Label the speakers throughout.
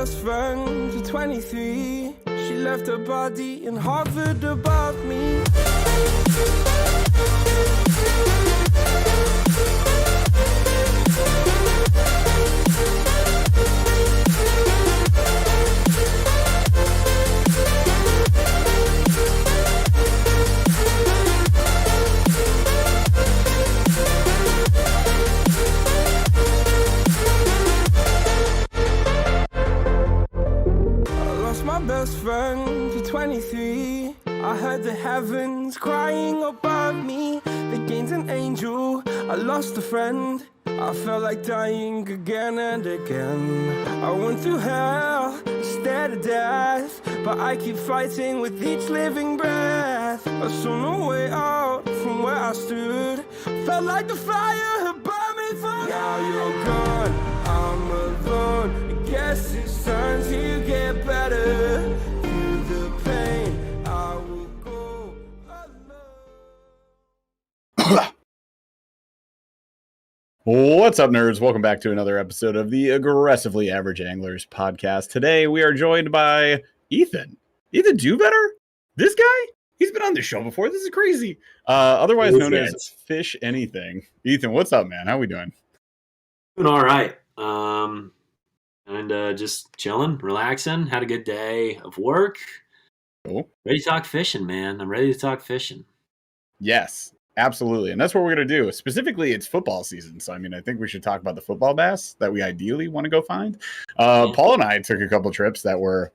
Speaker 1: best friend for 23. She left her body in Harvard above me. Best friend for 23. I heard the heavens crying above me. They gained an angel, I lost a friend. I felt like dying again and again. I went through hell, stared at death, but I keep fighting with each living breath. I saw no way out from where I stood. Felt like the fire had burned me from. Now you're gone, I'm alone. I guess it's time to get better. Through the pain, I will go alone.
Speaker 2: What's up, nerds? Welcome back to another episode of the Aggressively Average Anglers podcast. Today, we are joined by Ethan. Ethan Do Better? This guy? He's been on this show before. This is crazy. Otherwise known as Fish Anything. Ethan, what's up, man? How we doing?
Speaker 3: Doing all right. And just chilling, relaxing. Had a good day of work.
Speaker 2: Cool.
Speaker 3: Ready to talk fishing, man. I'm ready to talk fishing.
Speaker 2: Yes, absolutely. And that's what we're going to do. Specifically, it's football season. So, I mean, I think we should talk about the football bass that we ideally want to go find. Paul and I took a couple trips that were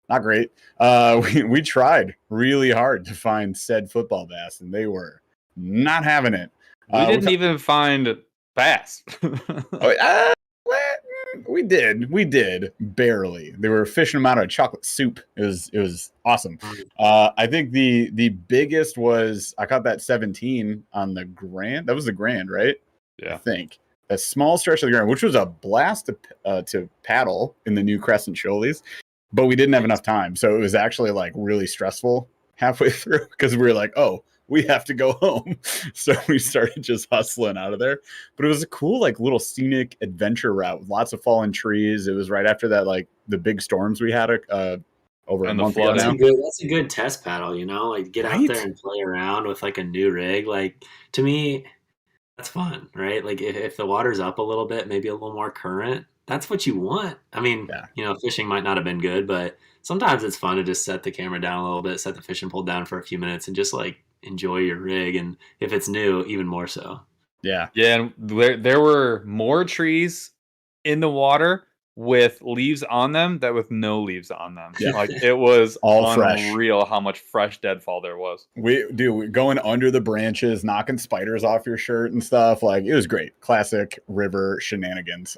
Speaker 2: not great. We tried really hard to find said football bass, and they were not having it.
Speaker 4: We didn't even find bass.
Speaker 2: We did barely. They were fishing them out of chocolate soup. It was awesome. I think the biggest was I caught that 17 on the Grand. That was the Grand, right?
Speaker 4: Yeah,
Speaker 2: I think a small stretch of the Grand, which was a blast to paddle in the new Crescent Shoalies, but we didn't have enough time, so it was actually like really stressful halfway through because we were like, oh, we have to go home. So we started just hustling out of there. But it was a cool, like, little scenic adventure route with lots of fallen trees. It was right after that, like, the big storms we had over a month ago now.
Speaker 3: That's a good test paddle, you know? Like, get out there and play around with, like, a new rig. Like, to me, that's fun, right? Like, if the water's up a little bit, maybe a little more current, that's what you want. I mean, you know, fishing might not have been good, but sometimes it's fun to just set the camera down a little bit, set the fishing pole down for a few minutes, and just, like, enjoy your rig, and if it's new, even more so.
Speaker 4: Yeah, and there were more trees in the water with leaves on them than with no leaves on them. Yeah. Like, it was
Speaker 2: all
Speaker 4: unreal
Speaker 2: fresh.
Speaker 4: How much fresh deadfall there was.
Speaker 2: We're going under the branches, knocking spiders off your shirt and stuff. Like, it was great. Classic river shenanigans.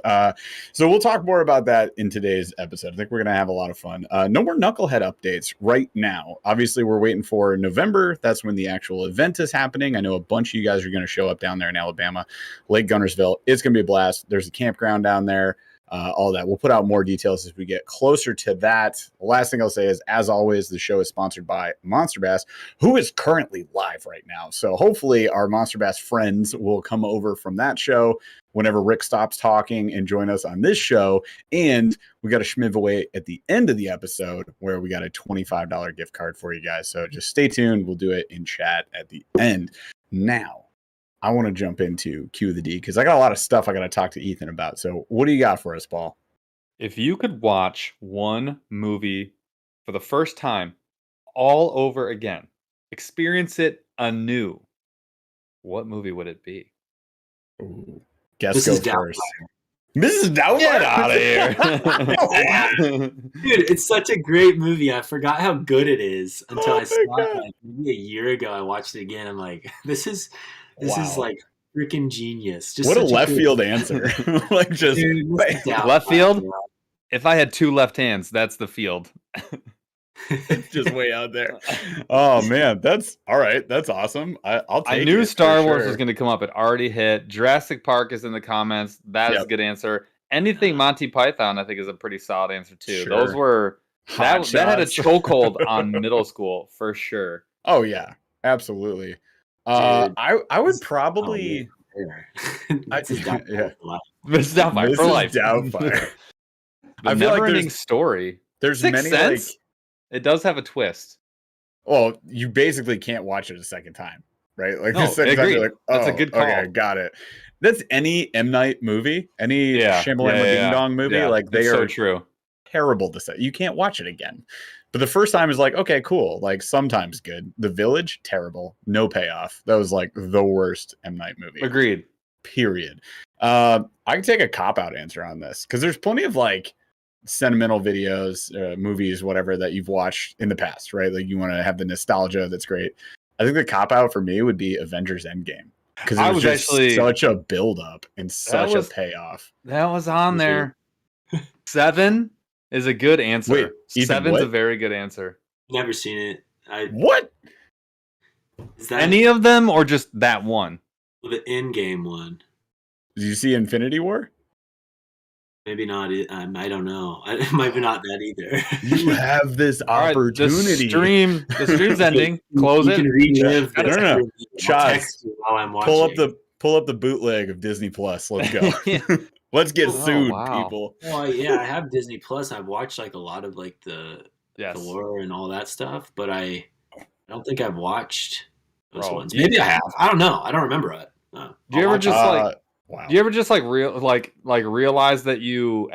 Speaker 2: So we'll talk more about that in today's episode. I think we're going to have a lot of fun. No more Knucklehead updates right now. Obviously, we're waiting for November. That's when the actual event is happening. I know a bunch of you guys are going to show up down there in Alabama, Lake Gunnersville. It's going to be a blast. There's a campground down there. All that. We'll put out more details as we get closer to that. The last thing I'll say is, as always, the show is sponsored by Monster Bass, who is currently live right now. So hopefully our Monster Bass friends will come over from that show whenever Rick stops talking and join us on this show. And we got a schmiv away at the end of the episode where we got a $25 gift card for you guys. So just stay tuned. We'll do it in chat at the end. Now, I want to jump into Q the D because I got a lot of stuff I got to talk to Ethan about. So what do you got for us, Paul?
Speaker 4: If you could watch one movie for the first time all over again, experience it anew, what movie would it be?
Speaker 2: Ooh. Guess go first. Mrs. Doubtfire.
Speaker 4: Get out of
Speaker 3: here. Dude, it's such a great movie. I forgot how good it is until I saw it like maybe a year ago. I watched it again. I'm like, this is like freaking genius. Just
Speaker 2: what a left field answer. Like, just
Speaker 4: left field. If I had two left hands, that's the field.
Speaker 2: It's just way out there. Oh man, that's all right. That's awesome. I'll take it.
Speaker 4: I knew Star Wars was going to come up. It already hit. Jurassic Park is in the comments. That is a good answer. Anything Monty Python, I think, is a pretty solid answer too.
Speaker 2: Sure.
Speaker 4: Those were that had a chokehold on middle school for sure.
Speaker 2: Oh yeah, absolutely. I would probably
Speaker 3: Mrs. Doubtfire
Speaker 4: for life.
Speaker 2: Doubtfire.
Speaker 4: The
Speaker 2: I feel like
Speaker 4: never-ending story.
Speaker 2: there's
Speaker 4: Sixth
Speaker 2: many
Speaker 4: Sense?
Speaker 2: like,
Speaker 4: It does have a twist.
Speaker 2: well, you basically can't watch it a second time, right? Like
Speaker 4: No,
Speaker 2: the second time
Speaker 4: agreed.
Speaker 2: you're like,
Speaker 4: That's
Speaker 2: oh,
Speaker 4: a good
Speaker 2: okay,
Speaker 4: call.
Speaker 2: got it. That's any M Night movie, any
Speaker 4: Yeah,
Speaker 2: Shyamalan Ding Dong movie.
Speaker 4: yeah.
Speaker 2: Like they
Speaker 4: It's
Speaker 2: are
Speaker 4: so true.
Speaker 2: terrible to say. You can't watch it again. But the first time is like, okay, cool. Like sometimes good. The Village, terrible. No payoff. That was like the worst M Night movie.
Speaker 4: Agreed.
Speaker 2: Period. I can take a cop-out answer on this because there's plenty of like sentimental videos, movies, whatever that you've watched in the past, right? Like you want to have the nostalgia. That's great. I think the cop-out for me would be Avengers Endgame because it was just such a build-up and such a payoff.
Speaker 4: That was on there. 7 is a good answer.
Speaker 2: Wait, Ethan,
Speaker 4: 7's
Speaker 2: what?
Speaker 4: a very good answer.
Speaker 3: Never seen it.
Speaker 2: What?
Speaker 3: Is that
Speaker 4: Any of them or just that one?
Speaker 3: the in-game one?
Speaker 2: Did you see Infinity War?
Speaker 3: Maybe not. I don't know. It might be not that either.
Speaker 2: You have this
Speaker 4: All right,
Speaker 2: opportunity.
Speaker 4: the stream's ending. Close
Speaker 3: You
Speaker 4: it.
Speaker 3: can relive
Speaker 2: I don't
Speaker 3: this.
Speaker 2: know.
Speaker 3: I'll
Speaker 2: Chaz,
Speaker 3: text you while I'm watching.
Speaker 2: Pull up the bootleg of Disney Plus. Let's go. Let's get
Speaker 4: Oh,
Speaker 2: sued,
Speaker 4: wow.
Speaker 2: people.
Speaker 3: Well, yeah, I have Disney Plus. I've watched like a lot of like the
Speaker 4: Yes.
Speaker 3: lore and all that stuff, but I don't think I've watched those
Speaker 4: Bro,
Speaker 3: ones. Maybe I have. I don't know. I don't remember it.
Speaker 4: Do you ever just
Speaker 2: Wow.
Speaker 4: do you ever just like realize that you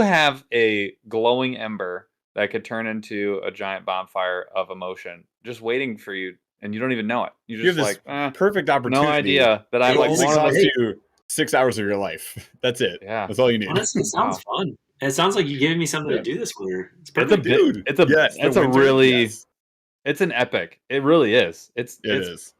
Speaker 4: have a glowing ember that could turn into a giant bonfire of emotion just waiting for you, and you don't even know it? You
Speaker 2: You have
Speaker 4: just
Speaker 2: this perfect opportunity.
Speaker 4: no idea that I
Speaker 2: It
Speaker 4: like
Speaker 2: only
Speaker 4: want
Speaker 2: costs
Speaker 4: to.
Speaker 2: you 6 hours of your life. That's it.
Speaker 4: Yeah.
Speaker 2: That's all you need.
Speaker 3: Honestly, it sounds fun. It sounds like you gave me something to do this winter. It's
Speaker 4: It's a
Speaker 3: perfect.
Speaker 2: Dude,
Speaker 4: It's a
Speaker 2: yes,
Speaker 4: it's
Speaker 2: the
Speaker 4: a
Speaker 2: winter,
Speaker 4: really
Speaker 2: yes,
Speaker 4: it's an epic. It really is. It's
Speaker 2: it is.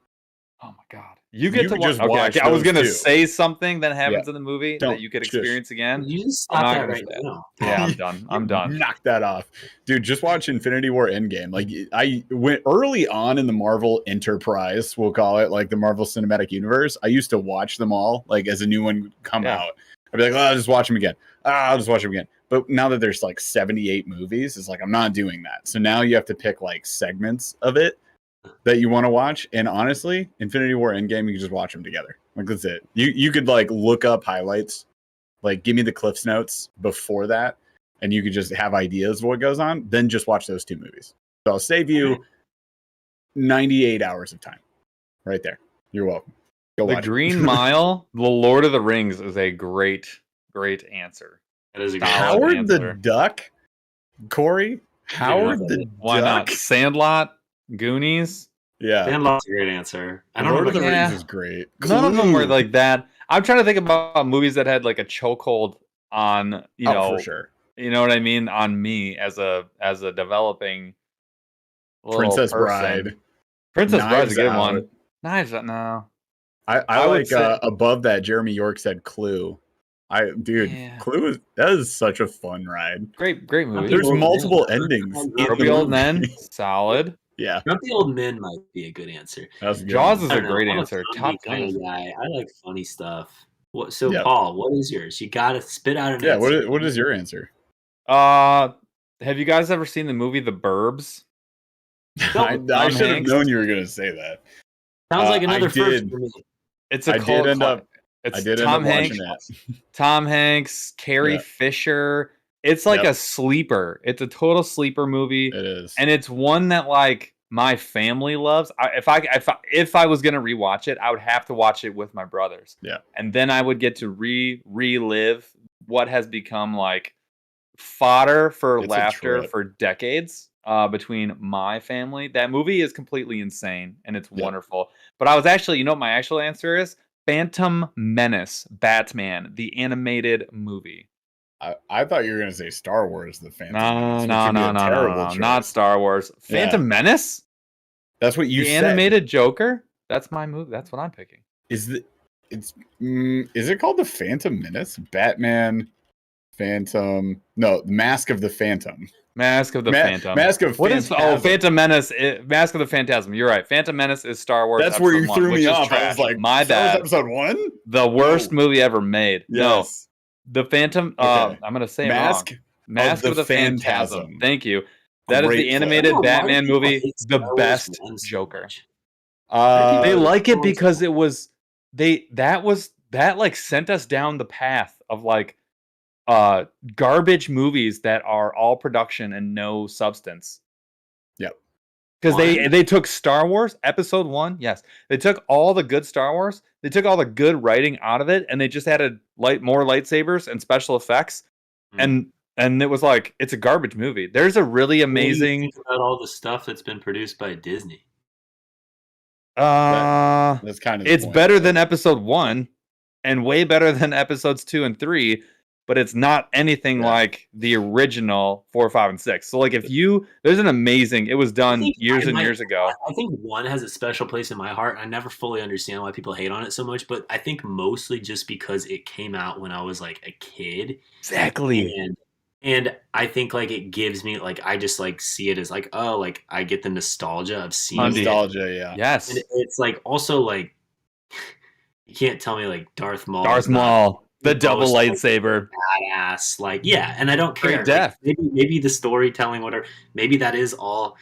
Speaker 4: Oh my god! You get
Speaker 2: You
Speaker 4: to
Speaker 2: could
Speaker 4: watch.
Speaker 2: just
Speaker 4: Okay,
Speaker 2: watch
Speaker 4: I was
Speaker 2: those
Speaker 4: gonna
Speaker 2: two.
Speaker 4: say something that happens in the movie
Speaker 2: Don't.
Speaker 4: that you could
Speaker 2: Shush.
Speaker 4: experience again.
Speaker 3: You just
Speaker 4: I'm
Speaker 3: stop
Speaker 4: not
Speaker 3: that
Speaker 4: gonna
Speaker 3: right
Speaker 4: say it.
Speaker 3: now.
Speaker 4: Yeah, I'm done. I'm done.
Speaker 2: Knock that off, dude. Just watch Infinity War Endgame. Like I went early on in the Marvel Enterprise, we'll call it, like the Marvel Cinematic Universe. I used to watch them all, like as a new one would come
Speaker 4: Yeah.
Speaker 2: out. I'd be like, oh, I'll just watch them again. I'll just watch them again. But now that there's like 78 movies, it's like I'm not doing that. So now you have to pick like segments of it that you want to watch. And honestly, Infinity War Endgame, you can just watch them together. Like that's it. You could like look up highlights, like give me the Cliffs Notes before that, and you could just have ideas of what goes on. Then just watch those two movies. So I'll save you 98 hours of time, right there. You're welcome. Go
Speaker 4: The
Speaker 2: watch
Speaker 4: Green
Speaker 2: it.
Speaker 4: Mile, The Lord of the Rings is a great answer.
Speaker 3: That is a good
Speaker 4: Solid
Speaker 2: Howard the
Speaker 4: answer.
Speaker 2: Duck, Corey. Howard the
Speaker 4: Why
Speaker 2: Duck.
Speaker 4: not? Sandlot, Goonies.
Speaker 2: Yeah.
Speaker 3: Sandlot's a great answer. I don't
Speaker 2: Lord of the
Speaker 3: remember.
Speaker 4: Yeah.
Speaker 2: Rings is great.
Speaker 4: None of them were
Speaker 2: Clue.
Speaker 4: like that. I'm trying to think about movies that had like a chokehold on
Speaker 2: for sure.
Speaker 4: you know what I mean, on me as a developing little
Speaker 2: Princess
Speaker 4: person.
Speaker 2: Bride.
Speaker 4: Princess Bride's a good
Speaker 2: Knives
Speaker 4: one.
Speaker 2: Out.
Speaker 4: Knives Out, no.
Speaker 2: I
Speaker 4: would
Speaker 2: like
Speaker 4: say-
Speaker 2: above that. Jeremy York said Clue.
Speaker 4: Yeah.
Speaker 2: Clue that is such a fun ride.
Speaker 4: Great movie.
Speaker 3: There's
Speaker 2: There's
Speaker 3: Old
Speaker 2: multiple
Speaker 3: Men.
Speaker 2: endings. in the
Speaker 4: Grumpy Old Men,
Speaker 2: movie.
Speaker 4: solid.
Speaker 2: Yeah,
Speaker 3: Grumpy Old Men might be a good answer.
Speaker 2: that's a good.
Speaker 4: Jaws
Speaker 2: one.
Speaker 4: is
Speaker 3: I
Speaker 4: a
Speaker 3: don't know.
Speaker 4: great
Speaker 3: I'm
Speaker 4: answer.
Speaker 3: a funny
Speaker 4: Top
Speaker 3: kind
Speaker 4: Gun.
Speaker 3: of guy. I like funny stuff. So
Speaker 2: Yeah.
Speaker 3: Paul, what is yours? You gotta spit out an
Speaker 2: Yeah,
Speaker 3: answer.
Speaker 2: what is your answer?
Speaker 4: Have you guys ever seen the movie The Burbs?
Speaker 2: I
Speaker 4: Tom
Speaker 2: should have
Speaker 4: Hanks?
Speaker 2: known you were going to say that.
Speaker 3: Sounds like
Speaker 2: I
Speaker 3: another first
Speaker 2: did.
Speaker 3: for me.
Speaker 4: It's a
Speaker 2: I
Speaker 4: cult.
Speaker 2: did end up.
Speaker 4: It's
Speaker 2: I did
Speaker 4: Tom
Speaker 2: end up
Speaker 4: Hanks.
Speaker 2: watching that.
Speaker 4: Tom Hanks, Carrie
Speaker 2: Yeah.
Speaker 4: Fisher. It's like
Speaker 2: Yep.
Speaker 4: a sleeper. It's a total sleeper movie,
Speaker 2: It is.
Speaker 4: and it's one that like my family loves. If I was gonna rewatch it, I would have to watch it with my brothers.
Speaker 2: Yeah.
Speaker 4: And then I would get to relive what has become like fodder for
Speaker 2: It's a
Speaker 4: laughter
Speaker 2: trip.
Speaker 4: for decades between my family. That movie is completely insane and it's
Speaker 2: Yeah.
Speaker 4: wonderful. But I was actually, you know what my actual answer is? Phantom Menace, Batman, the animated movie.
Speaker 2: I thought you were going to say Star Wars, the Phantom Menace, which
Speaker 4: No,
Speaker 2: would be a terrible choice.
Speaker 4: not Star Wars. Phantom Menace?
Speaker 2: That's what you
Speaker 4: The
Speaker 2: said.
Speaker 4: animated Joker? That's my movie. That's what I'm picking.
Speaker 2: Is it called the Phantom Menace? Batman, Phantom. No, Mask of the Phantom.
Speaker 4: Mask of the Phantom.
Speaker 2: Mask of
Speaker 4: What is
Speaker 2: Phantasm.
Speaker 4: Phantom Menace? Mask of the Phantasm. You're right. Phantom Menace is Star Wars.
Speaker 2: That's where you
Speaker 4: episode 1,
Speaker 2: threw
Speaker 4: which
Speaker 2: me
Speaker 4: is
Speaker 2: off. I
Speaker 4: trash.
Speaker 2: was like,
Speaker 4: my
Speaker 2: Star Wars
Speaker 4: bad.
Speaker 2: episode 1?
Speaker 4: The worst movie ever made.
Speaker 2: Yes.
Speaker 4: No, the Phantom.
Speaker 2: Okay.
Speaker 4: I'm gonna say
Speaker 2: Mask
Speaker 4: it wrong. Mask of the Phantasm.
Speaker 2: Phantasm.
Speaker 4: Thank you. That is
Speaker 2: Great
Speaker 4: the
Speaker 2: film.
Speaker 4: animated
Speaker 3: Why do
Speaker 4: Batman
Speaker 3: people
Speaker 4: movie.
Speaker 3: hate
Speaker 4: The
Speaker 3: Star Wars
Speaker 4: best
Speaker 3: 1 so
Speaker 4: Joker.
Speaker 3: much?
Speaker 4: They
Speaker 3: Uh,
Speaker 4: like it
Speaker 3: oh,
Speaker 4: because it was that like sent us down the path of like garbage movies that are all production and no substance.
Speaker 2: Yep.
Speaker 4: Because they took Star Wars Episode 1, yes. They took all the good Star Wars, they took all the good writing out of it, and they just added more lightsabers and special effects. And it was like, it's a garbage movie. There's a really amazing...
Speaker 3: What do you think about all the stuff that's been produced by Disney?
Speaker 2: That's kind of
Speaker 4: it's better than Episode 1 and way better than Episodes 2 and 3, but it's not anything like the original 4, 5, and 6. So like there's an amazing, it was done years and years ago.
Speaker 3: I think 1 has a special place in my heart. I never fully understand why people hate on it so much, but I think mostly just because it came out when I was like a kid.
Speaker 4: Exactly.
Speaker 3: And I think like it gives me like, I just like see it as like, oh, like I get the nostalgia of seeing
Speaker 2: nostalgia, yeah.
Speaker 4: Yes.
Speaker 3: And it's like also like you can't tell me like Darth Maul.
Speaker 4: Darth Maul, the double lightsaber,
Speaker 3: badass. Like and I don't care.
Speaker 4: Great death.
Speaker 3: Like, maybe the storytelling, whatever. Maybe that is all.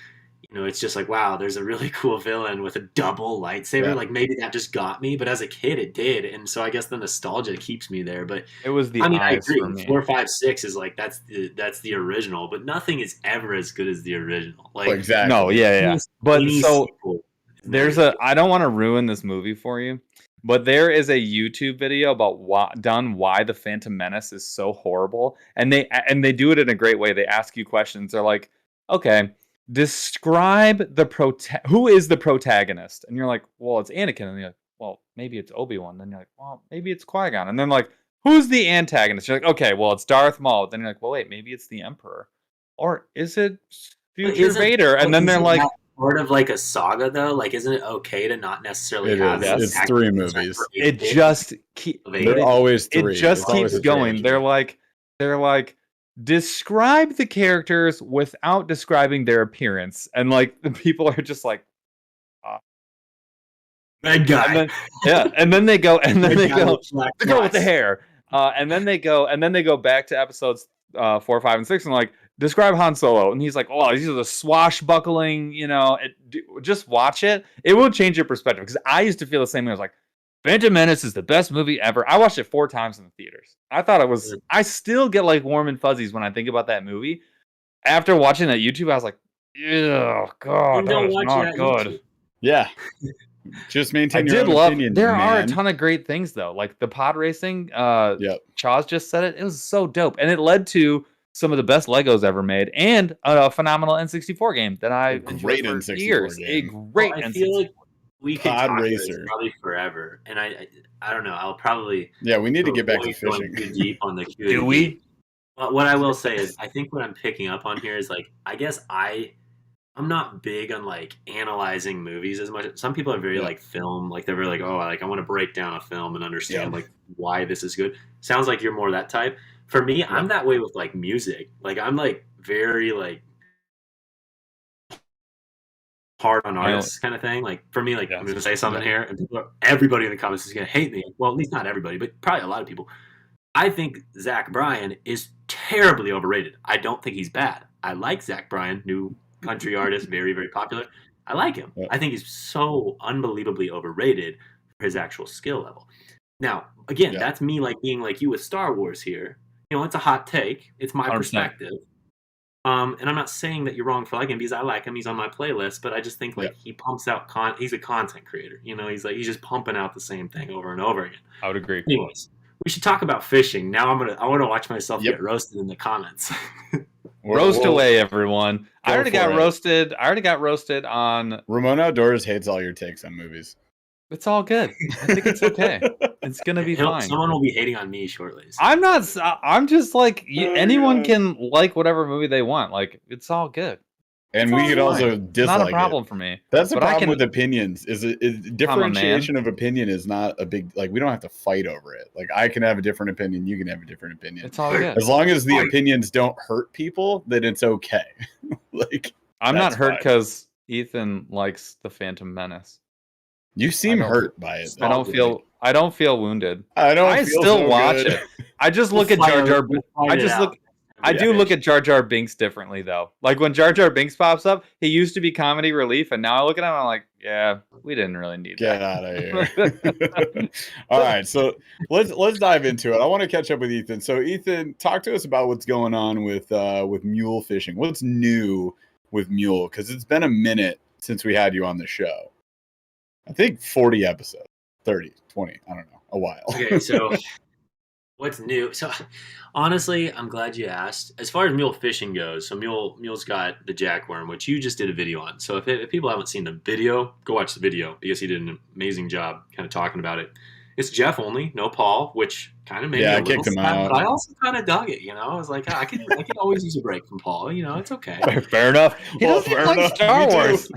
Speaker 3: It's just like, wow, there's a really cool villain with a double lightsaber. Yeah. Like maybe that just got me, but as a kid, it did, and so I guess the nostalgia keeps me there. But
Speaker 4: it was the.
Speaker 3: I agree. 4, 5, 6 is like that's the original, but nothing is ever as good as the original. Like
Speaker 2: exactly.
Speaker 4: No, yeah. But so there's I don't want to ruin this movie for you, but there is a YouTube video about why the Phantom Menace is so horrible, and they do it in a great way. They ask you questions. They're like, okay, describe who is the protagonist? And you're like, well, it's Anakin. And you're like, well, maybe it's Obi-Wan. Then you're like, well, maybe it's Qui-Gon. And then like, who's the antagonist? You're like, okay, well, it's Darth Maul. Then you're like, well, wait, maybe it's the Emperor. Or is it future Vader? And then they're like,
Speaker 3: part of like a saga though. Like, isn't it okay to not necessarily have
Speaker 2: it's 3 movies.
Speaker 4: It just
Speaker 2: they're always 3.
Speaker 4: It just keeps going. They're like, describe the characters without describing their appearance, and like the people are just like,
Speaker 3: bad guy.
Speaker 4: And then they go the girl with the hair, and then they go back to episodes 4, 5, and 6, and like, describe Han Solo, and he's like, oh, he's a swashbuckling, just watch it. It will change your perspective, because I used to feel the same way. I was like, Phantom Menace is the best movie ever. I watched it 4 times in the theaters. I thought it was. I still get like warm and fuzzies when I think about that movie. After watching that YouTube, I was like, "Ew, God, that was not good." YouTube.
Speaker 2: Yeah, just maintain your own opinion.
Speaker 4: There are a ton of great things though, like the pod racing. Chaz just said it. It was so dope, and it led to some of the best Legos ever made, and a phenomenal N64 game that I enjoyed for years. A great N64.
Speaker 3: We could talk about this probably forever, and I don't know. I'll probably
Speaker 2: we need to get back to fishing.
Speaker 3: Too deep on the Q&A.
Speaker 4: Do we?
Speaker 3: But what I will say is, I think what I'm picking up on here is like, I guess I'm not big on like analyzing movies as much. Some people are very like film, like they're very like, oh, like I want to break down a film and understand like why this is good. Sounds like you're more that type. For me, I'm that way with like music. Like I'm like very like hard on artists kind of thing. Like for me, like I'm gonna say something here, and everybody in the comments is gonna hate me. Well, at least not everybody, but probably a lot of people. I think Zach Bryan is terribly overrated. I don't think he's bad. I like Zach Bryan, new country artist, very, very popular. I like him. I think he's so unbelievably overrated for his actual skill level. Now, again, that's me like being like you with Star Wars here. It's a hot take. It's my 100%. Perspective. And I'm not saying that you're wrong for liking him, because I like him. He's on my playlist, but I just think like he pumps out he's a content creator. He's just pumping out the same thing over and over again.
Speaker 4: I would agree.
Speaker 3: Anyways, we should talk about fishing. Now I want to watch myself get roasted in the comments.
Speaker 4: Roast away, everyone. I already got roasted. I already got roasted on
Speaker 2: Ramon Outdoors hates all your takes on movies.
Speaker 4: It's all good. I think it's okay. It's gonna be fine.
Speaker 3: Someone will be hating on me shortly. So.
Speaker 4: I'm not. I'm just like anyone can like whatever movie they want. Like it's all good.
Speaker 2: And we could also dislike
Speaker 4: not a problem for me.
Speaker 2: That's the problem with opinions. Is differentiation of opinion is not a big like. We don't have to fight over it. Like I can have a different opinion. You can have a different opinion.
Speaker 4: It's all good.
Speaker 2: As long as the opinions don't hurt people, then it's okay. Like
Speaker 4: I'm not hurt because Ethan likes the Phantom Menace.
Speaker 2: You seem hurt by it.
Speaker 4: Though. I don't feel wounded.
Speaker 2: I
Speaker 4: still watch it. I just look at Jar Jar. I do look at Jar Jar Binks differently though. Like when Jar Jar Binks pops up, he used to be comedy relief, and now I look at him and I'm like, Yeah, we didn't really need
Speaker 2: Get
Speaker 4: that.
Speaker 2: out of here. All right, so let's dive into it. I want to catch up with Ethan. So Ethan, talk to us about what's going on with mule fishing. What's new with mule? Because it's been a minute since we had you on the show. I think 40 episodes, 30, 20, I don't know, a while.
Speaker 3: Okay, so what's new? So honestly, I'm glad you asked. As far as mule fishing goes, so mule's got the jackworm, which you just did a video on. So if people haven't seen the video, go watch the video because he did an amazing job kind of talking about it. It's Jeff only, no Paul, which kind of made me a
Speaker 2: I
Speaker 3: little
Speaker 2: kicked him
Speaker 3: sad,
Speaker 2: out.
Speaker 3: but I also kind of dug it. I was like, I could always use a break from Paul. It's okay.
Speaker 4: Fair enough. He
Speaker 2: Well,
Speaker 4: doesn't
Speaker 2: fair
Speaker 4: like
Speaker 2: enough.
Speaker 4: Star
Speaker 2: Me
Speaker 4: Wars.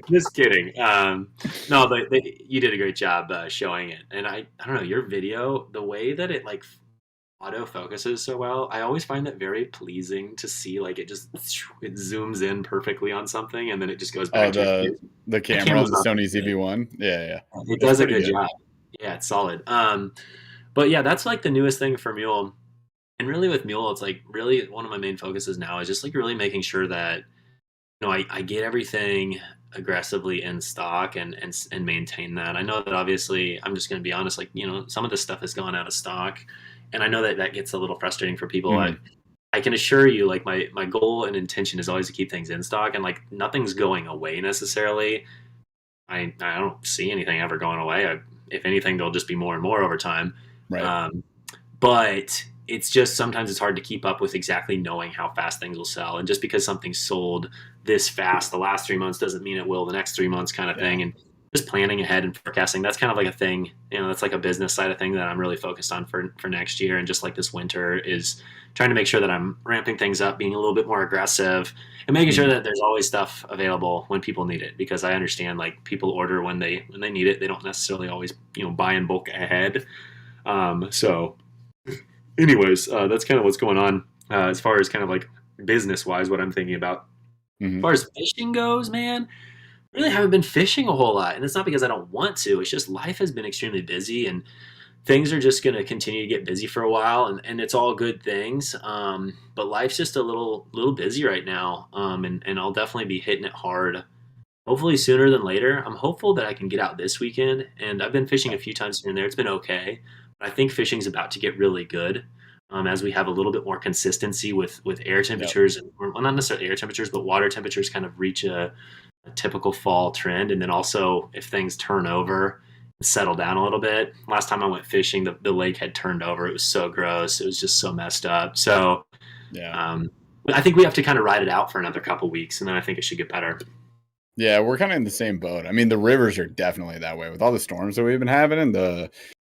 Speaker 3: Just kidding. No, but you did a great job showing it, and I don't know your video, the way that it like auto focuses so well. I always find that very pleasing to see. Like it zooms in perfectly on something, and then it just goes back.
Speaker 2: The camera,
Speaker 3: camera's
Speaker 2: the
Speaker 3: not
Speaker 2: Sony
Speaker 3: that good.
Speaker 2: ZV-1. Yeah.
Speaker 3: It does a good job. Yeah, it's solid. But yeah, that's like the newest thing for Mule. And really with Mule, it's like really one of my main focuses now is just like really making sure that I get everything aggressively in stock and maintain that. I know that obviously I'm just going to be honest, like some of this stuff has gone out of stock, and I know that gets a little frustrating for people.
Speaker 2: Mm-hmm.
Speaker 3: I can assure you, like my goal and intention is always to keep things in stock, and like nothing's going away necessarily. I don't see anything ever going away. If anything, there'll just be more and more over time.
Speaker 2: Right.
Speaker 3: But it's just sometimes it's hard to keep up with exactly knowing how fast things will sell. And just because something's sold this fast the last 3 months doesn't mean it will the next 3 months kind of thing. And just planning ahead and forecasting, that's kind of like a thing, that's like a business side of thing that I'm really focused on for next year. And just like this winter is trying to make sure that I'm ramping things up, being a little bit more aggressive, and making sure that there's always stuff available when people need it, because I understand like people order when they need it. They don't necessarily always buy in bulk ahead. So anyways, that's kind of what's going on as far as kind of like business wise, what I'm thinking about.
Speaker 2: Mm-hmm.
Speaker 3: As far as fishing goes, man, really haven't been fishing a whole lot, and it's not because I don't want to. It's just life has been extremely busy, and things are just going to continue to get busy for a while, and it's all good things. But life's just a little busy right now, and I'll definitely be hitting it hard. Hopefully sooner than later. I'm hopeful that I can get out this weekend, and I've been fishing a few times here and there. It's been okay, but I think fishing's about to get really good. As we have a little bit more consistency with air temperatures, well, not necessarily air temperatures, but water temperatures kind of reach a typical fall trend. And then also if things turn over and settle down a little bit. Last time I went fishing, the lake had turned over. It was so gross. It was just so messed up. So I think we have to kind of ride it out for another couple weeks, and then I think it should get better.
Speaker 2: Yeah, we're kind of in the same boat. I mean, the rivers are definitely that way with all the storms that we've been having, and the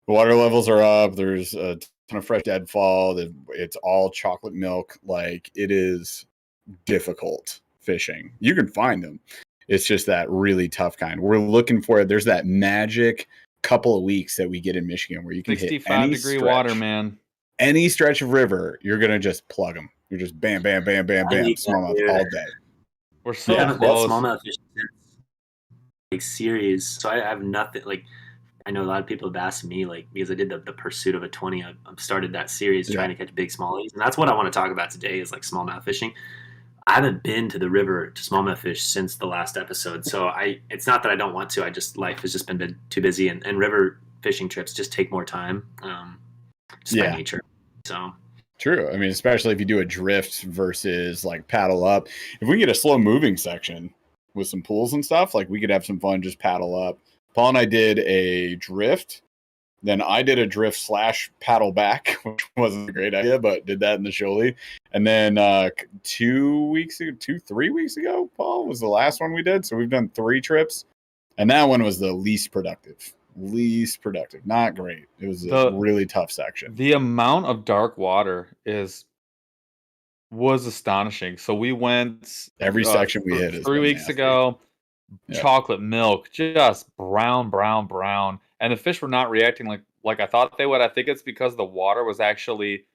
Speaker 2: water levels are up. There's a ton of fresh deadfall. It's all chocolate milk. Like, it is difficult fishing. You can find them. It's just that really tough kind. We're looking for it. There's that magic couple of weeks that we get in Michigan where you can hit
Speaker 4: 65-degree water, man. Any
Speaker 2: stretch of river, you're going to just plug them. You're just bam, bam, bam, bam, bam, smallmouth all day.
Speaker 4: We're so close.
Speaker 3: Smallmouth fishing like series. So I have nothing like. I know a lot of people have asked me, like, because I did the Pursuit of a 20, I've started that series trying to catch big smallies. And that's what I want to talk about today is like smallmouth fishing. I haven't been to the river to smallmouth fish since the last episode. So it's not that I don't want to. Life has just been too busy, and river fishing trips just take more time just by nature. So
Speaker 2: true. I mean, especially if you do a drift versus like paddle up. If we get a slow moving section with some pools and stuff, like we could have some fun, just paddle up. Paul and I did a drift. Then I did a drift / paddle back, which wasn't a great idea, but did that in the Shoalie. And then 3 weeks ago, Paul, was the last one we did. So we've done 3 trips. And that one was the least productive. Not great. It was a really tough section.
Speaker 4: The amount of dark water was astonishing. So we went
Speaker 2: every section we hit
Speaker 4: 3 weeks ago. Chocolate milk, just brown, and the fish were not reacting like I thought they would. I think it's because the water was actually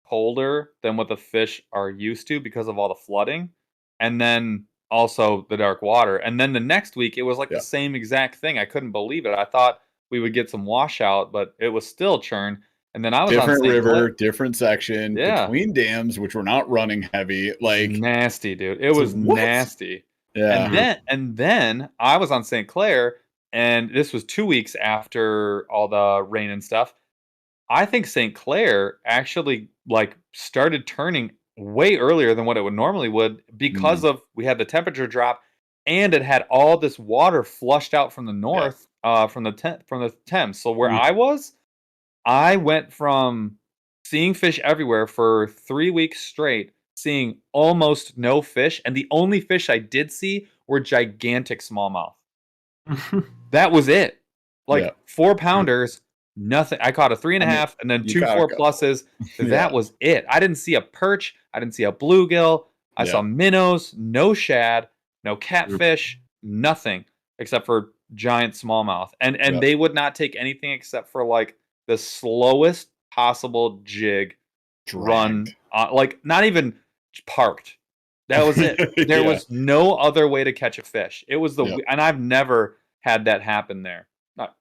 Speaker 4: colder than what the fish are used to because of all the flooding, and then also the dark water. And then the next week it was like the same exact thing. I couldn't believe it. I thought we would get some washout, but it was still churn. And then I was
Speaker 2: different
Speaker 4: on
Speaker 2: river, different section, between dams, which were not running heavy. Like
Speaker 4: nasty, dude. It was nasty.
Speaker 2: Yeah.
Speaker 4: And then I was on St. Clair, and this was 2 weeks after all the rain and stuff. I think St. Clair actually, like, started turning way earlier than what it would normally would because of we had the temperature drop, and it had all this water flushed out from the north, from the Thames. So where I went from seeing fish everywhere for 3 weeks straight, seeing almost no fish, and the only fish I did see were gigantic smallmouth. That was it. Like 4-pounders, nothing. I caught a 3.5 and then
Speaker 2: you
Speaker 4: 2
Speaker 2: caught a
Speaker 4: 4+s. That was it. I didn't see a perch. I didn't see a bluegill. I saw minnows, no shad, no catfish, nothing except for giant smallmouth. And they would not take anything except for like the slowest possible jig run, like not even parked. That was it. There was no other way to catch a fish. It was and I've never had that happen there.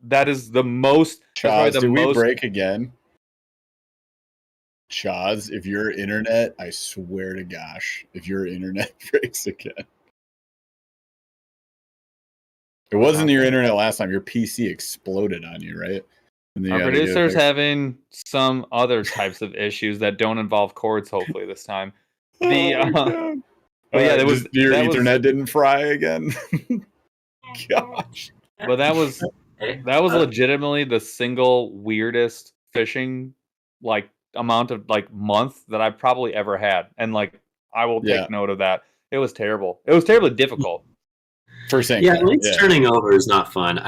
Speaker 4: That is the most.
Speaker 2: Chaz, do we break again? Chaz, if your internet, I swear to gosh, if your internet breaks again. It wasn't your internet last time. Your PC exploded on you, right?
Speaker 4: Our producer's having some other types of issues that don't involve cords, hopefully, this time. But yeah,
Speaker 2: your Ethernet didn't fry again. Gosh.
Speaker 4: But that was legitimately the single weirdest fishing like amount of like month that I've probably ever had. And like I will take note of that. It was terrible. It was terribly difficult.
Speaker 3: At least turning over is not fun.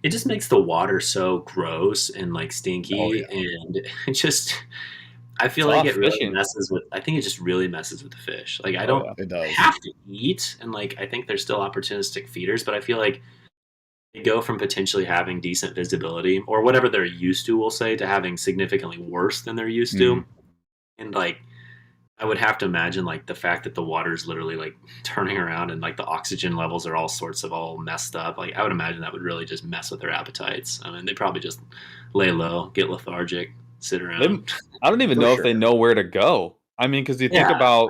Speaker 3: It just makes the water so gross and like stinky, and it just I feel like it really messes with. I think it just really messes with the fish. Like I don't have to eat, and like I think there's still opportunistic feeders, but I feel like they go from potentially having decent visibility or whatever they're used to, we'll say, to having significantly worse than they're used to, and like. I would have to imagine like the fact that the water is literally like turning around and like the oxygen levels are all messed up. Like I would imagine that would really just mess with their appetites. I mean, they probably just lay low, get lethargic, sit around.
Speaker 4: I don't even know if they know where to go. I mean, because you think about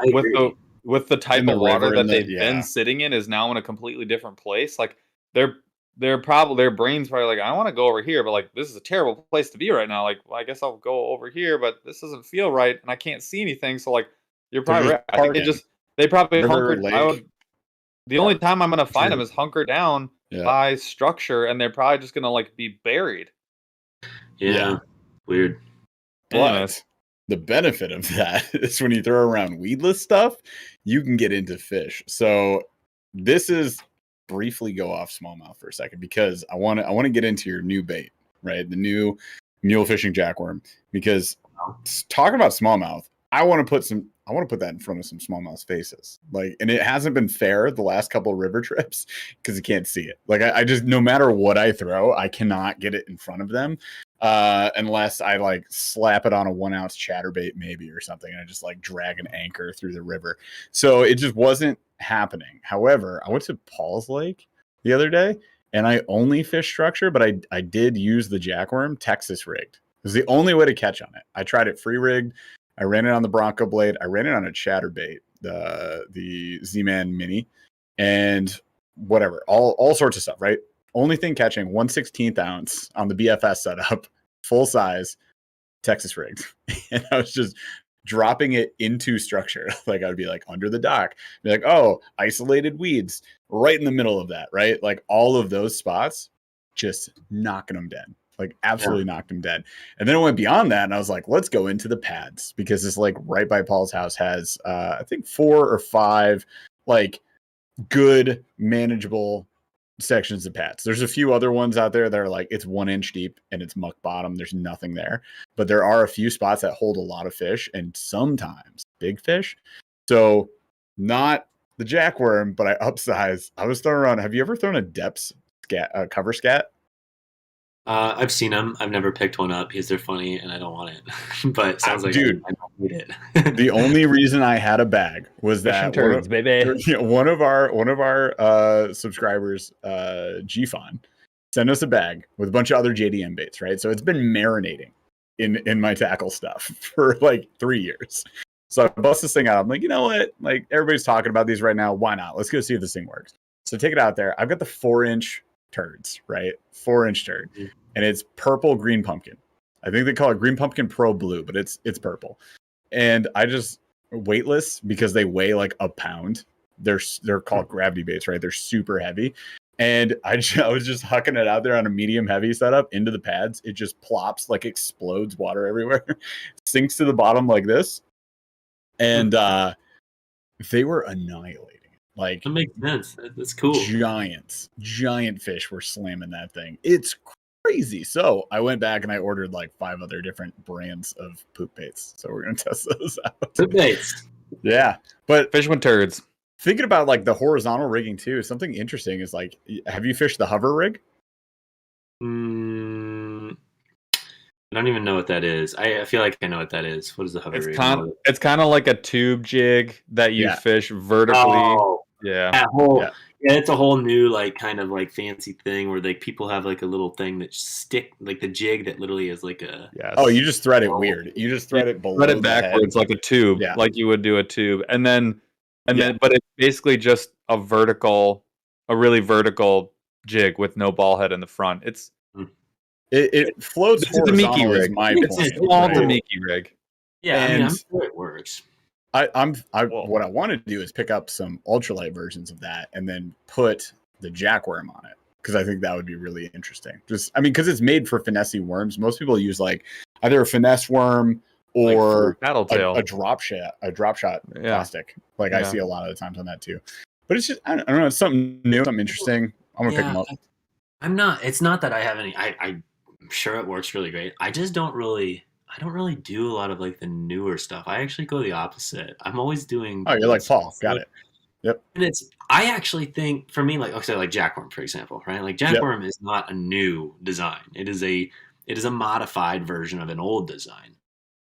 Speaker 4: with the type of water that they've been sitting in is now in a completely different place. Like their brains probably like, I want to go over here, but like this is a terrible place to be right now. Like, well, I guess I'll go over here, but this doesn't feel right, and I can't see anything. So like. You're probably right. I think they probably hunkered. The only time I'm gonna find them is hunker down by structure, and they're probably just gonna like be buried.
Speaker 3: Yeah. Weird.
Speaker 2: But the benefit of that is when you throw around weedless stuff, you can get into fish. So this is briefly go off smallmouth for a second because I want to get into your new bait, right? The new mule fishing jackworm. Because talking about smallmouth, I want to put that in front of some smallmouth faces. Like, and it hasn't been fair the last couple of river trips because you can't see it. Like I just, no matter what I throw, I cannot get it in front of them. Unless I like slap it on a 1 ounce chatterbait maybe or something. And I just like drag an anchor through the river. So it just wasn't happening. However, I went to Paul's Lake the other day and I only fished structure, but I did use the jackworm Texas rigged. It was the only way to catch on it. I tried it free rigged. I ran it on the Bronco blade. I ran it on a chatterbait, the Z-Man Mini, and whatever, all sorts of stuff, right? Only thing catching 1/16 ounce on the BFS setup, full size, Texas rigged. And I was just dropping it into structure. Like I'd be like under the dock, be like, oh, isolated weeds right in the middle of that, right? Like all of those spots, just knocking them dead. Like absolutely knocked him dead. And then it went beyond that. And I was like, let's go into the pads because it's like right by Paul's house has, I think 4 or 5 like good manageable sections of pads. There's a few other ones out there that are like, it's 1 inch deep and it's muck bottom. There's nothing there, but there are a few spots that hold a lot of fish and sometimes big fish. So not the jackworm, but I upsize. I was throwing around. Have you ever thrown a depths cover scat?
Speaker 3: I've seen them. I've never picked one up because they're funny and I don't want it. But it sounds like
Speaker 2: dude,
Speaker 3: I don't need it.
Speaker 2: The only reason I had a bag was that one of our subscribers, GFon, sent us a bag with a bunch of other JDM baits, right? So it's been marinating in my tackle stuff for like 3 years. So I bust this thing out. I'm like, you know what? Like everybody's talking about these right now. Why not? Let's go see if this thing works. So take it out there. I've got the 4-inch turds, right? 4-inch turd, and it's purple green pumpkin. I think they call it green pumpkin pro blue, but it's purple. And I just weightless because they weigh like a pound. They're called gravity baits, right? They're super heavy. And I was just hucking it out there on a medium heavy setup into the pads. It just plops, like explodes water everywhere, sinks to the bottom like this. And they were annihilating. Like
Speaker 3: that makes sense. That's cool.
Speaker 2: Giant fish were slamming that thing. It's crazy. So I went back and I ordered like 5 other different brands of poop baits. So we're gonna test those out.
Speaker 3: Poop baits.
Speaker 2: Yeah, but
Speaker 4: Fish with turds.
Speaker 2: thinking about like the horizontal rigging too, something interesting is like, have you fished the hover rig?
Speaker 3: I don't even know what that is. I feel like I know what that is. What is the hover rig?
Speaker 4: It's kind of like a tube jig that you fish vertically.
Speaker 3: Oh,
Speaker 4: yeah.
Speaker 3: Yeah, it's a whole new like kind of like fancy thing where like people have like a little thing that stick like the jig that literally is like a
Speaker 2: Oh, you just thread it weird. You just thread it below.
Speaker 4: Thread it backwards like a tube, like you would do a tube, and then but it's basically just a really vertical jig with no ball head in the front.
Speaker 2: It floats horizontal is my point.
Speaker 4: It's all the Miki rig.
Speaker 3: Yeah, I mean, I'm sure it works.
Speaker 2: What I want to do is pick up some ultralight versions of that and then put the jackworm on it, because I think that would be really interesting. Because it's made for finessing worms. Most people use like either a finesse worm or a drop shot plastic. Like I see a lot of the times on that too. But it's just I don't know. It's something new, something interesting. I'm gonna pick them up.
Speaker 3: I'm not. It's not that I have any. I'm sure it works really great. I just don't really. I don't really do a lot of like the newer stuff. I actually go the opposite. I'm always doing.
Speaker 2: Oh, you're like Paul. Got it. Yep.
Speaker 3: And I actually think for me, like jackworm, for example, right? Like jackworm is not a new design. It is a modified version of an old design.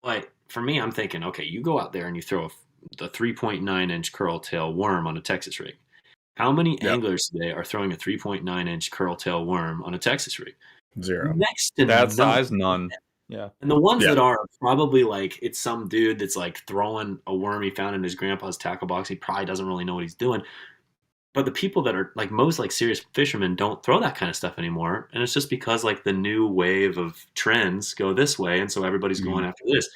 Speaker 3: But for me, I'm thinking, okay, you go out there and you throw the 3.9-inch curl tail worm on a Texas rig. How many anglers today are throwing a 3.9-inch curl tail worm on a Texas rig?
Speaker 2: 0.
Speaker 3: Next to
Speaker 4: that size, none. Yeah.
Speaker 3: And the ones that are probably like it's some dude that's like throwing a worm he found in his grandpa's tackle box. He probably doesn't really know what he's doing. But the people that are like most like serious fishermen don't throw that kind of stuff anymore. And it's just because like the new wave of trends go this way. And so everybody's going after this.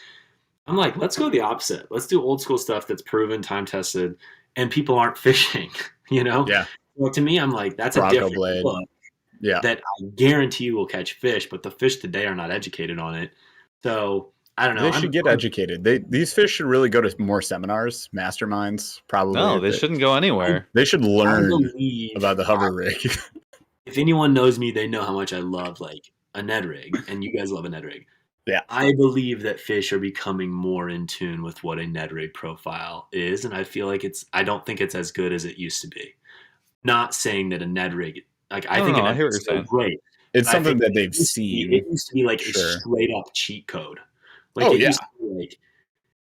Speaker 3: I'm like, let's go the opposite. Let's do old school stuff that's proven, time tested, and people aren't fishing, you know?
Speaker 2: Yeah.
Speaker 3: Well, to me, I'm like, that's
Speaker 2: Bronco
Speaker 3: a different
Speaker 2: blade.
Speaker 3: look.
Speaker 2: Yeah.
Speaker 3: That I guarantee you will catch fish, but the fish today are not educated on it. So I don't know.
Speaker 2: They should get educated. These fish should really go to more seminars, masterminds, probably.
Speaker 4: No, they shouldn't go anywhere.
Speaker 2: They should learn about the hover rig.
Speaker 3: If anyone knows me, they know how much I love like a Ned rig, and you guys love a Ned rig.
Speaker 2: Yeah.
Speaker 3: I believe that fish are becoming more in tune with what a Ned rig profile is, and I feel like I don't think it's as good as it used to be. Not saying that a Ned rig, like I think
Speaker 4: I
Speaker 3: a Ned rig is so great.
Speaker 2: It's something that they've seen.
Speaker 3: It used to be like a straight up cheat code. Like used to be like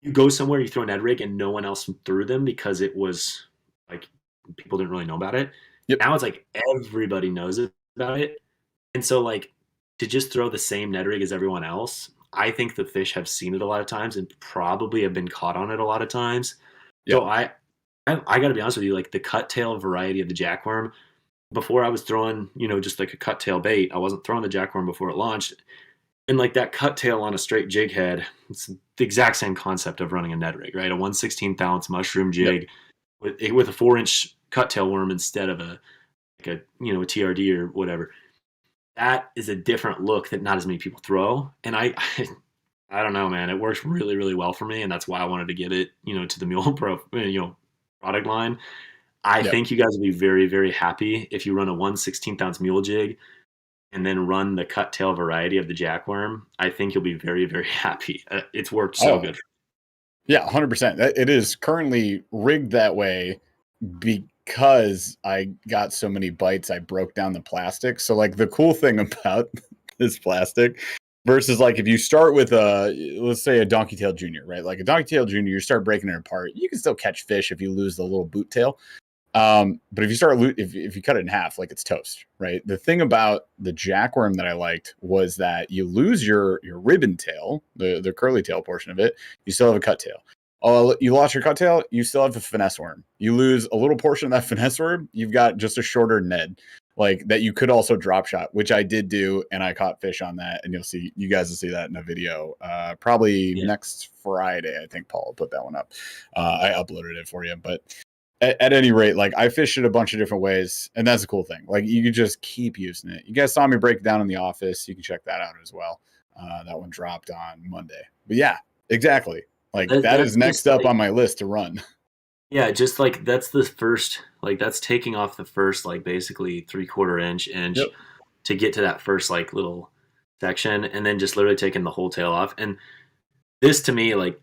Speaker 3: you go somewhere, you throw a Ned rig, and no one else threw them because it was like people didn't really know about it.
Speaker 2: Yep.
Speaker 3: Now it's like everybody knows about it, and so like to just throw the same Ned rig as everyone else. I think the fish have seen it a lot of times and probably have been caught on it a lot of times. Yep. So I got to be honest with you, like the cut tail variety of the jackworm. Before I was throwing, just like a cut tail bait, I wasn't throwing the jackworm before it launched. And like that cut tail on a straight jig head, it's the exact same concept of running a Ned rig, right? A 1/16th ounce mushroom jig with a 4-inch cut tail worm instead of a TRD or whatever. That is a different look that not as many people throw. And I don't know, man. It works really, really well for me, and that's why I wanted to get it, to the Mule Pro, product line. I think you guys will be very, very happy if you run a 1/16th ounce mule jig and then run the cut tail variety of the jackworm. I think you'll be very, very happy. It's worked so good.
Speaker 2: Yeah, 100%. It is currently rigged that way because I got so many bites, I broke down the plastic. So like the cool thing about this plastic versus like if you start with let's say a donkey tail junior, right? Like a donkey tail junior, you start breaking it apart. You can still catch fish if you lose the little boot tail. But if you cut it in half, like it's toast, right? The thing about the jackworm that I liked was that you lose your ribbon tail, the curly tail portion of it. You still have a cut tail. Oh, you lost your cuttail, you still have the finesse worm. You lose a little portion of that finesse worm, you've got just a shorter Ned, like that you could also drop shot, which I did do, and I caught fish on that, and you guys will see that in a video probably next Friday. I think Paul will put that one up. I uploaded it for you, but at any rate, like I fished it a bunch of different ways, and that's a cool thing. Like you could just keep using it. You guys saw me break it down in the office. You can check that out as well. That one dropped on Monday. But yeah, exactly. Like that is next up on my list to run.
Speaker 3: Yeah, just like that's the first, like that's taking off the first, like basically 3/4 inch to get to that first like little section, and then just literally taking the whole tail off. And this to me, like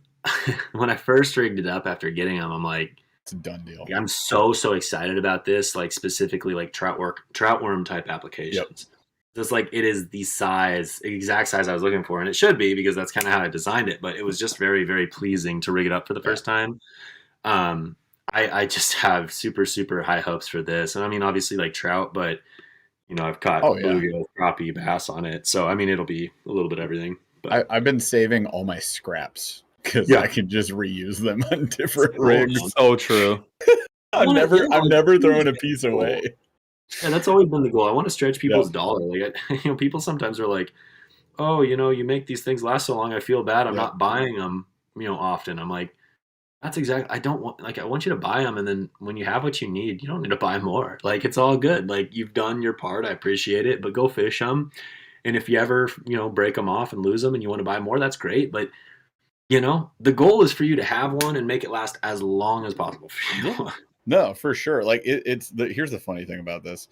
Speaker 3: when I first rigged it up after getting them, I'm like,
Speaker 2: it's a done deal.
Speaker 3: I'm so excited about this, like specifically like trout worm type applications. Just like it is the exact size I was looking for, and it should be because that's kind of how I designed it. But it was just very, very pleasing to rig it up for the first time. I just have super high hopes for this, and I mean obviously like trout, but you know I've caught bluegill, crappie, bass on it, so I mean it'll be a little bit of everything. But
Speaker 2: I've been saving all my scraps because I can just reuse them on different rigs.
Speaker 4: So true.
Speaker 2: I'm never throwing a piece away.
Speaker 3: Yeah, that's always been the goal. I want to stretch people's dollar. Like, people sometimes are like, "Oh, you make these things last so long. I feel bad. I'm not buying them, often." I'm like, that's exactly. I don't want. Like, I want you to buy them, and then when you have what you need, you don't need to buy more. Like, it's all good. Like, you've done your part. I appreciate it, but go fish them. And if you ever, break them off and lose them, and you want to buy more, that's great. But the goal is for you to have one and make it last as long as possible for you.
Speaker 2: Yeah. No, for sure. Like here's the funny thing about this.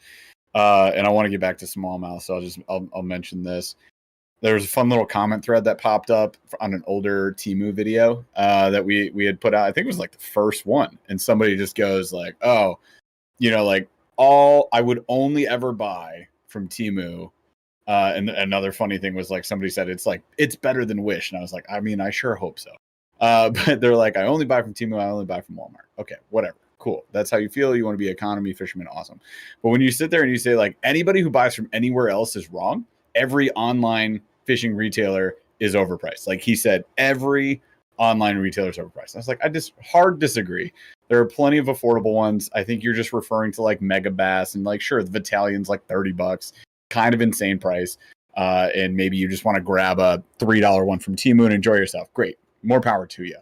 Speaker 2: And I want to get back to smallmouth, so I'll mention this. There was a fun little comment thread that popped up on an older Temu video that we had put out. I think it was like the first one. And somebody just goes like, oh, like all I would only ever buy from Temu. And another funny thing was like somebody said it's better than Wish. And I was like, I mean, I sure hope so. But they're like, I only buy from Temu, I only buy from Walmart. Okay, whatever. Cool. That's how you feel. You want to be economy fisherman. Awesome. But when you sit there and you say like anybody who buys from anywhere else is wrong, every online fishing retailer is overpriced. Like he said, every online retailer is overpriced. I was like, I just hard disagree. There are plenty of affordable ones. I think you're just referring to like Mega Bass and like, sure, the Vitalian's like $30, kind of insane price. And maybe you just want to grab a $3 one from Temu and enjoy yourself. Great. More power to you.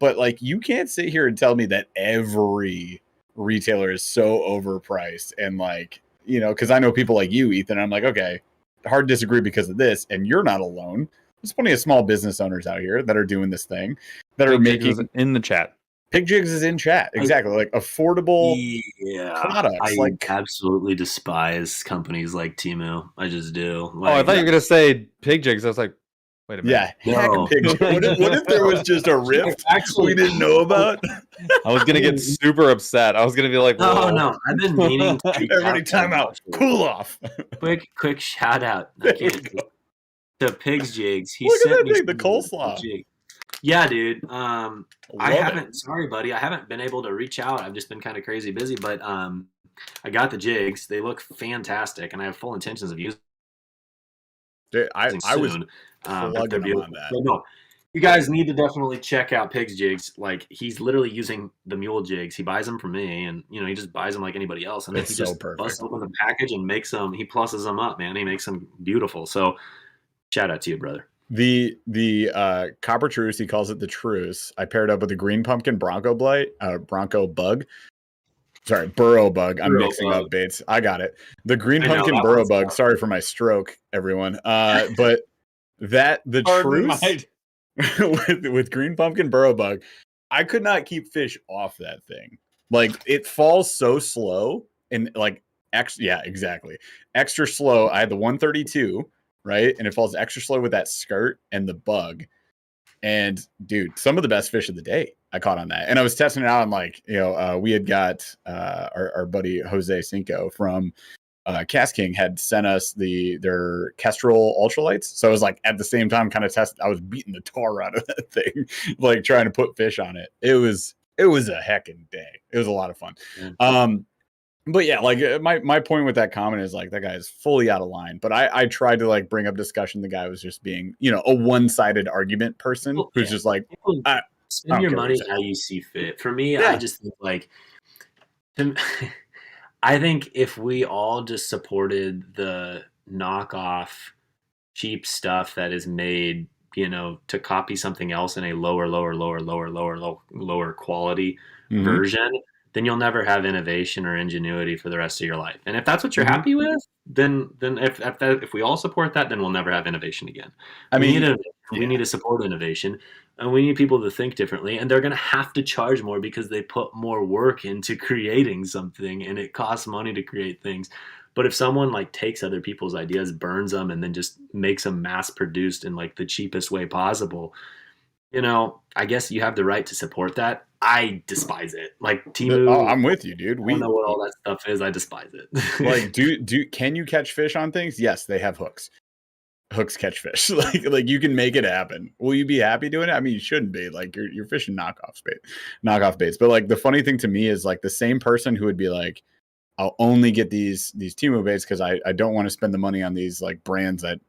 Speaker 2: But like, you can't sit here and tell me that every retailer is so overpriced. And like, because I know people like you, Ethan, I'm like, okay, hard to disagree because of this. And you're not alone. There's plenty of small business owners out here that are doing this thing, that are making
Speaker 4: in the chat.
Speaker 2: Pig Jigs is in chat. Exactly. Like affordable products.
Speaker 3: I absolutely despise companies like Temu. I just do.
Speaker 4: Like, I thought you were going to say Pig Jigs. I was like, wait a minute.
Speaker 2: Yeah. No. What if there was just a rift we didn't know about?
Speaker 4: I was going to get super upset. I was going to be like,
Speaker 3: whoa. No. I've been meaning to
Speaker 2: everybody time out. Cool off.
Speaker 3: Quick shout out to Pig's Jigs.
Speaker 2: Look at that thing, the coleslaw.
Speaker 3: Yeah, dude. I haven't been able to reach out. I've just been kind of crazy busy, but I got the jigs. They look fantastic, and I have full intentions of using
Speaker 2: them. I was plugging them on that.
Speaker 3: So no, you guys need to definitely check out Pig's Jigs. Like, he's literally using the mule jigs. He buys them from me, and he just buys them like anybody else. And then he just busts open the package and makes them. He pluses them up, man. He makes them beautiful. So, shout out to you, brother.
Speaker 2: The copper truce, he calls it the truce. I paired up with the green pumpkin bronco bug. Sorry, burrow bug. I'm mixing up baits. I got it. The green pumpkin burrow bug. Sorry for my stroke, everyone. But the truce with green pumpkin burrow bug, I could not keep fish off that thing. Like, it falls so slow and like extra slow. I had the 132. Right. And it falls extra slow with that skirt and the bug. And dude, some of the best fish of the day I caught on that. And I was testing it out on like, we had got our buddy Jose Cinco from Cast King had sent us their Kestrel ultralights. So I was like at the same time kind of I was beating the tar out of that thing, like trying to put fish on it. It was a heckin' day. It was a lot of fun. Mm-hmm. But yeah, like my point with that comment is like that guy is fully out of line. But I tried to like bring up discussion. The guy was just being, a one-sided argument person who's just like,
Speaker 3: spend your money how you see fit. For me, I just think like, I think if we all just supported the knockoff cheap stuff that is made, to copy something else in a lower quality version, then you'll never have innovation or ingenuity for the rest of your life. And if that's what you're happy with, then if we all support that, then we'll never have innovation again. We need to support innovation, and we need people to think differently, and they're going to have to charge more because they put more work into creating something, and it costs money to create things. But if someone like takes other people's ideas, burns them, and then just makes them mass produced in like the cheapest way possible, I guess you have the right to support that. I despise it. Like Temu.
Speaker 2: Oh, I'm with you, dude.
Speaker 3: I don't know what all that stuff is. I despise it.
Speaker 2: Like, can you catch fish on things? Yes, they have hooks. Hooks catch fish. like you can make it happen. Will you be happy doing it? I mean, you shouldn't be. Like you're fishing knockoff baits. But like the funny thing to me is like the same person who would be like, I'll only get these Temu baits because I don't want to spend the money on these like brands that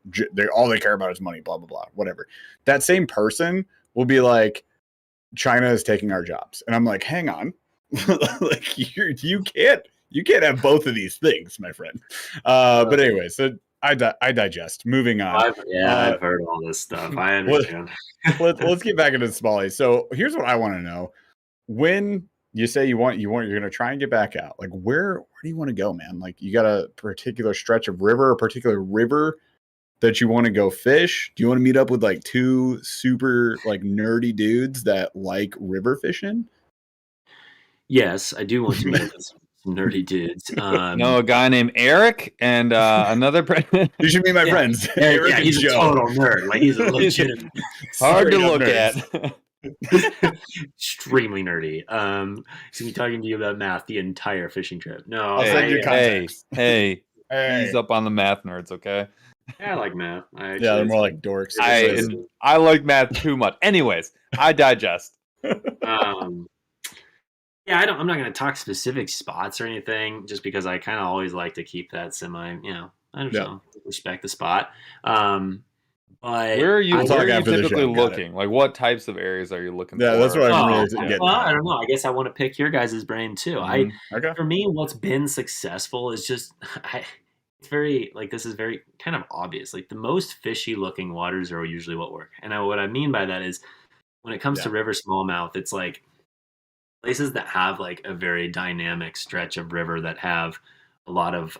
Speaker 2: all they care about is money, blah blah blah, whatever. That same person will be like, China is taking our jobs, and I'm like, hang on, like you can't have both of these things, my friend. But anyway, so I digest. Moving on.
Speaker 3: I've heard all this stuff. I understand.
Speaker 2: Let's get back into Smalley. So here's what I want to know: when you say you're going to try and get back out, like where do you want to go, man? Like you got a particular stretch of river, a particular river that you want to go fish? Do you want to meet up with like two super like nerdy dudes that like river fishing?
Speaker 3: Yes, I do want to meet up with some nerdy dudes.
Speaker 4: A guy named Eric and another.
Speaker 2: You should meet my friends.
Speaker 3: Eric and he's Joe. A total nerd. Like he's a legitimate.
Speaker 4: Hard to look at.
Speaker 3: Extremely nerdy. He's gonna be talking to you about math the entire fishing trip. No,
Speaker 4: hey, he's up on the math nerds, okay?
Speaker 3: Yeah, I like math.
Speaker 2: They're more like dorks.
Speaker 4: I like math too much. Anyways, I digest.
Speaker 3: I'm not going to talk specific spots or anything, just because I kind of always like to keep that semi. I don't know, respect the spot. But
Speaker 4: where are you typically looking? Like, what types of areas are you looking for?
Speaker 2: Yeah, that's what I'm really getting.
Speaker 3: Well, I don't know. I guess I want to pick your guys' brain too. For me, what's been successful is just it's very like this is very kind of obvious. Like the most fishy looking waters are usually what work. And what I mean by that is when it comes to river smallmouth, it's like places that have like a very dynamic stretch of river that have a lot of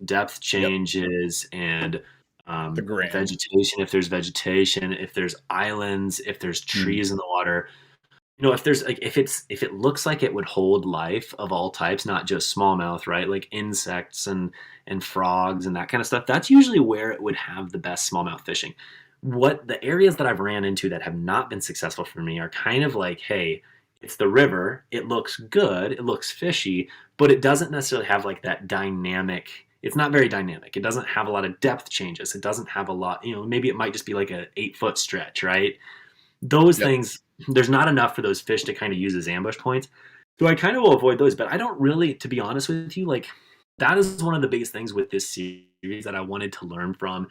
Speaker 3: depth changes and vegetation. If there's vegetation, if there's islands, if there's trees in the water, if there's like if it looks like it would hold life of all types, not just smallmouth, right? Like insects and frogs and that kind of stuff. That's usually where it would have the best smallmouth fishing. What the areas that I've ran into that have not been successful for me are kind of like, hey, it's the river. It looks good. It looks fishy, but it doesn't necessarily have like that dynamic. It's not very dynamic. It doesn't have a lot of depth changes. It doesn't have a lot, maybe it might just be like an 8-foot stretch, right? Those things, there's not enough for those fish to kind of use as ambush points. So I kind of will avoid those, but I don't really, to be honest with you, like that is one of the biggest things with this series that I wanted to learn from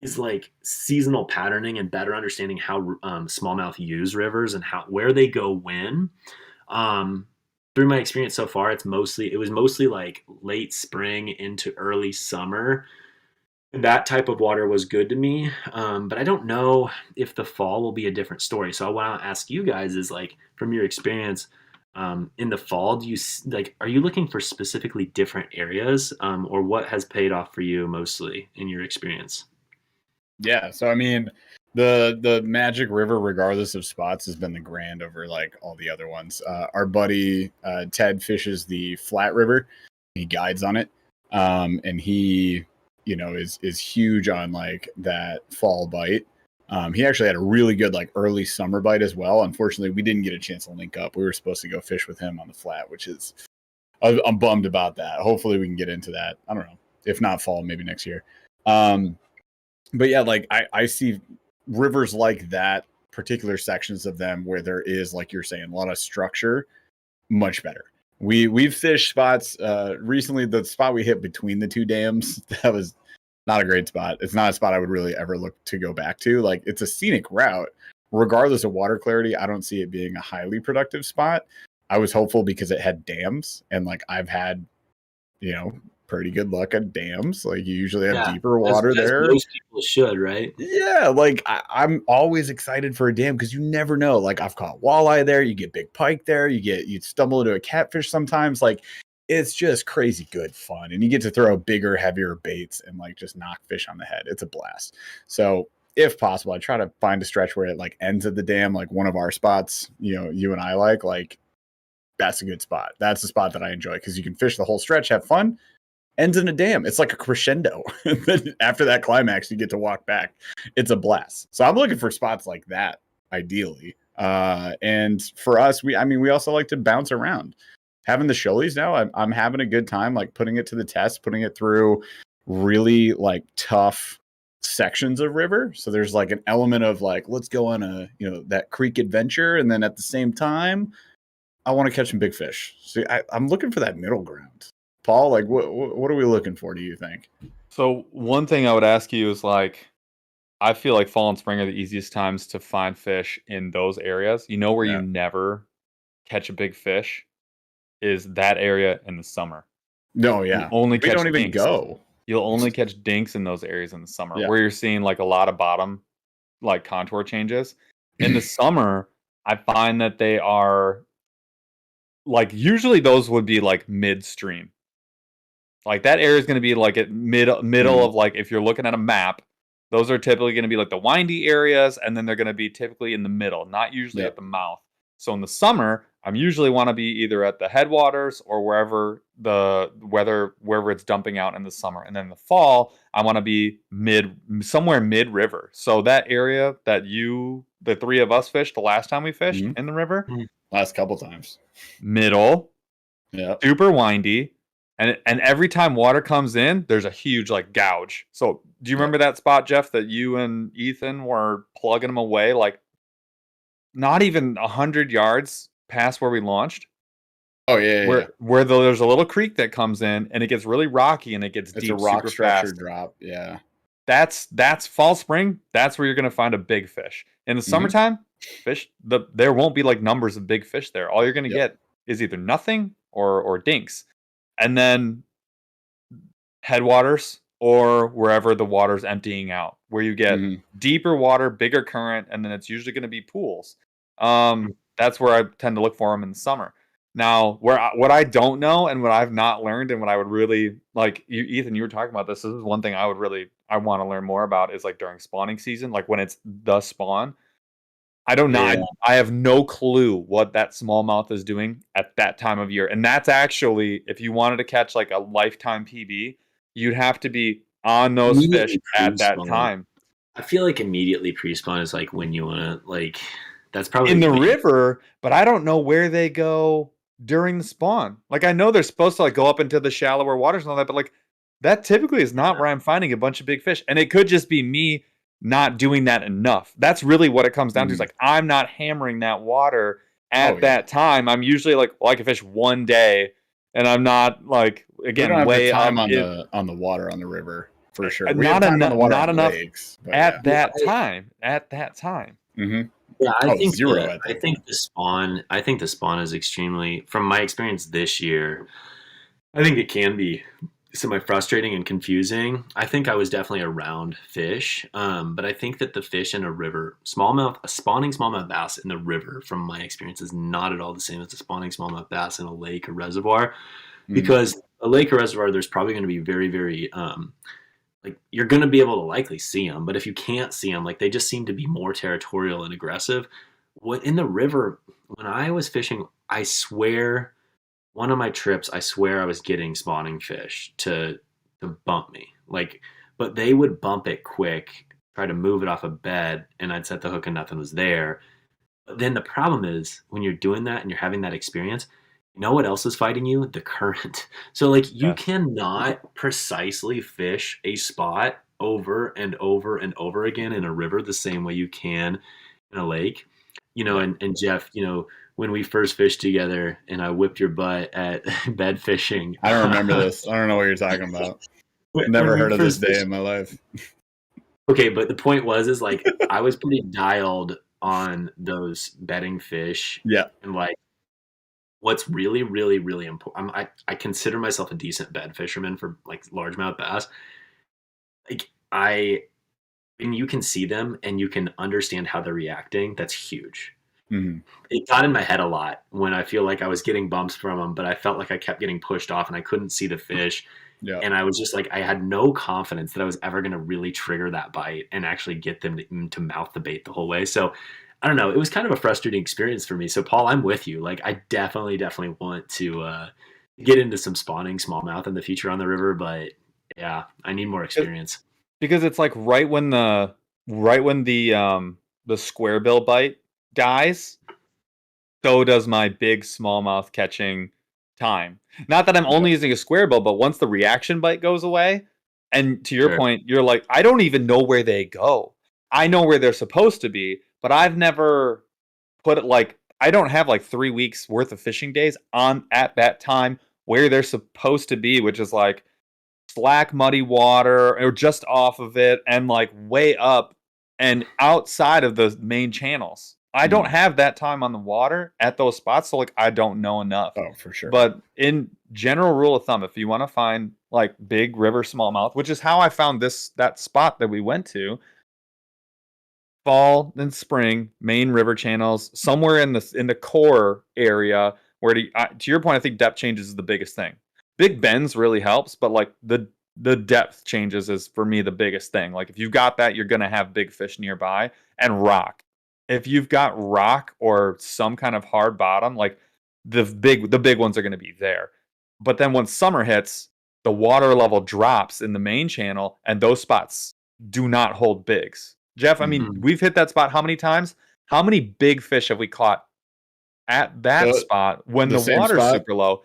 Speaker 3: is like seasonal patterning and better understanding how smallmouth use rivers and where they go when. Through my experience so far, it was mostly like late spring into early summer. That type of water was good to me, but I don't know if the fall will be a different story. So what I'll ask you guys is like, from your experience in the fall, are you looking for specifically different areas, or what has paid off for you mostly in your experience?
Speaker 2: Yeah, so I mean, the Magic River, regardless of spots, has been the grand over like all the other ones. Our buddy Ted fishes the Flat River. He guides on it, and he is huge on like that fall bite. He actually had a really good like early summer bite as well. Unfortunately, we didn't get a chance to link up. We were supposed to go fish with him on the flat, which is I'm bummed about that. Hopefully we can get into that. I don't know. If not fall, maybe next year. But yeah, like I see rivers like that, particular sections of them where there is, like you're saying, a lot of structure, much better. We've fished spots recently. The spot we hit between the two dams, that was not a great spot. It's not a spot I would really ever look to go back to. Like it's a scenic route, regardless of water clarity, I don't see it being a highly productive spot. I was hopeful because it had dams, and like I've had, pretty good luck at dams. Like you usually have deeper water there.
Speaker 3: Most people should, right?
Speaker 2: Yeah, like I'm always excited for a dam because you never know. Like I've caught walleye there, you get big pike there, you stumble into a catfish sometimes. Like it's just crazy good fun, and you get to throw bigger, heavier baits and like just knock fish on the head. It's a blast. So if possible, I try to find a stretch where it like ends at the dam, like one of our spots. You and I like that's a good spot. That's the spot that I enjoy because you can fish the whole stretch, have fun. Ends in a dam. It's like a crescendo. Then after that climax, you get to walk back. It's a blast. So I'm looking for spots like that, ideally. And for us, we also like to bounce around. Having the shoalies now, I'm having a good time, like putting it to the test, putting it through really like tough sections of river. So there's like an element of like, let's go on a, that creek adventure. And then at the same time, I want to catch some big fish. So I'm looking for that middle ground. Paul, like what are we looking for, do you think?
Speaker 4: So one thing I would ask you is like, I feel like fall and spring are the easiest times to find fish in those areas. Where you never catch a big fish is that area in the summer.
Speaker 2: No, yeah.
Speaker 4: We
Speaker 2: don't even go.
Speaker 4: You'll only catch dinks in those areas in the summer
Speaker 2: Yeah.
Speaker 4: where you're seeing like a lot of bottom like contour changes. In the summer, I find that they are like usually those would be like midstream. Like that area is going to be like at middle of like if you're looking at a map, those are typically going to be like the windy areas, and then they're going to be typically in the middle, not usually at the mouth. So in the summer, I'm usually want to be either at the headwaters or wherever it's dumping out in the summer. And then in the fall, I want to be somewhere mid-river. So that area that the three of us fished the last time we fished in the river.
Speaker 2: Last couple times.
Speaker 4: Middle.
Speaker 2: Yeah.
Speaker 4: Super windy. And every time water comes in, there's a huge like gouge. So do you remember that spot, Jeff, that you and Ethan were plugging them away like not even 100 yards past where we launched?
Speaker 2: Oh yeah,
Speaker 4: where there's a little creek that comes in and it gets really rocky and it gets deep,
Speaker 2: a rock
Speaker 4: super
Speaker 2: structure
Speaker 4: fast.
Speaker 2: Drop. Yeah,
Speaker 4: that's fall spring. That's where you're gonna find a big fish. In the summertime, there won't be like numbers of big fish there. All you're gonna get is either nothing or dinks, and then headwaters or wherever the water's emptying out, where you get deeper water, bigger current, and then it's usually going to be pools. That's where I tend to look for them in the summer. Now, what I don't know and what I've not learned and what I would really like, Ethan, you were talking about this. This is one thing I want to learn more about is like during spawning season, like when it's the spawn. I don't know. Yeah. I have no clue what that smallmouth is doing at that time of year. And that's actually, if you wanted to catch like a lifetime PB, you'd have to be on those fish at that time.
Speaker 3: I feel like immediately pre-spawn is like when you want to like, that's probably
Speaker 4: in the river, but I don't know where they go during the spawn. Like I know they're supposed to like go up into the shallower waters and all that, but like that typically is not where I'm finding a bunch of big fish. And it could just be me not doing that enough. That's really what it comes down to. Is like I'm not hammering that water at that time. I'm usually like, well, I can fish one day, and I'm not like again way
Speaker 2: time on the water on the river for sure.
Speaker 4: Not enough lakes, at that time.
Speaker 2: Mm-hmm.
Speaker 3: Yeah, I think the spawn is extremely, from my experience this year, I think it can be semi-frustrating and confusing. I think I was definitely around fish, but I think that the fish in a river, a spawning smallmouth bass in the river, from my experience, is not at all the same as a spawning smallmouth bass in a lake or reservoir. Because a lake or reservoir, there's probably going to be very, very, like you're going to be able to likely see them, but if you can't see them, like they just seem to be more territorial and aggressive. What in the river, when I was fishing, I swear, one of my trips, I swear I was getting spawning fish to bump me. Like, but they would bump it quick, try to move it off a bed, and I'd set the hook and nothing was there. But then the problem is when you're doing that and you're having that experience, you know what else is fighting you? The current. So like you cannot precisely fish a spot over and over and over again in a river the same way you can in a lake. And Jeff, when we first fished together and I whipped your butt at bed fishing.
Speaker 2: I don't remember this. I don't know what you're talking about. Never heard of this day in my life.
Speaker 3: Okay, but the point is like I was pretty dialed on those bedding fish.
Speaker 2: Yeah.
Speaker 3: And like, what's really, really, really important, I consider myself a decent bed fisherman for like largemouth bass. Like when you can see them and you can understand how they're reacting, that's huge.
Speaker 2: Mhm.
Speaker 3: It got in my head a lot when I feel like I was getting bumps from them, but I felt like I kept getting pushed off and I couldn't see the fish.
Speaker 2: Yeah.
Speaker 3: And I was just like, I had no confidence that I was ever going to really trigger that bite and actually get them to mouth the bait the whole way. So I don't know. It was kind of a frustrating experience for me. So Paul, I'm with you. Like, I definitely want to get into some spawning smallmouth in the future on the river, but yeah, I need more experience.
Speaker 4: Because it's like right when the square bill bite dies, so does my big smallmouth catching time. Not that I'm only using a square bill, but once the reaction bite goes away, and to your
Speaker 3: Sure.
Speaker 4: point, you're like, I don't even know where they go. I know where they're supposed to be, but I've never put it like, I don't have like 3 weeks worth of fishing days on at that time where they're supposed to be, which is like slack, muddy water, or just off of it, and like way up and outside of the main channels. I don't have that time on the water at those spots, so like I don't know enough.
Speaker 2: Oh, for sure.
Speaker 4: But in general rule of thumb, if you want to find like big river smallmouth, which is how I found that spot that we went to, fall and spring, main river channels, somewhere in the core area where to your point, I think depth changes is the biggest thing. Big bends really helps, but like the depth changes is for me the biggest thing. Like if you've got that, you're gonna have big fish nearby, and rock. If you've got rock or some kind of hard bottom, like the big ones are gonna be there. But then once summer hits, the water level drops in the main channel, and those spots do not hold bigs. Jeff, I mean, we've hit that spot how many times? How many big fish have we caught at that spot when the water's super low?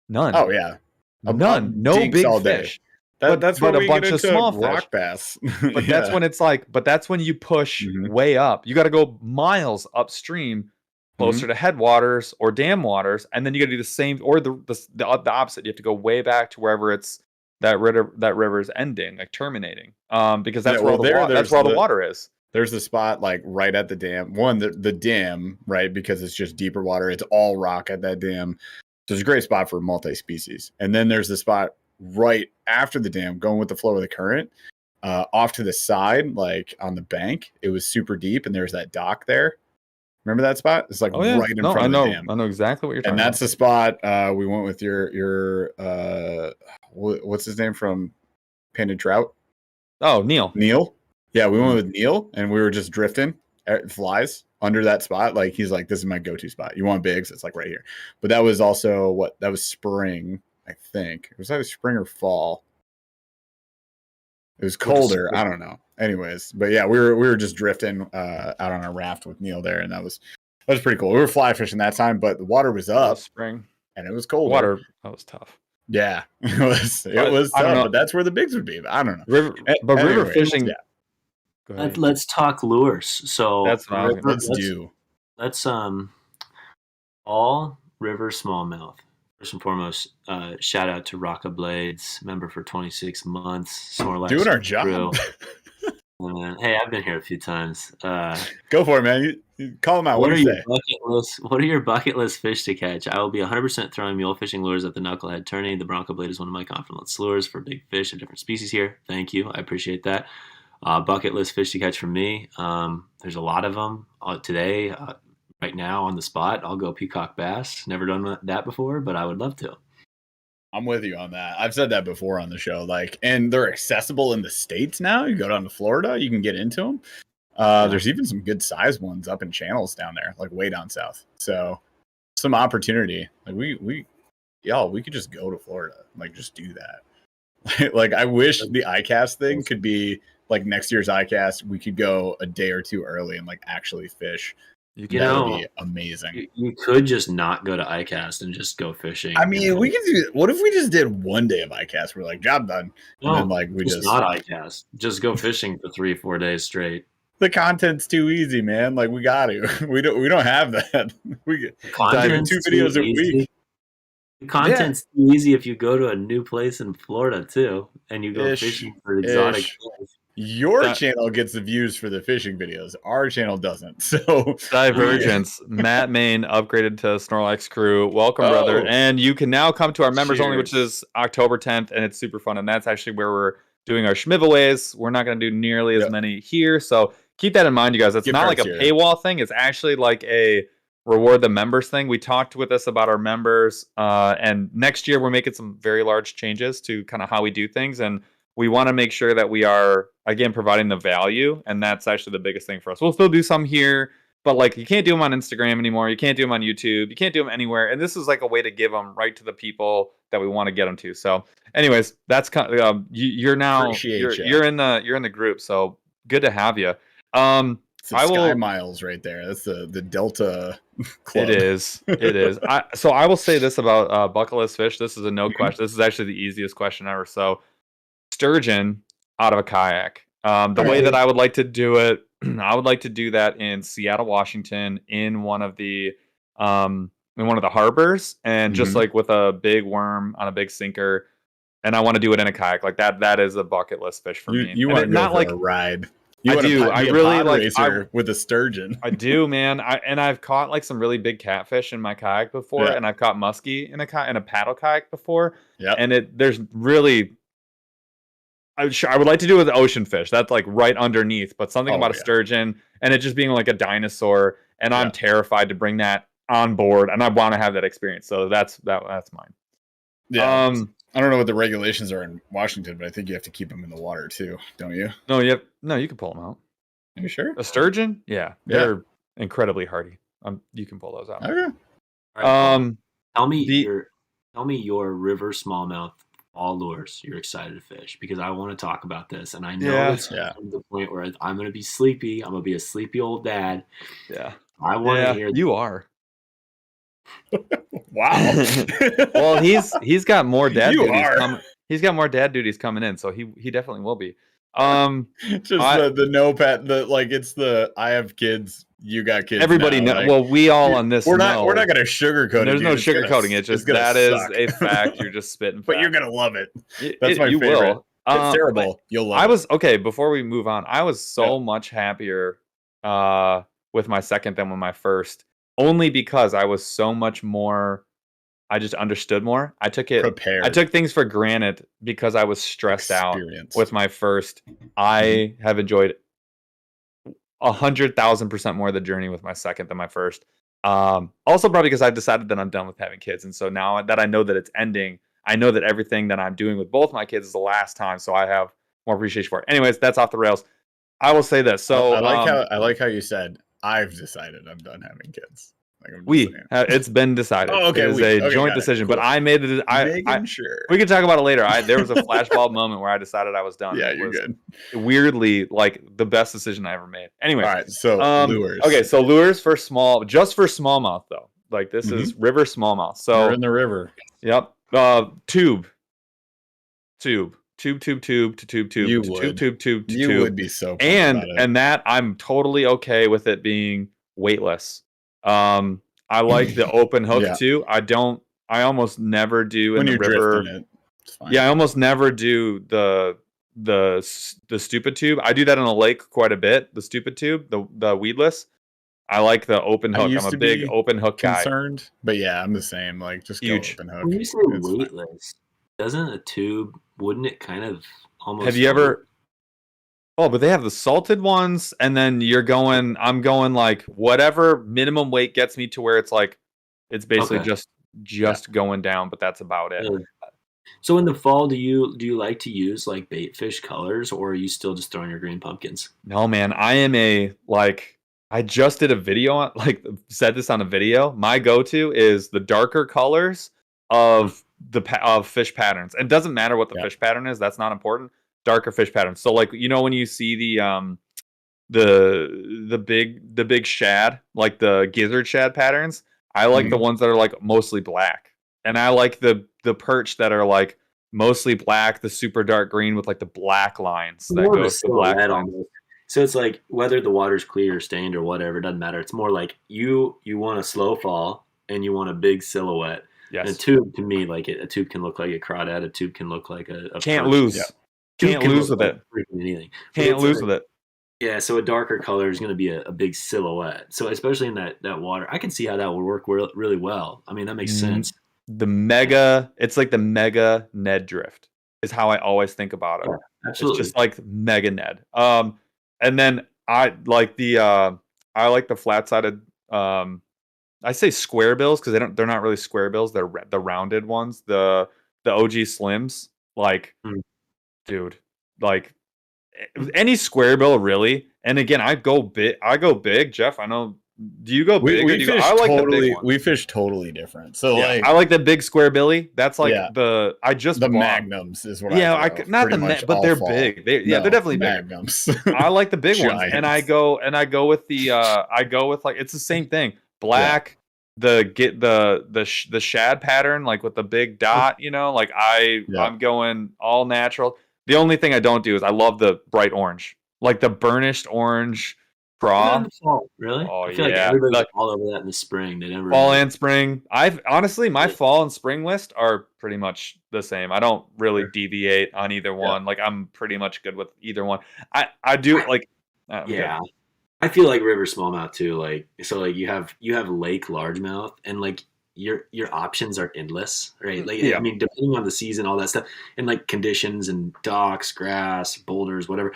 Speaker 4: None.
Speaker 2: Oh yeah,
Speaker 4: None. No big
Speaker 2: Day.
Speaker 4: fish.
Speaker 2: That's
Speaker 4: but
Speaker 2: what
Speaker 4: a bunch of small
Speaker 2: rock
Speaker 4: fish.
Speaker 2: bass.
Speaker 4: But that's when it's like, but that's when you push way up. You got to go miles upstream, closer to headwaters or dam waters, and then you got to do the same, or the opposite. You have to go way back to wherever it's that river's ending, like terminating. Because that's where all the water is.
Speaker 2: There's the spot like right at the dam. One, the dam, right? Because it's just deeper water. It's all rock at that dam. So it's a great spot for multi-species. And then there's the spot right after the dam, going with the flow of the current, off to the side, like on the bank. It was super deep, and there's that dock there. Remember that spot? It's like right in front of the dam.
Speaker 4: I know exactly what you're talking
Speaker 2: about. And that's the spot we went with your what's his name from Painted Trout?
Speaker 4: Oh, Neil.
Speaker 2: Yeah, we went with Neil, and we were just drifting flies under that spot. Like, he's like, this is my go-to spot. You want bigs? It's like right here. But that was also that was spring, I think. It was either spring or fall. It was colder. I don't know. Anyways, but yeah, we were just drifting out on a raft with Neil there, and that was pretty cool. We were fly fishing that time, but the water was up.
Speaker 4: Spring.
Speaker 2: And it was cold.
Speaker 4: Water, that was tough.
Speaker 2: Yeah, it was tough, but that's where the bigs would be. I don't know.
Speaker 4: River fishing.
Speaker 2: Yeah.
Speaker 3: Let's talk lures. So
Speaker 4: that's what
Speaker 3: let's all river smallmouth. First and foremost, shout out to Rocka Blades, member for 26 months.
Speaker 2: Doing our job.
Speaker 3: Hey, I've been here a few times.
Speaker 2: Go for it, man. You call them out. What
Speaker 3: are your bucket list fish to catch? I will be 100% throwing mule fishing lures at the Knucklehead tourney. The Bronco Blade is one of my confidence lures for big fish of different species here. Thank you. I appreciate that. Bucket list fish to catch from me. There's a lot of them today. Right now on the spot, I'll go peacock bass. Never done that before, but I would love to.
Speaker 2: I'm with you on that. I've said that before on the show. Like, and they're accessible in the States now. You go down to Florida, you can get into them. There's even some good sized ones up in channels down there, like way down south. So some opportunity. Like we could just go to Florida. Like, just do that. Like, I wish the iCast thing could be like next year's iCast. We could go a day or two early and like actually fish. That would be amazing.
Speaker 3: You could just not go to iCast and just go fishing.
Speaker 2: I mean, we could do. What if we just did one day of iCast? We're like, job done.
Speaker 3: No,
Speaker 2: and then, like, we just
Speaker 3: not iCast. Just go fishing for 3-4 days straight.
Speaker 2: The content's too easy, man. Like, we got to. We don't have that. We dive in 2 videos a week.
Speaker 3: The content's too easy if you go to a new place in Florida too, and you go fishing for exotic fish.
Speaker 2: Your channel gets the views for the fishing videos. Our channel doesn't. So
Speaker 4: Divergence. Matt Main upgraded to Snorlax crew. Welcome, brother. And you can now come to our members only, which is October 10th, and it's super fun. And that's actually where we're doing our Schmivaways. We're not going to do nearly as many here, so keep that in mind, you guys. It's not like a paywall thing. It's actually like a reward the members thing. We talked with us about our members, and next year we're making some very large changes to kind of how we do things, and we want to make sure that we are, again, providing the value, and that's actually the biggest thing for us. We'll still do some here, but like you can't do them on Instagram anymore. You can't do them on YouTube. You can't do them anywhere. And this is like a way to give them right to the people that we want to get them to. So, anyways, that's kind of, you're now you're in the group. So good to have you.
Speaker 2: Sky Miles right there. That's the Delta club.
Speaker 4: It is. So I will say this about bucket list fish. This is a no question. This is actually the easiest question ever. So sturgeon out of a kayak. The way that I would like to do it, I would like to do that in Seattle, Washington, in one of the harbors, and just like with a big worm on a big sinker. And I want to do it in a kayak. Like that is a bucket list fish for me.
Speaker 2: You want to go not for like a ride. I
Speaker 4: really like
Speaker 2: with a sturgeon.
Speaker 4: I do, man. I've caught like some really big catfish in my kayak before, and I've caught muskie in a paddle kayak before. Yeah, and there's really. I would like to do it with ocean fish. That's like right underneath, but something about a sturgeon and it just being like a dinosaur. And I'm terrified to bring that on board, and I want to have that experience. So that's mine.
Speaker 2: Yeah. I don't know what the regulations are in Washington, but I think you have to keep them in the water too, don't you?
Speaker 4: No, you can pull them out.
Speaker 2: Are you sure?
Speaker 4: A sturgeon? Yeah, they're incredibly hardy. You can pull those out.
Speaker 2: Okay.
Speaker 3: Right, tell me your river smallmouth all lures you're excited to fish, because I want to talk about this, and I know it's to the point where I'm going to be sleepy. I'm going to be a sleepy old dad.
Speaker 4: Yeah,
Speaker 3: I want to hear.
Speaker 4: You are.
Speaker 2: Wow.
Speaker 4: Well, he's got more dad duties coming. He's got more dad duties coming in, so he definitely will be.
Speaker 2: Just the no pet, it's the I have kids, you got kids.
Speaker 4: Everybody know. Well, we all on this.
Speaker 2: We're not going to sugarcoat it.
Speaker 4: There's no sugarcoating. It's just that is a fact. You're just spitting.
Speaker 2: But you're gonna love it. That's my favorite.
Speaker 4: Will.
Speaker 2: It's terrible. You'll love it.
Speaker 4: Okay. Before we move on, I was so much happier with my second than with my first, only because I was so much more. I just understood more. I took things for granted because I was stressed out with my first. I have enjoyed 100,000% more of the journey with my second than my first. Also probably because I've decided that I'm done with having kids. And so now that I know that it's ending, I know that everything that I'm doing with both my kids is the last time. So I have more appreciation for it. Anyways, that's off the rails. I will say this. So
Speaker 2: I like how you said, I've decided I'm done having kids.
Speaker 4: It's been decided.
Speaker 2: Oh, okay.
Speaker 4: It was a joint decision, cool. But I made it.
Speaker 2: Sure.
Speaker 4: We can talk about it later. There was a flashbulb moment where I decided I was done.
Speaker 2: Yeah, you're good.
Speaker 4: Weirdly, like the best decision I ever made. Anyway,
Speaker 2: all right. So lures.
Speaker 4: Okay, so lures for just for smallmouth though. Like this is river smallmouth. So
Speaker 2: you're in the river.
Speaker 4: Yep. Tube. You
Speaker 2: would be so.
Speaker 4: And that I'm totally okay with it being weightless. I like the open hook too. I almost never do in the river. I almost never do the stupid tube. I do that in a lake quite a bit. The stupid tube, the weedless. I like the open hook. I'm a big open hook guy.
Speaker 2: But yeah, I'm the same. Like just
Speaker 4: huge.
Speaker 2: Go open hook.
Speaker 3: When you say weightless, doesn't a tube? Wouldn't it kind of almost?
Speaker 4: Have you ever? Oh, but they have the salted ones, and then I'm going like whatever minimum weight gets me to where it's like, it's basically just going down, but that's about it.
Speaker 3: So in the fall, do you like to use like bait fish colors, or are you still just throwing your green pumpkins?
Speaker 4: No, man, I am I just did a video said this on a video. My go-to is the darker colors of of fish patterns. It doesn't matter what the fish pattern is. That's not important. Darker fish patterns. So when you see the big shad, like the gizzard shad patterns, I like the ones that are like mostly black. And I like the perch that are like mostly black, the super dark green with like the black lines that goes to black lines.
Speaker 3: So it's like whether the water's clear or stained or whatever, it doesn't matter. It's more like you want a slow fall and you want a big silhouette.
Speaker 4: Yes.
Speaker 3: And a tube, to me, like a tube can look like a crawdad. A tube can look like a
Speaker 4: can't lose. Yeah. Can't
Speaker 3: can
Speaker 4: lose
Speaker 3: look
Speaker 4: with
Speaker 3: like
Speaker 4: it.
Speaker 3: freaking anything. But
Speaker 4: Can't
Speaker 3: it's
Speaker 4: lose
Speaker 3: like,
Speaker 4: with it.
Speaker 3: yeah, so a darker color is going to be a big silhouette. So especially in that water, I can see how that would work really well. I mean, that makes sense.
Speaker 4: It's like the mega Ned drift is how I always think about it.
Speaker 3: Yeah,
Speaker 4: It's
Speaker 3: absolutely.
Speaker 4: just like mega Ned. And then I like the flat sided. I say square bills because they're not really square bills. They're the rounded ones. The OG Slims. Like,
Speaker 3: Mm.
Speaker 4: dude, like any square bill really. And again, I go big. Jeff, I know. Do you go big or do you go? I like the big one.
Speaker 2: We fish totally different. So
Speaker 4: Yeah,
Speaker 2: like
Speaker 4: I like the big square billy. That's like
Speaker 2: Yeah.
Speaker 4: I just
Speaker 2: the
Speaker 4: bought.
Speaker 2: magnums is what
Speaker 4: Yeah,
Speaker 2: I throw,
Speaker 4: not
Speaker 2: pretty
Speaker 4: the
Speaker 2: much
Speaker 4: but
Speaker 2: all
Speaker 4: they're
Speaker 2: fall.
Speaker 4: big. They're
Speaker 2: No,
Speaker 4: definitely bigger.
Speaker 2: magnums.
Speaker 4: I like the big ones, and I
Speaker 2: Giants.
Speaker 4: go with the I go with like it's the same thing. Black, the shad pattern like with the big dot, you know, like I'm going all natural. The only thing I don't do is I love the bright orange, like the burnished orange craw.
Speaker 3: In the fall, really?
Speaker 4: Oh
Speaker 3: I feel like
Speaker 4: yeah,
Speaker 3: everybody's all over that in the spring. They never
Speaker 4: fall
Speaker 3: really.
Speaker 4: and spring. I've honestly my fall and spring list are pretty much the same. I don't really deviate on either one. Like I'm pretty much good with either one. I do like I'm good.
Speaker 3: Yeah, I feel like river smallmouth too. Like so, like you have lake largemouth, and like your options are endless, right? Like
Speaker 4: Yeah.
Speaker 3: I mean, depending on the season, all that stuff, and like conditions and docks, grass, boulders, whatever.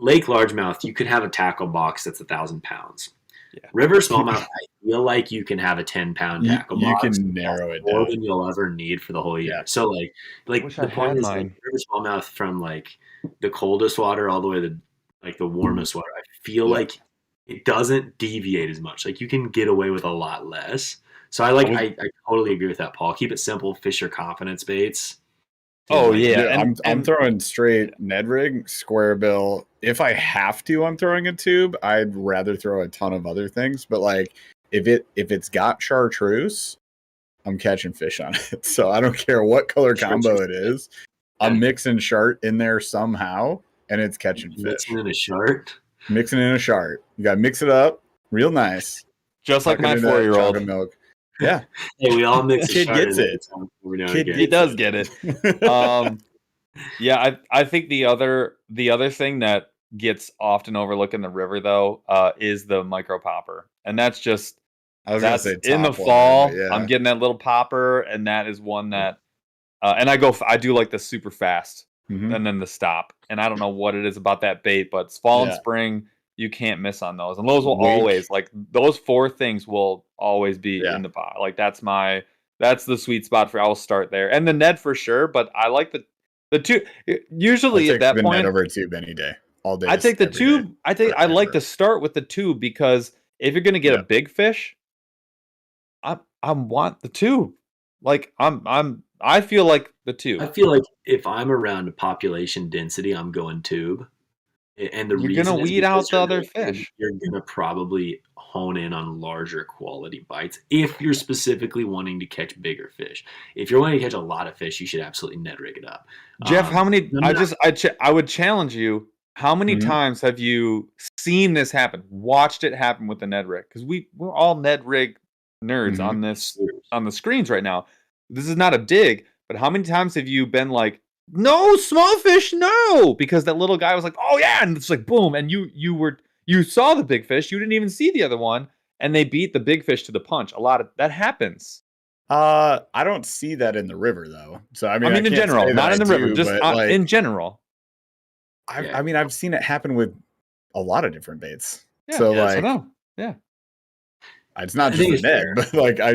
Speaker 3: Lake largemouth, you could have a tackle box that's 1,000 pounds.
Speaker 4: Yeah.
Speaker 3: River smallmouth, I feel like you can have a 10-pound tackle
Speaker 2: You
Speaker 3: box.
Speaker 2: can narrow it
Speaker 3: more
Speaker 2: down.
Speaker 3: than you'll ever need for the whole year.
Speaker 2: Yeah.
Speaker 3: So like
Speaker 4: Wish
Speaker 3: the
Speaker 4: I
Speaker 3: point
Speaker 4: had
Speaker 3: is
Speaker 4: mine.
Speaker 3: like river smallmouth from like the coldest water all the way to like the warmest water. I feel like it doesn't deviate as much. Like you can get away with a lot less. So I totally agree with that, Paul. Keep it simple. Fish your confidence baits.
Speaker 4: Oh
Speaker 3: Like,
Speaker 4: yeah,
Speaker 2: I'm throwing straight Ned rig, square bill. If I have to, I'm throwing a tube. I'd rather throw a ton of other things, but like if it's got chartreuse, I'm catching fish on it. So I don't care what color combo it is. I'm mixing chart in there somehow, and it's catching fish.
Speaker 3: Mixing in a chart.
Speaker 2: Mixing in a chart. You gotta mix it up real nice.
Speaker 4: Just like my 4-year-old.
Speaker 2: Chocolate milk. Yeah.
Speaker 3: Hey, we all mix a
Speaker 2: Kid
Speaker 3: chart
Speaker 2: gets
Speaker 3: in
Speaker 2: it.
Speaker 3: Kid
Speaker 4: He does get it. Yeah, I think the other thing that gets often overlooked in the river though is the micro popper, and that's just
Speaker 2: I was gonna say
Speaker 4: in the
Speaker 2: top
Speaker 4: fall.
Speaker 2: water, yeah.
Speaker 4: I'm getting that little popper, and that is one that and I do like the super fast and then the stop, and I don't know what it is about that bait, but it's fall and spring. You can't miss on those, and those will always like those 4 things will always be in the pot. Like that's the sweet spot for. I will start there, and the Ned for sure. But I like the tube. Usually at that
Speaker 2: the
Speaker 4: point,
Speaker 2: Ned over a tube any day, all day.
Speaker 4: I take the tube. I like to start with the tube because if you're gonna get a big fish, I want the tube. Like I feel like the tube.
Speaker 3: I feel like if I'm around a population density, I'm going tube. And
Speaker 4: you're gonna weed out the other fish.
Speaker 3: You're gonna probably hone in on larger quality bites if you're specifically wanting to catch bigger fish. If you're wanting to catch a lot of fish, you should absolutely net rig it up.
Speaker 4: Jeff, how many? I would challenge you. How many times have you seen this happen? Watched it happen with the Ned rig? Because we're all Ned rig nerds on the screens right now. This is not a dig, but how many times have you been like, no small fish, no, because that little guy was like, oh yeah, and it's like boom, and you saw the big fish, you didn't even see the other one, and they beat the big fish to the punch. A lot of that happens.
Speaker 2: I don't see that in the river though. So I mean
Speaker 4: in general, not in the river, just in general.
Speaker 2: I mean, I've seen it happen with a lot of different baits.
Speaker 4: Yeah,
Speaker 2: so
Speaker 4: like,
Speaker 2: I know.
Speaker 4: Yeah,
Speaker 2: it's not just the Ned, but like I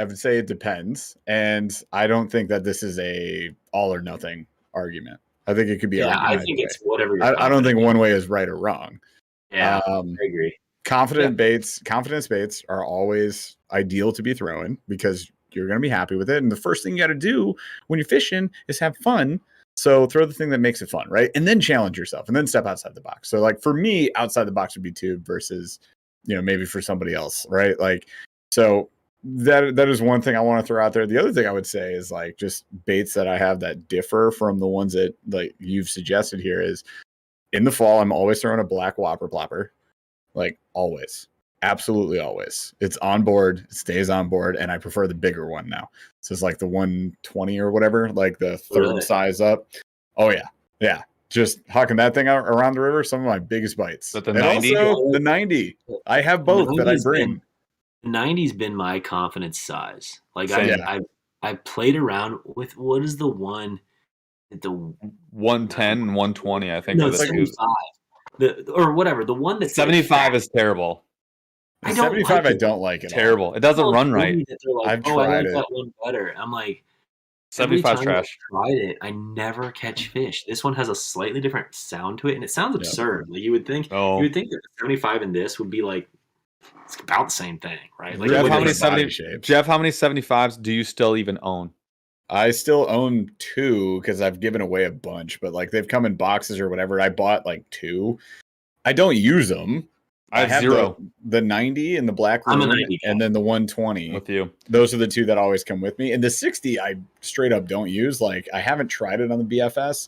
Speaker 2: would say it depends, and I don't think that this is a all or nothing argument. I think it could be.
Speaker 3: Yeah, I think it's whatever.
Speaker 2: I don't think one way is right or wrong.
Speaker 3: Yeah, I agree.
Speaker 2: Confidence baits are always ideal to be throwing because you're going to be happy with it. And the first thing you got to do when you're fishing is have fun. So throw the thing that makes it fun, right? And then challenge yourself, and then step outside the box. So like for me, outside the box would be tube versus, maybe for somebody else, right? Like so. That is one thing I want to throw out there. The other thing I would say is like just baits that I have that differ from the ones that like you've suggested here is in the fall, I'm always throwing a black whopper plopper, like always. absolutely always. It's on board, it stays on board, and I prefer the bigger one now. So it's like the 120 or whatever, like the third
Speaker 3: Really?
Speaker 2: size up. Oh yeah, yeah. Just hucking that thing out around the river, some of my biggest bites.
Speaker 4: But the
Speaker 2: and
Speaker 4: 90?
Speaker 2: also the 90. I have both that I
Speaker 3: 90's
Speaker 2: bring.
Speaker 3: The 90's been my confidence size. Like
Speaker 4: Same.
Speaker 3: I played around with what is the one the
Speaker 4: 110 and 120, I think.
Speaker 3: no
Speaker 4: are the two.
Speaker 3: 75 or whatever the one that's
Speaker 4: 75 is terrible.
Speaker 2: The
Speaker 3: I don't
Speaker 2: 75
Speaker 3: like
Speaker 2: I
Speaker 3: it.
Speaker 2: don't like it.
Speaker 4: Terrible. It doesn't run right.
Speaker 2: I've
Speaker 3: I
Speaker 2: tried
Speaker 3: like
Speaker 2: it.
Speaker 3: that one better. I'm like, every
Speaker 4: 75 's
Speaker 3: time
Speaker 4: trash.
Speaker 3: I tried it, I never catch fish. This one has a slightly different sound to it, and it sounds absurd. Like you would think
Speaker 4: Oh.
Speaker 3: that the 75 and this would be like it's about the same thing, right? Like
Speaker 2: Jeff,
Speaker 3: it would
Speaker 2: how
Speaker 3: be
Speaker 2: many
Speaker 3: like-
Speaker 2: 70 shapes?
Speaker 4: Jeff, how many 75s do you still even own?
Speaker 2: I still own 2 because I've given away a bunch, but like they've come in boxes or whatever. I bought like 2. I don't use them.
Speaker 4: I have 0
Speaker 2: the 90 and the black
Speaker 3: I'm a
Speaker 2: loon,
Speaker 3: 90 guy.
Speaker 2: and then the 120.
Speaker 4: with you.
Speaker 2: Those are the 2 that always come with me. And the 60 I straight up don't use. Like I haven't tried it on the BFS.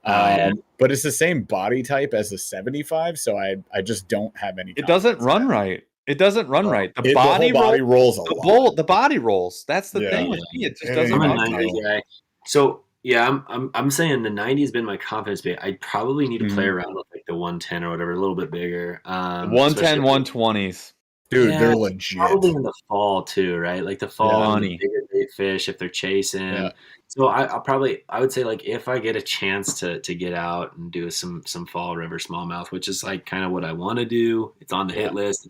Speaker 3: yeah.
Speaker 2: But it's the same body type as the 75, so I just don't have any.
Speaker 4: It doesn't
Speaker 2: confidence
Speaker 4: run
Speaker 2: in it.
Speaker 4: right. It doesn't run right. The
Speaker 2: The
Speaker 4: body,
Speaker 2: whole body rolls a lot.
Speaker 4: the body rolls. That's the
Speaker 2: Yeah.
Speaker 4: thing with me. It just
Speaker 2: Yeah,
Speaker 4: doesn't
Speaker 3: I'm a
Speaker 2: yeah.
Speaker 4: run right.
Speaker 3: 90 guy. So yeah, I'm saying the 90 has been my confidence bait. I probably need to play around with like the 110 or whatever, a little bit bigger.
Speaker 4: 110, 120s.
Speaker 2: Dude,
Speaker 3: Yeah,
Speaker 2: they're legit.
Speaker 3: Probably in the fall too, right? Like the fall,
Speaker 2: Yeah.
Speaker 3: and the bigger bait fish if they're chasing.
Speaker 2: Yeah.
Speaker 3: So I would say like if I get a chance to get out and do some fall river smallmouth, which is like kind of what I want to do. It's on the hit list,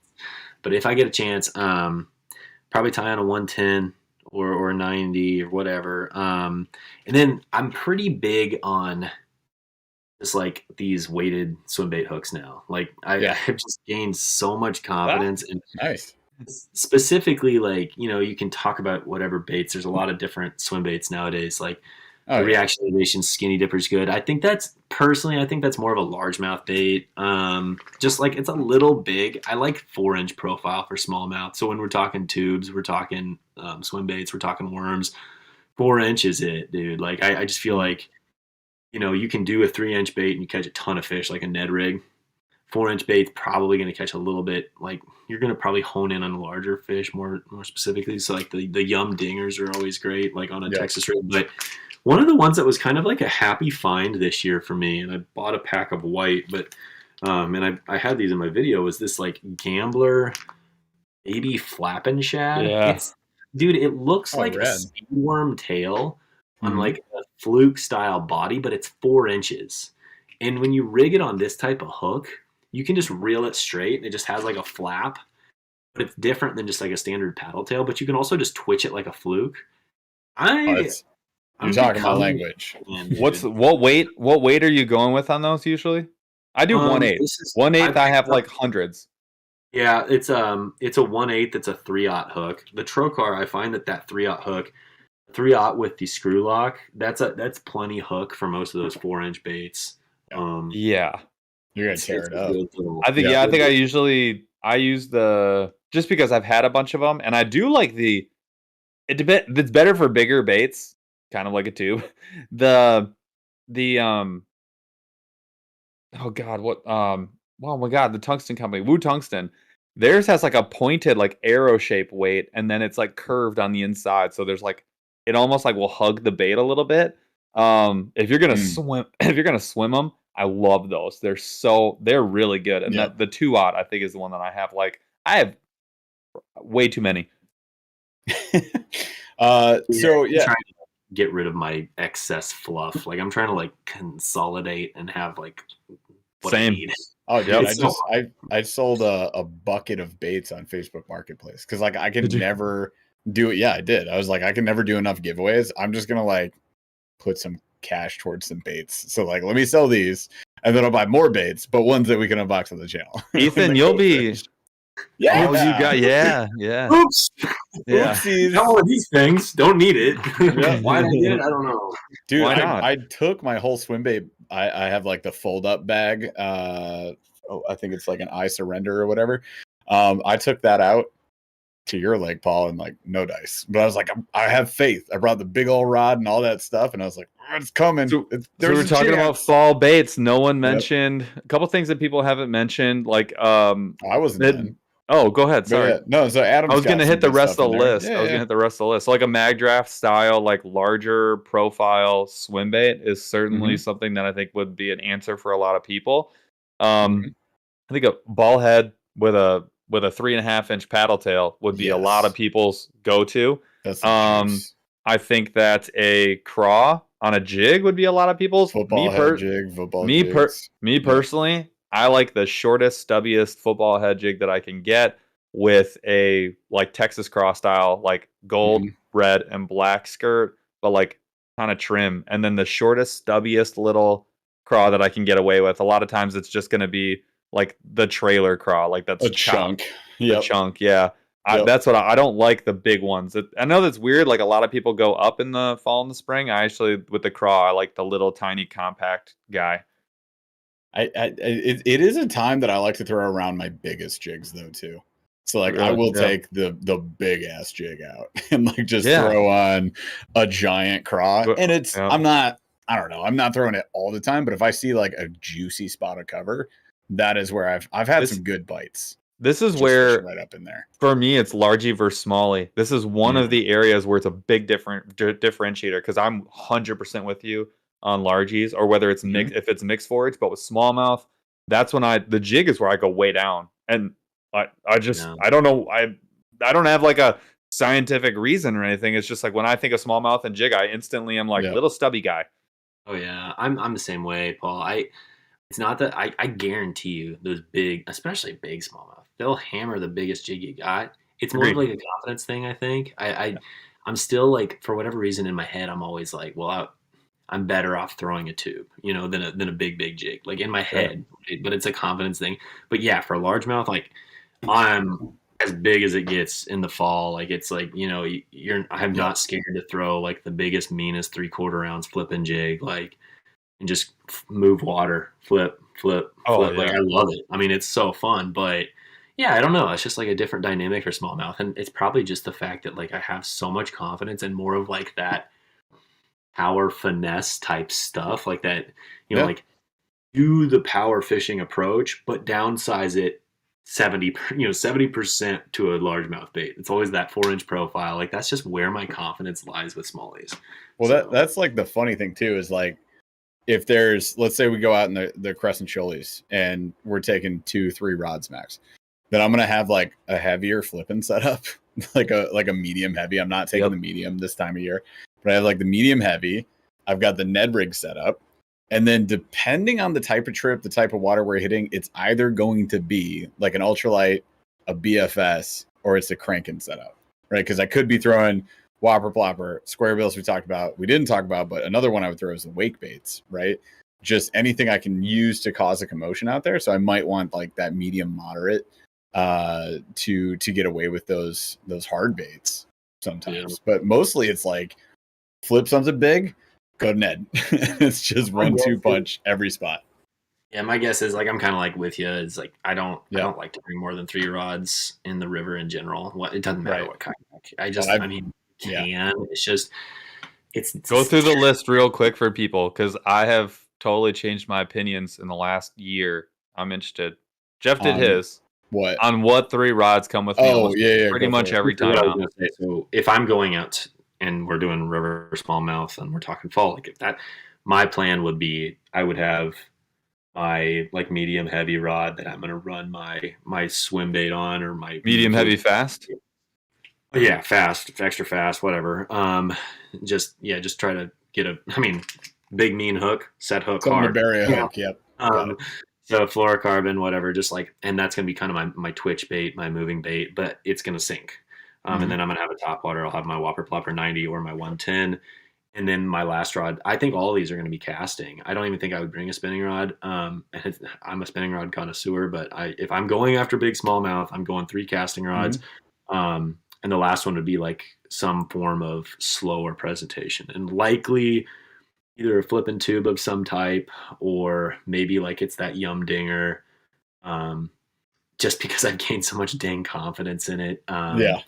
Speaker 3: but if I get a chance, probably tie on a 110 or 90 or whatever. And then I'm pretty big on just like these weighted swim bait hooks now. Like I've just gained so much confidence and
Speaker 2: Nice.
Speaker 3: specifically like, you can talk about whatever baits. There's a lot of different swim baits nowadays. Like
Speaker 2: Oh,
Speaker 3: the
Speaker 2: yeah.
Speaker 3: reaction innovation skinny dipper is good. I think that's more of a largemouth bait. Just like it's a little big. I like 4-inch profile for smallmouth. So when we're talking tubes, we're talking swim baits, we're talking worms. 4-inch is it, dude. Like I just feel like, you can do a 3-inch bait and you catch a ton of fish like a Ned rig. 4-inch bait's probably going to catch a little bit. Like you're going to probably hone in on larger fish more specifically. So like the Yum dingers are always great, like on a Texas rig. But one of the ones that was kind of like a happy find this year for me, and I bought a pack of white, but and I had these in my video, was this like Gambler baby flapping shad.
Speaker 4: Yeah.
Speaker 3: Dude, it looks like a
Speaker 2: red.
Speaker 3: speedworm tail on
Speaker 2: Mhm.
Speaker 3: like a fluke style body, but it's 4 inches. And when you rig it on this type of hook, you can just reel it straight. It just has like a flap, but it's different than just like a standard paddle tail. But you can also just twitch it like a fluke.
Speaker 2: You're talking my language.
Speaker 4: What weight are you going with on those usually? I do 1/8. 1/8 I have like hundreds.
Speaker 3: Yeah, it's a 1/8. It's a 3/0 hook. The Trocar, I find that 3/0 hook, 3/0 with the screw lock, that's plenty hook for most of those 4-inch baits.
Speaker 4: Yeah.
Speaker 2: You're gonna tear it up.
Speaker 4: I think I use the, just because I've had a bunch of them, and I do like it's better for bigger baits, kind of like a tube. Oh my god, the tungsten company, Woo Tungsten, theirs has like a pointed like arrow shape weight, and then it's like curved on the inside, so there's like, it almost like will hug the bait a little bit. If you're gonna swim them, I love those. They're really good. And the 2/0 I think is the one that I have. Like I have way too many.
Speaker 3: I'm trying to get rid of my excess fluff. Like I'm trying to like consolidate and have like what I
Speaker 4: Same.
Speaker 3: need.
Speaker 2: Oh, dude,
Speaker 3: It's
Speaker 2: I sold a bucket of baits on Facebook Marketplace because like I can never do it. Yeah, I did. I was like, I can never do enough giveaways. I'm just gonna like put some cash towards some baits. So like, let me sell these, and then I'll buy more baits, but ones that we can unbox on the channel.
Speaker 4: Ethan, you'll be.
Speaker 2: Yeah,
Speaker 4: Oh, you got yeah.
Speaker 3: Oops.
Speaker 4: Yeah.
Speaker 2: Oopsies.
Speaker 3: Got one of these things. Don't need it.
Speaker 2: Yeah.
Speaker 3: Why did I get it? I don't know.
Speaker 2: Dude,
Speaker 4: Why not?
Speaker 2: I took my whole swim bait. I have like the fold up bag. I think it's like an I surrender or whatever. I took that out to your lake, Paul, and like no dice. But I was like, I have faith. I brought the big old rod and all that stuff, and I was like, it's coming.
Speaker 4: So
Speaker 2: There's
Speaker 4: we're
Speaker 2: a
Speaker 4: talking about
Speaker 2: chance.
Speaker 4: fall baits. No one mentioned a couple things that people haven't mentioned, like
Speaker 2: I wasn't done.
Speaker 4: Oh, go ahead.
Speaker 2: But
Speaker 4: Sorry.
Speaker 2: yeah, no, so Adam's
Speaker 4: I was
Speaker 2: got
Speaker 4: gonna
Speaker 2: some
Speaker 4: hit the
Speaker 2: good
Speaker 4: rest
Speaker 2: stuff
Speaker 4: of the
Speaker 2: in there.
Speaker 4: list. I
Speaker 2: Yeah,
Speaker 4: was gonna
Speaker 2: yeah.
Speaker 4: hit the rest of the list. So like a mag draft style, like larger profile swim bait is certainly
Speaker 2: Mhm,
Speaker 4: something that I think would be an answer for a lot of people. Um,
Speaker 2: mhm.
Speaker 4: I think a ball head with a 3.5-inch paddle tail would be a lot of
Speaker 2: Yes,
Speaker 4: people's go-to.
Speaker 2: that's the
Speaker 4: Um,
Speaker 2: juice.
Speaker 4: I think that a craw on a jig would be a lot of people's.
Speaker 2: Football head jig, football jigs.
Speaker 4: Me
Speaker 2: Yep.
Speaker 4: personally, I like the shortest, stubbiest football head jig that I can get with a like Texas cross style, like gold,
Speaker 2: Mhm.
Speaker 4: red, and black skirt, but like kind of trim. And then the shortest, stubbiest little craw that I can get away with. A lot of times it's just going to be like the trailer craw, like
Speaker 2: A
Speaker 4: that's
Speaker 2: chunk.
Speaker 4: the
Speaker 2: Yep,
Speaker 4: chunk. Yeah.
Speaker 2: yep.
Speaker 4: That's what I don't like the big ones. I know that's weird. Like a lot of people go up in the fall and the spring. I actually, with the craw, I like the little tiny compact guy.
Speaker 2: It is a time that I like to throw around my biggest jigs though too. So like I
Speaker 4: Really?
Speaker 2: will
Speaker 4: Yeah.
Speaker 2: take the big ass jig out and like just
Speaker 4: Yeah.
Speaker 2: throw on a giant craw. And it's
Speaker 4: Yeah.
Speaker 2: I'm not I don't know, I'm not throwing it all the time, but if I see like a juicy spot of cover, that is where I've had
Speaker 4: This
Speaker 2: some good bites
Speaker 4: this is
Speaker 2: just fishing
Speaker 4: where
Speaker 2: right up in there.
Speaker 4: for me it's largy versus smallie. This is one of
Speaker 2: Mm.
Speaker 4: the areas where it's a big differentiator because I'm 100% with you on largies or whether it's
Speaker 2: Mhm.
Speaker 4: mixed if it's mixed forage, but with smallmouth, that's when the jig is where I go way down. And I just
Speaker 3: Yeah.
Speaker 4: I don't know I don't have like a scientific reason or anything. It's just like when I think of smallmouth and jig, I instantly am like
Speaker 2: Yep.
Speaker 4: little stubby guy.
Speaker 3: Oh yeah, I'm the same way, Paul. It's not that I guarantee you those big, especially big smallmouth, they'll hammer the biggest jig you got. It's more of
Speaker 4: Agreed.
Speaker 3: like a confidence thing, I think. I'm still like, for whatever reason in my head, I'm always like, well, I'm better off throwing a tube, than a big jig, like in my
Speaker 4: Sure.
Speaker 3: head. Right? But it's a confidence thing. But yeah, for a largemouth, like I'm as big as it gets in the fall. Like it's like I'm
Speaker 2: Yep.
Speaker 3: not scared to throw like the biggest, meanest 3/4 ounce flipping jig, like and just move water, flip, flip,
Speaker 4: Oh
Speaker 3: flip. Like
Speaker 4: yeah.
Speaker 3: I love it. I mean, it's so fun, but yeah, I don't know. It's just like a different dynamic for smallmouth, and it's probably just the fact that like I have so much confidence and more of like that power finesse type stuff, like that,
Speaker 2: Yeah.
Speaker 3: like do the power fishing approach, but downsize it 70% to a largemouth bait. It's always that 4-inch profile. Like that's just where my confidence lies with smallies.
Speaker 2: Well,
Speaker 3: So
Speaker 2: that's like the funny thing too is like if there's let's say we go out in the Crescent Shoalies and we're taking 2-3 rods max, then I'm gonna have like a heavier flipping setup, like a medium heavy. I'm not taking
Speaker 4: Yep.
Speaker 2: the medium this time of year, but I have like the medium heavy. I've got the Ned rig set up, and then depending on the type of trip, the type of water we're hitting, it's either going to be like an ultralight, a BFS, or it's a cranking setup, right? Because I could be throwing whopper plopper, square bills we talked about. We didn't talk about, but another one I would throw is the wake baits, right? Just anything I can use to cause a commotion out there. So I might want like that medium moderate to get away with those hard baits sometimes. But mostly it's like flip something big, go to Ned. It's just 1-2 punch every spot.
Speaker 3: Yeah, my guess is like I'm kind of like with you. It's like I don't
Speaker 2: Yeah.
Speaker 3: like to bring more than 3 rods in the river in general. It doesn't matter
Speaker 2: Right.
Speaker 3: what kind.
Speaker 2: Well,
Speaker 3: I mean,
Speaker 2: yeah.
Speaker 3: It's just it's
Speaker 4: Go through the list real quick for people because I have totally changed my opinions in the last year. I'm interested. Jeff did
Speaker 2: On
Speaker 4: his
Speaker 2: what?
Speaker 4: on what 3 rods come with me
Speaker 2: Oh,
Speaker 4: almost
Speaker 2: yeah,
Speaker 4: pretty
Speaker 2: go
Speaker 4: much
Speaker 2: for it.
Speaker 4: every
Speaker 3: What
Speaker 4: time
Speaker 3: I was
Speaker 4: now.
Speaker 3: gonna say. So if I'm going out and we're doing river smallmouth and we're talking fall, like if that, my plan would be I would have my like medium heavy rod that I'm gonna run my swim bait on or my
Speaker 4: Medium heavy fast.
Speaker 3: Yeah, fast, extra fast, whatever. Just try to get big mean hook, set hook
Speaker 2: Something to
Speaker 3: hard.
Speaker 2: bury a
Speaker 3: Yeah.
Speaker 2: hook. Yep. Got it.
Speaker 3: So fluorocarbon, whatever, just like, and that's gonna be kind of my twitch bait, my moving bait, but it's gonna sink.
Speaker 2: Mhm.
Speaker 3: And then I'm gonna have a top water. I'll have my Whopper Plopper 90 or my 110, and then my last rod. I think all of these are gonna be casting. I don't even think I would bring a spinning rod. And I'm a spinning rod connoisseur, but if I'm going after big smallmouth, I'm going 3 casting rods. And the last one would be like some form of slower presentation and likely either a flipping tube of some type or maybe like it's that yum dinger, just because I've gained so much dang confidence in it.
Speaker 2: Yeah.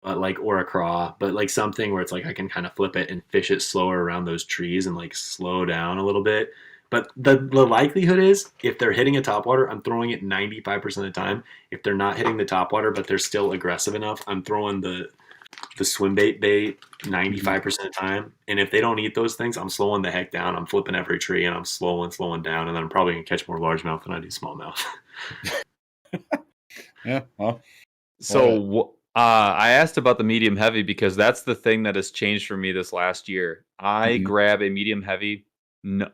Speaker 3: But like, or a craw, but like something where it's like I can kind of flip it and fish it slower around those trees and like slow down a little bit But the likelihood is, if they're hitting a topwater, I'm throwing it 95% of the time. If they're not hitting the topwater, but they're still aggressive enough, I'm throwing the swim bait 95% of the time. And if they don't eat those things, I'm slowing the heck down. I'm flipping every tree and I'm slowing down. And then I'm probably going to catch more largemouth than I do smallmouth.
Speaker 2: Yeah. Well,
Speaker 4: So I asked about the medium heavy because that's the thing that has changed for me this last year. I grab a medium heavy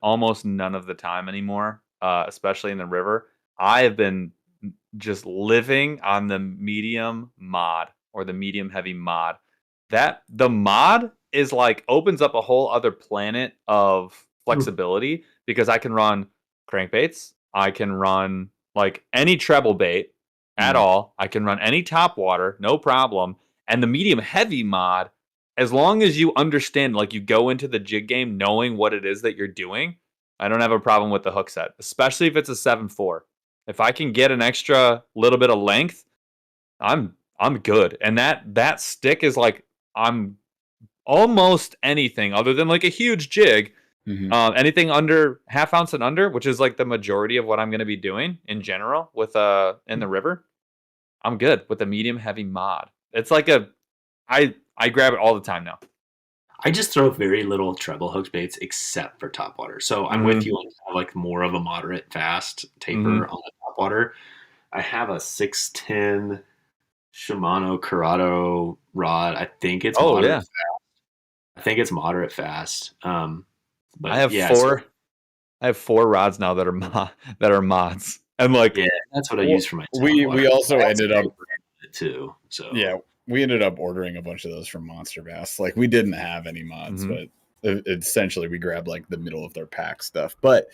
Speaker 4: almost none of the time anymore, especially in the river. I have been just living on the medium mod or the medium heavy mod. That the mod is like opens up a whole other planet of flexibility because I can run crankbaits, I can run like any treble bait at all, I can run any top water, no problem. And the medium heavy mod, as long as you understand, like you go into the jig game knowing what it is that you're doing, I don't have a problem with the hook set, especially if it's a 7-4. If I can get an extra little bit of length, I'm good. And that stick is like I'm almost anything other than like a huge jig. Anything under half ounce and under, which is like the majority of what I'm going to be doing in general with in the river, I'm good with the medium heavy mod. It's like I grab it all the time now.
Speaker 3: I just throw very little treble hooked baits except for topwater. So I'm with you on like more of a moderate fast taper on the topwater. I have a 610 Shimano Curado rod. I think it's moderate fast. I think it's moderate fast. But
Speaker 4: I have four. I have 4 rods now that are mods, and like
Speaker 3: that's what I use for my.
Speaker 2: We also ended up
Speaker 3: too. So
Speaker 2: we ended up ordering a bunch of those from Monster Bass. Like we didn't have any mods, but essentially we grabbed like the middle of their pack stuff. But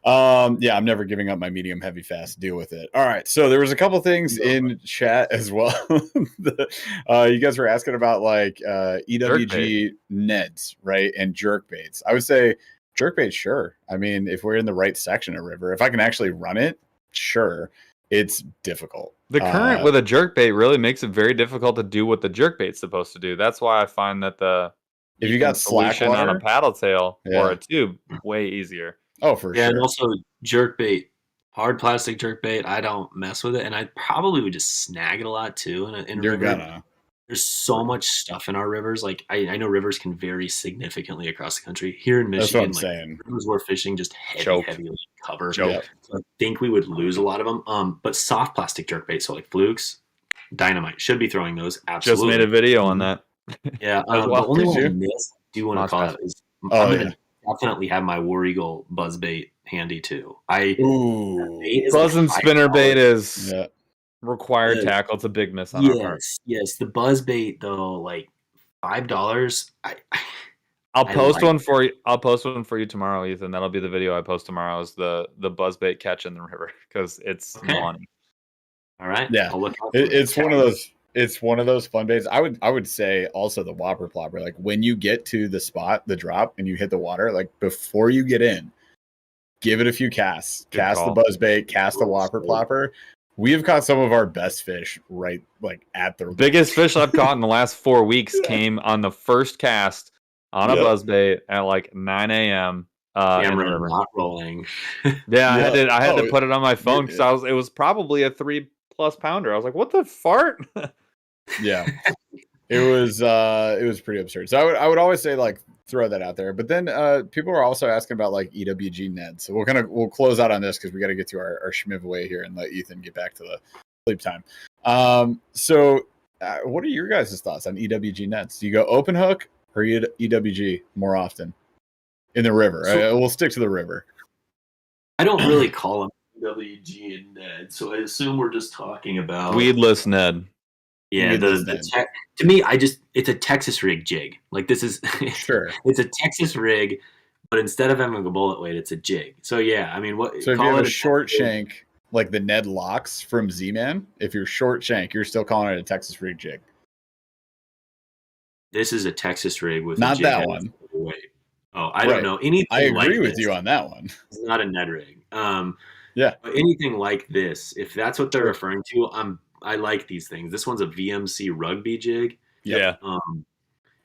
Speaker 2: I'm never giving up my medium heavy fast. Deal with it. All right. So there was a couple things in chat as well. You guys were asking about like EWG Neds, right? And jerk baits. I would say jerk bait, sure. I mean, if we're in the right section of river, if I can actually run it, sure. It's difficult.
Speaker 4: The current with a jerk bait really makes it very difficult to do what the jerk bait's supposed to do. That's why I find that
Speaker 2: if you got slack water
Speaker 4: on a paddle tail or a tube, way easier.
Speaker 2: Oh, for sure.
Speaker 3: And also jerk bait, hard plastic jerk bait. I don't mess with it, and I probably would just snag it a lot too. In a river. There's so much stuff in our rivers. Like I know rivers can vary significantly across the country. Here in Michigan,
Speaker 2: that's what I'm saying.
Speaker 3: Rivers we're fishing just heavy cover.
Speaker 2: So
Speaker 3: I think we would lose a lot of them. But soft plastic jerk bait, so like flukes, dynamite, should be throwing those. Absolutely.
Speaker 4: Just made a video on that.
Speaker 3: Yeah. The only one I missed, do you want to call it? Is I'm gonna definitely have my War Eagle buzz bait handy too.
Speaker 4: Buzz and spinner bait is required tackle. It's a big miss on our part.
Speaker 3: Yes. The buzz bait though, like $5.
Speaker 4: I'll post one for you. I'll post one for you tomorrow, Ethan. That'll be the video I post tomorrow. Is the buzz bait catch in the river because it's money.
Speaker 3: All right.
Speaker 2: Yeah. It's one of those. It's one of those fun baits. I would say also the whopper plopper. Like when you get to the spot, the drop, and you hit the water, like before you get in, give it a few casts. Cast the buzz bait, cast the whopper plopper. We have caught some of our best fish right like at the
Speaker 4: biggest fish I've caught in the last 4 weeks came on the first cast on a buzz bait at like 9 a.m.
Speaker 3: Camera not rolling.
Speaker 4: I had to put it on my phone because it was probably a 3+ pounder. I was like, what the fart?
Speaker 2: Yeah, it was pretty absurd. So I would always say like throw that out there. But then people are also asking about like EWG Ned. So we'll close out on this because we got to get to our schmiv away here and let Ethan get back to the sleep time. So what are your guys' thoughts on EWG Nets? Do you go open hook or EWG more often in the river? We'll stick to the river.
Speaker 3: I don't really call them EWG and Ned, so I assume we're just talking about
Speaker 4: weedless Ned.
Speaker 3: Yeah, to me, it's a Texas rig jig. Like this is
Speaker 2: sure,
Speaker 3: it's a Texas rig, but instead of having a bullet weight, it's a jig. So yeah, I mean,
Speaker 2: So if you have a short shank like the Ned Locks from Z-Man, if you're short shank, you're still calling it a Texas rig jig.
Speaker 3: This is a Texas rig with
Speaker 2: not
Speaker 3: a jig
Speaker 2: that one.
Speaker 3: Weight. Oh, I don't know anything.
Speaker 2: I agree
Speaker 3: like
Speaker 2: with you on that one.
Speaker 3: It's not a Ned rig.
Speaker 2: Yeah,
Speaker 3: but anything like this, if that's what they're referring to, I like these things. This one's a VMC rugby jig.
Speaker 4: Yeah.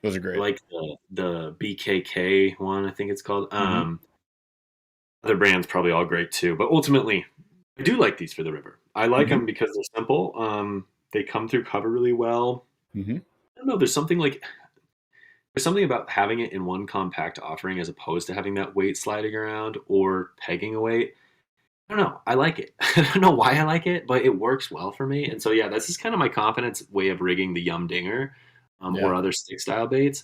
Speaker 2: Those are great.
Speaker 3: I like the BKK one, I think it's called. Other brands probably all great too, but ultimately, I do like these for the river. I like them because they're simple. They come through cover really well.
Speaker 2: Mm-hmm.
Speaker 3: I don't know. There's something about having it in one compact offering as opposed to having that weight sliding around or pegging a weight. I don't know. I like it. I don't know why I like it, but it works well for me. And so, yeah, this is kind of my confidence way of rigging the Yum Dinger or other stick style baits.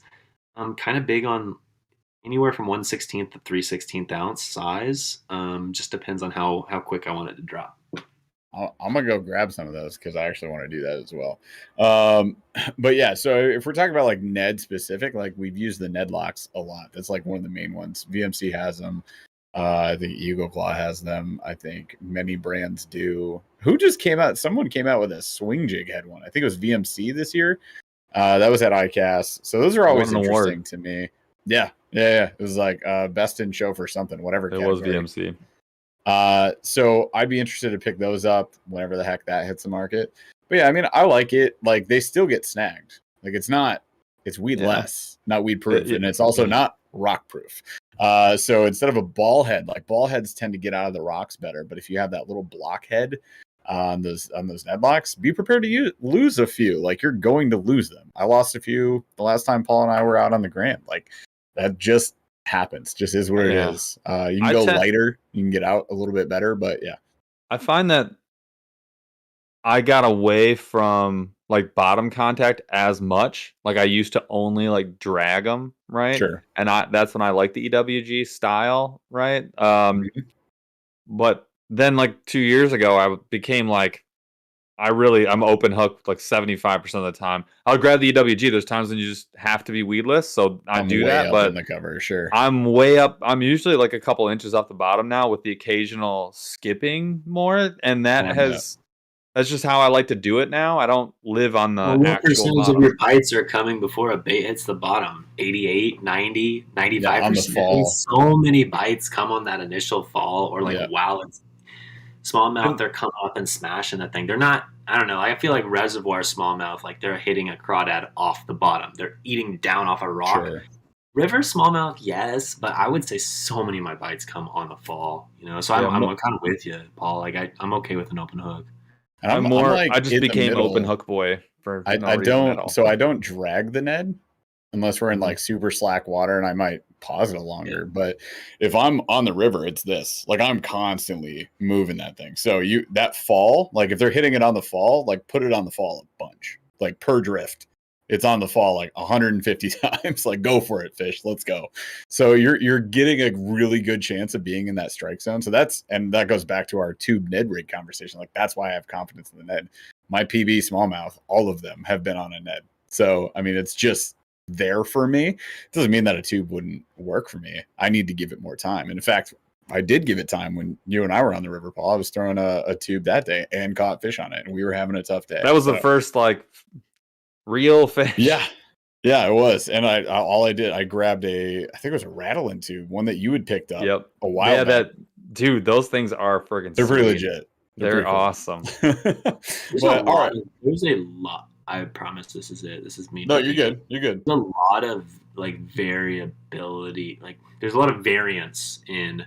Speaker 3: I'm kind of big on anywhere from 1/16 to 3/16 ounce size. Just depends on how quick I want it to drop.
Speaker 2: I'm gonna go grab some of those because I actually want to do that as well. But yeah, so if we're talking about like Ned specific, like we've used the Ned locks a lot. That's like one of the main ones. VMC has them. I think Eagle Claw has them. I think many brands do. Who just came out? Someone came out with a swing jig head one. I think it was VMC this year. That was at ICAST. So those are always interesting to me. Yeah. It was like best in show for something, whatever.
Speaker 4: It was VMC.
Speaker 2: So I'd be interested to pick those up whenever the heck that hits the market. But yeah, I mean, I like it. Like they still get snagged. Like it's weedless, not weed proof, and it's also not rock proof. So instead of a ball head, like ball heads tend to get out of the rocks better. But if you have that little block head on those Ned locks, be prepared to lose a few. Like you're going to lose them. I lost a few the last time Paul and I were out on the Grand. Like that just happens, just is what it is. You can go lighter, you can get out a little bit better, but yeah.
Speaker 4: I find that I got away from like bottom contact as much. Like I used to only like drag them, right?
Speaker 2: Sure.
Speaker 4: And that's when I like the EWG style, right? But then like 2 years ago, I became like, I'm open hook like 75% of the time. I'll grab the EWG. There's times when you just have to be weedless, so I do that. But
Speaker 2: in the cover, sure.
Speaker 4: I'm way up. I'm usually like a couple inches off the bottom now, with the occasional skipping more, and that's just how I like to do it now. I don't live on the
Speaker 3: what percentage of your bites are coming before a bait hits the bottom? 88, 90, 95%.
Speaker 2: On the fall.
Speaker 3: So many bites come on that initial fall, or like wow, it's smallmouth. They're coming up and smashing that thing. They're not. I don't know. I feel like reservoir smallmouth, like they're hitting a crawdad off the bottom. They're eating down off a rock.
Speaker 2: Sure.
Speaker 3: River smallmouth, yes, but I would say so many of my bites come on the fall. So I'm kind of with you, Paul. Like I'm okay with an open hook.
Speaker 2: And
Speaker 4: I'm more. Like I just became open hook boy for.
Speaker 2: I don't drag the Ned unless we're in like super slack water, and I might pause it longer. But if I'm on the river, it's this. Like I'm constantly moving that thing. So that fall, like if they're hitting it on the fall, like put it on the fall a bunch, like per drift. It's on the fall like 150 times. Like go for it, fish. Let's go. So you're getting a really good chance of being in that strike zone. So that goes back to our tube Ned rig conversation. Like that's why I have confidence in the Ned. My PB smallmouth, all of them have been on a Ned. So I mean, it's just there for me. It doesn't mean that a tube wouldn't work for me. I need to give it more time. And in fact, I did give it time when you and I were on the river, Paul. I was throwing a tube that day and caught fish on it, and we were having a tough day.
Speaker 4: That was the first like real fish.
Speaker 2: Yeah, it was. And I grabbed I think it was a rattling tube, one that you had picked up a while back.
Speaker 4: Dude, those things are friggin'
Speaker 2: They're pretty legit.
Speaker 4: They're awesome.
Speaker 3: There's a lot. I promise this is it. This is me.
Speaker 2: No, you're good. There's
Speaker 3: a lot of like variability. Like there's a lot of variance in,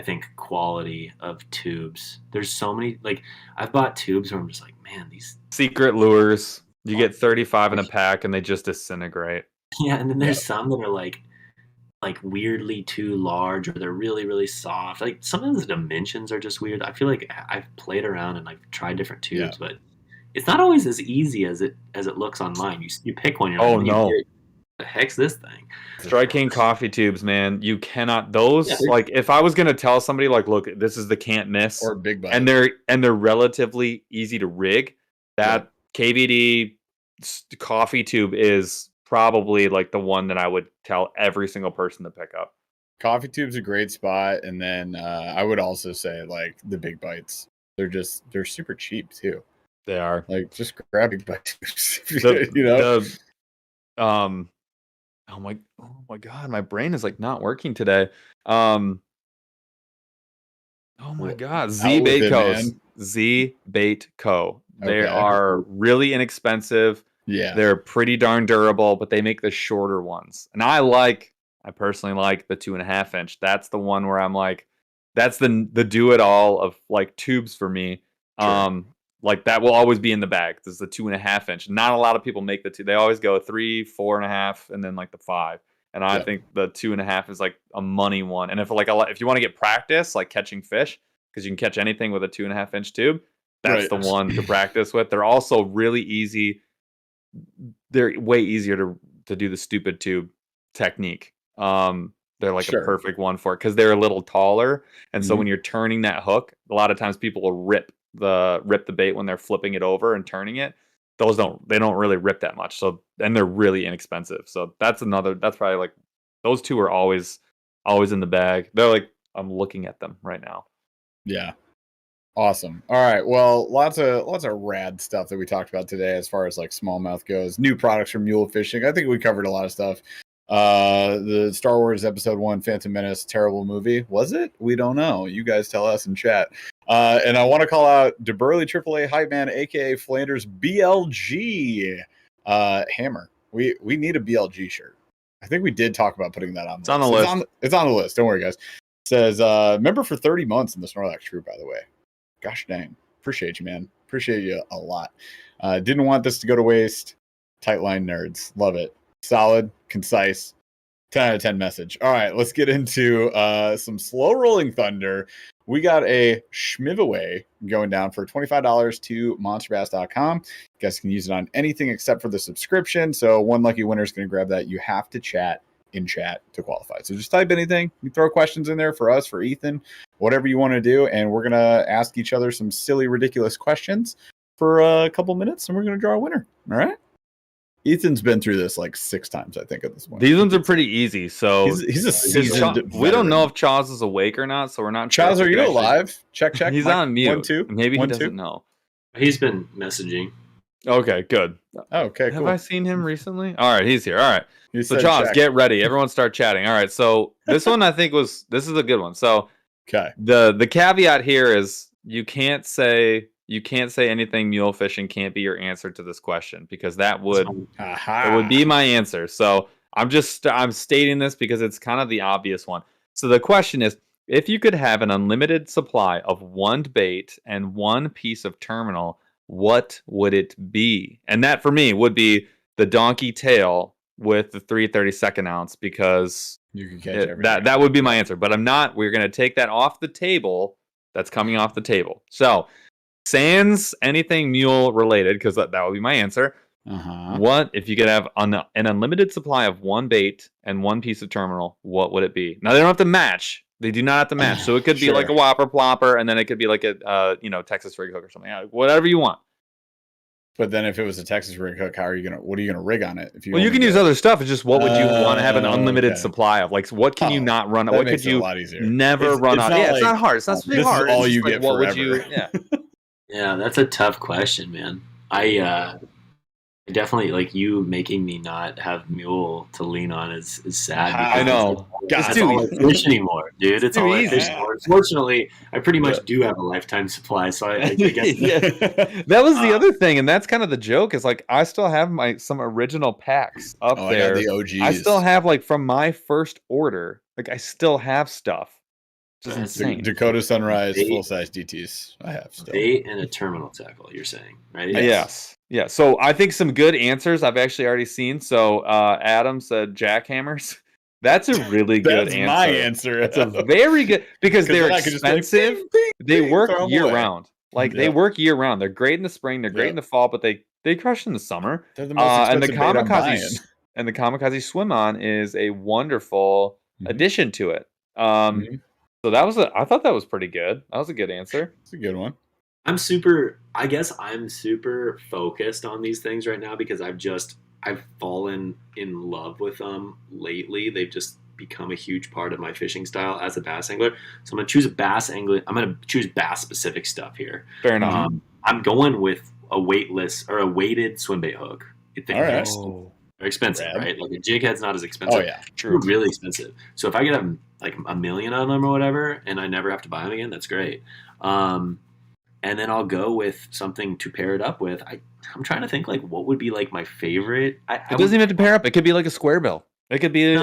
Speaker 3: I think, quality of tubes. There's so many. Like I've bought tubes where I'm just like, man, these
Speaker 4: secret lures. You get 35 in a pack and they just disintegrate.
Speaker 3: Yeah, and then there's some that are like weirdly too large, or they're really, really soft. Like sometimes the dimensions are just weird. I feel like I've played around and I've tried different tubes, but it's not always as easy as it looks online. You pick one, you're like, what the heck's this thing?
Speaker 4: Strike King coffee tubes, man. You cannot like if I was gonna tell somebody like, look, this is the can't miss,
Speaker 2: or big bite,
Speaker 4: and they're relatively easy to rig. That KVD coffee tube is probably like the one that I would tell every single person to pick up.
Speaker 2: Coffee tube's a great spot, and then I would also say like the big bites. They're super cheap too.
Speaker 4: They are.
Speaker 2: Like just grab big bite tubes.
Speaker 4: Oh my god, my brain is like not working today. Oh my god, Z Bait Co. They are really inexpensive.
Speaker 2: Yeah,
Speaker 4: they're pretty darn durable, but they make the shorter ones, and I personally like the 2.5 inch. That's the one where I'm like, that's the do it all of like tubes for me.
Speaker 2: Sure.
Speaker 4: Like that will always be in the bag. This is the 2.5 inch. Not a lot of people make the 2. They always go 3, 4.5, and then like the 5. And I think the 2.5 is like a money one. And if you want to get practice, like catching fish, because you can catch anything with a 2.5 inch tube, that's the one to practice with. They're also really easy. They're way easier to do the stupid tube technique. They're like a perfect one for it because they're a little taller. And so when you're turning that hook, a lot of times people will rip the bait when they're flipping it over and turning it. They don't really rip that much. So, and they're really inexpensive. So that's probably like, those two are always in the bag. They're like, I'm looking at them right now.
Speaker 2: Yeah. Awesome. All right. Well, lots of rad stuff that we talked about today as far as like smallmouth goes. New products from mule fishing. I think we covered a lot of stuff. The Star Wars Episode 1 Phantom Menace, terrible movie. Was it? We don't know. You guys tell us in chat. And I want to call out Burly AAA Hype Man, aka Flanders BLG Hammer. We need a BLG shirt. I think we did talk about putting that on.
Speaker 4: It's on the list.
Speaker 2: It's on the list. Don't worry, guys. It says member for 30 months in the Snorlax crew, by the way. Gosh dang. Appreciate you, man. Appreciate you a lot. Didn't want this to go to waste. Tightline nerds. Love it. Solid, concise, 10 out of 10 message. All right, let's get into some slow rolling thunder. We got a Schmiveaway going down for $25 to monsterbass.com. You guys can use it on anything except for the subscription. So one lucky winner is going to grab that. You have to chat in chat to qualify. So just type anything. You throw questions in there for us, for Ethan, whatever you want to do. And we're going to ask each other some silly, ridiculous questions for a couple minutes, and we're going to draw a winner. All right? Ethan's been through this like 6 times, I think, at this point.
Speaker 4: These ones are pretty easy. So
Speaker 2: he's a seasoned
Speaker 4: we don't know if Chaz is awake or not, so we're not
Speaker 2: Chaz, are you alive? Check.
Speaker 4: He's
Speaker 2: Mike,
Speaker 4: on mute.
Speaker 2: 1, 2.
Speaker 4: Maybe
Speaker 2: one,
Speaker 4: he doesn't
Speaker 2: two.
Speaker 4: know.
Speaker 3: He's been messaging.
Speaker 4: Okay, good.
Speaker 2: Okay,
Speaker 4: Have
Speaker 2: cool.
Speaker 4: I seen him recently? All right, he's here. All right.
Speaker 2: You
Speaker 4: So
Speaker 2: said
Speaker 4: Chaz,
Speaker 2: check.
Speaker 4: get ready. Everyone start chatting. All right. So this one I think this is a good one. So
Speaker 2: Okay.
Speaker 4: the caveat here is you can't say anything mule fishing can't be your answer to this question, because that would be my answer. So I'm stating this because it's kind of the obvious one. So the question is, if you could have an unlimited supply of one bait and one piece of terminal, what would it be? And that for me would be the donkey tail with the 3/32 ounce, because
Speaker 2: you can catch everything.
Speaker 4: that would be my answer. But I'm not. We're going to take that off the table. That's coming off the table. So sans anything mule related, because that would be my answer. What if you could have an unlimited supply of one bait and one piece of terminal? What would it be? Now they don't have to match. They do not have to match. So it could be like a whopper plopper, and then it could be like a Texas rig hook or something. Whatever you want.
Speaker 2: But then if it was a Texas rig hook, what are you gonna rig on it?
Speaker 4: Well, you can use other stuff. It's just, what would you want to have an unlimited supply of? Like, what can you not run? What could you never run out? Yeah, it's not hard. It's not super hard.
Speaker 2: This is all you get
Speaker 4: what
Speaker 2: forever.
Speaker 4: Would you? Yeah.
Speaker 3: Yeah, that's a tough question, man. I definitely, like, you making me not have mule to lean on is sad.
Speaker 4: I know.
Speaker 3: It's all I fish anymore, dude. It's all I fish anymore. Unfortunately, I pretty much do have a lifetime supply, so I guess
Speaker 4: that was the other thing, and that's kind of the joke. Is like, I still have some original packs up there.
Speaker 2: I got the OGs.
Speaker 4: I still have, like, from my first order. Like, I still have stuff. Just insane.
Speaker 2: Dakota Sunrise full size DTs. I have still.
Speaker 3: Bait and a terminal tackle. You're saying, right?
Speaker 4: Yes. Yeah. So I think some good answers I've actually already seen. So Adam said jackhammers. That's a really good answer.
Speaker 2: That's my answer.
Speaker 4: It's a very good, because they're expensive.
Speaker 2: Like, bing,
Speaker 4: they work year round. Like, they work year round. They're great in the spring. They're great in the fall, but they crush in the summer.
Speaker 2: They're the most expensive bait I'm buying.
Speaker 4: And the Kamikaze Swim On is a wonderful addition to it. So I thought that was pretty good. That was a good answer.
Speaker 2: It's a good one.
Speaker 3: I'm super focused on these things right now because I've fallen in love with them lately. They've just become a huge part of my fishing style as a bass angler. So I'm going to choose I'm going to choose bass specific stuff here.
Speaker 4: Fair enough.
Speaker 3: I'm going with a weightless or a weighted swim bait hook.
Speaker 2: All right.
Speaker 3: They're expensive, right? Like, a jig head's not as expensive.
Speaker 2: Oh yeah,
Speaker 3: true. They're really expensive. So if I get like a million of them or whatever, and I never have to buy them again, that's great. And then I'll go with something to pair it up with. I'm trying to think, like, what would be like my favorite.
Speaker 4: It doesn't even have to pair up. It could be like a square bill. It could be.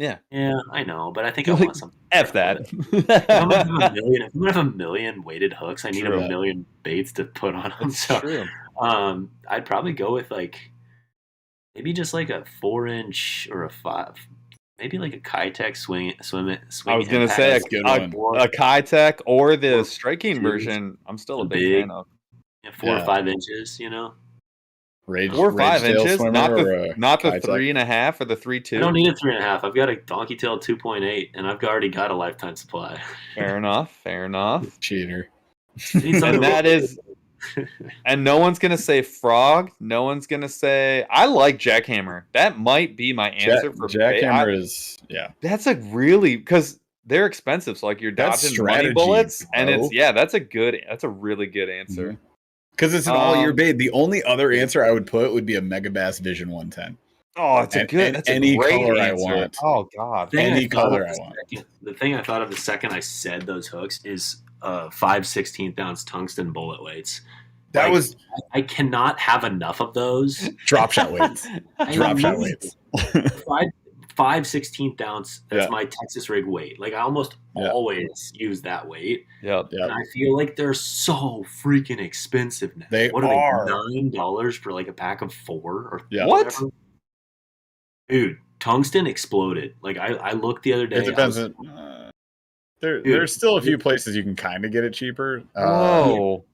Speaker 4: Yeah.
Speaker 3: Yeah, I know, but I think I
Speaker 4: Like,
Speaker 3: want something
Speaker 4: F
Speaker 3: different with
Speaker 4: that.
Speaker 3: it. If I'm gonna have a million weighted hooks, I need a
Speaker 2: True.
Speaker 3: million baits to put on them.
Speaker 4: It's
Speaker 3: So,
Speaker 4: true.
Speaker 3: I'd probably go with like maybe just like a 4 inch or a 5, maybe like a Kitech swing
Speaker 4: I was gonna
Speaker 3: impact.
Speaker 4: say
Speaker 2: That's a good one.
Speaker 4: a Kitech or the
Speaker 3: Or
Speaker 4: striking
Speaker 3: two,
Speaker 4: version. I'm still a big
Speaker 3: big,
Speaker 4: fan of.
Speaker 3: 4 or 5 inches. You know,
Speaker 2: Rage
Speaker 4: 4 or 5
Speaker 2: tail
Speaker 4: inches,
Speaker 2: swimmer or a
Speaker 4: not the
Speaker 2: Kitech?
Speaker 4: 3.5 or the 3.2.
Speaker 3: I don't need a 3.5. I've got a donkey tail 2.8, and I've already got a lifetime supply.
Speaker 4: Fair enough. Fair enough.
Speaker 2: Cheater.
Speaker 3: I need something
Speaker 4: And that
Speaker 3: a little
Speaker 4: is, and no one's gonna say frog. No one's gonna say. I like jackhammer. That might be my answer for
Speaker 2: Jackhammer is
Speaker 4: That's a really because they're expensive. So like you're
Speaker 2: That's
Speaker 4: dodging money
Speaker 2: strategy,
Speaker 4: bullets, and
Speaker 2: bro.
Speaker 4: that's a really good answer.
Speaker 2: Because it's an all-year
Speaker 4: Um,
Speaker 2: bait. The only other answer I would put would be a Mega Bass Vision 110.
Speaker 4: Oh, it's a
Speaker 2: And-
Speaker 4: good.
Speaker 2: and
Speaker 4: That's a
Speaker 2: any
Speaker 4: great
Speaker 2: color I
Speaker 4: answer.
Speaker 2: want.
Speaker 4: Oh God.
Speaker 2: Any color I want.
Speaker 3: The thing I thought of the second I said those hooks is 5/16 ounce tungsten bullet weights.
Speaker 2: That
Speaker 3: Like,
Speaker 2: was
Speaker 3: I cannot have enough of those.
Speaker 2: drop shot weights.
Speaker 3: I
Speaker 2: Drop shot
Speaker 3: love
Speaker 2: weights.
Speaker 3: it. 5/16 ounce. That's
Speaker 2: Yeah.
Speaker 3: my Texas rig weight. Like I almost
Speaker 2: Yeah.
Speaker 3: always use that weight,
Speaker 4: Yep.
Speaker 2: Yeah.
Speaker 3: and I feel like they're so freaking expensive now.
Speaker 2: They
Speaker 3: what
Speaker 2: are.
Speaker 3: $9 for like a pack of 4 or
Speaker 2: Yeah.
Speaker 4: What?
Speaker 3: whatever? Dude, tungsten exploded. Like I looked the other day.
Speaker 2: It depends. There's still a few places you can kind of get it cheaper.
Speaker 4: Whoa.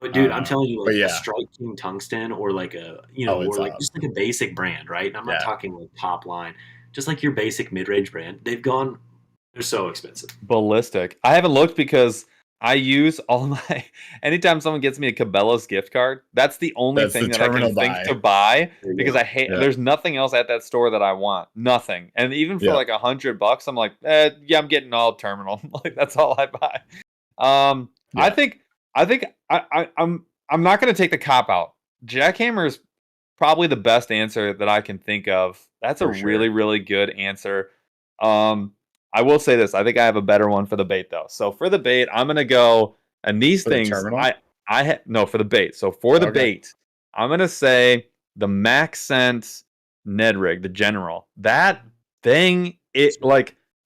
Speaker 3: But dude,
Speaker 2: I
Speaker 3: I'm
Speaker 2: don't
Speaker 3: telling you,
Speaker 2: But
Speaker 3: like
Speaker 2: yeah.
Speaker 3: a Strike King tungsten or like a
Speaker 2: it's
Speaker 3: or like
Speaker 2: up.
Speaker 3: just like a basic brand, right? And I'm not
Speaker 2: Yeah.
Speaker 3: talking like top line, just like your basic mid range brand. They're so expensive.
Speaker 4: Ballistic. I haven't looked because I use all my. Anytime someone gets me a Cabela's gift card, that's the only
Speaker 2: That's
Speaker 4: thing
Speaker 2: the
Speaker 4: that I
Speaker 2: terminal
Speaker 4: can think
Speaker 2: buy.
Speaker 4: to buy
Speaker 3: There you
Speaker 4: because
Speaker 3: go.
Speaker 4: I hate.
Speaker 2: Yeah.
Speaker 4: There's nothing else at that store that I want. Nothing. And even for
Speaker 2: Yeah.
Speaker 4: like $100, I'm like, yeah, I'm getting all terminal. Like that's all I buy.
Speaker 2: Yeah.
Speaker 4: I think I'm not going to take the cop out. Jackhammer is probably the best answer that I can think of. That's
Speaker 2: For
Speaker 4: a
Speaker 2: sure.
Speaker 4: really, really good answer. I will say this. I think I have a better one for the bait though. So for the bait, I'm gonna go and these
Speaker 2: For the
Speaker 4: things.
Speaker 2: terminal?
Speaker 4: No, for the bait. So for the
Speaker 2: Okay.
Speaker 4: bait, I'm gonna say the Maxcent Ned rig, the General. That thing,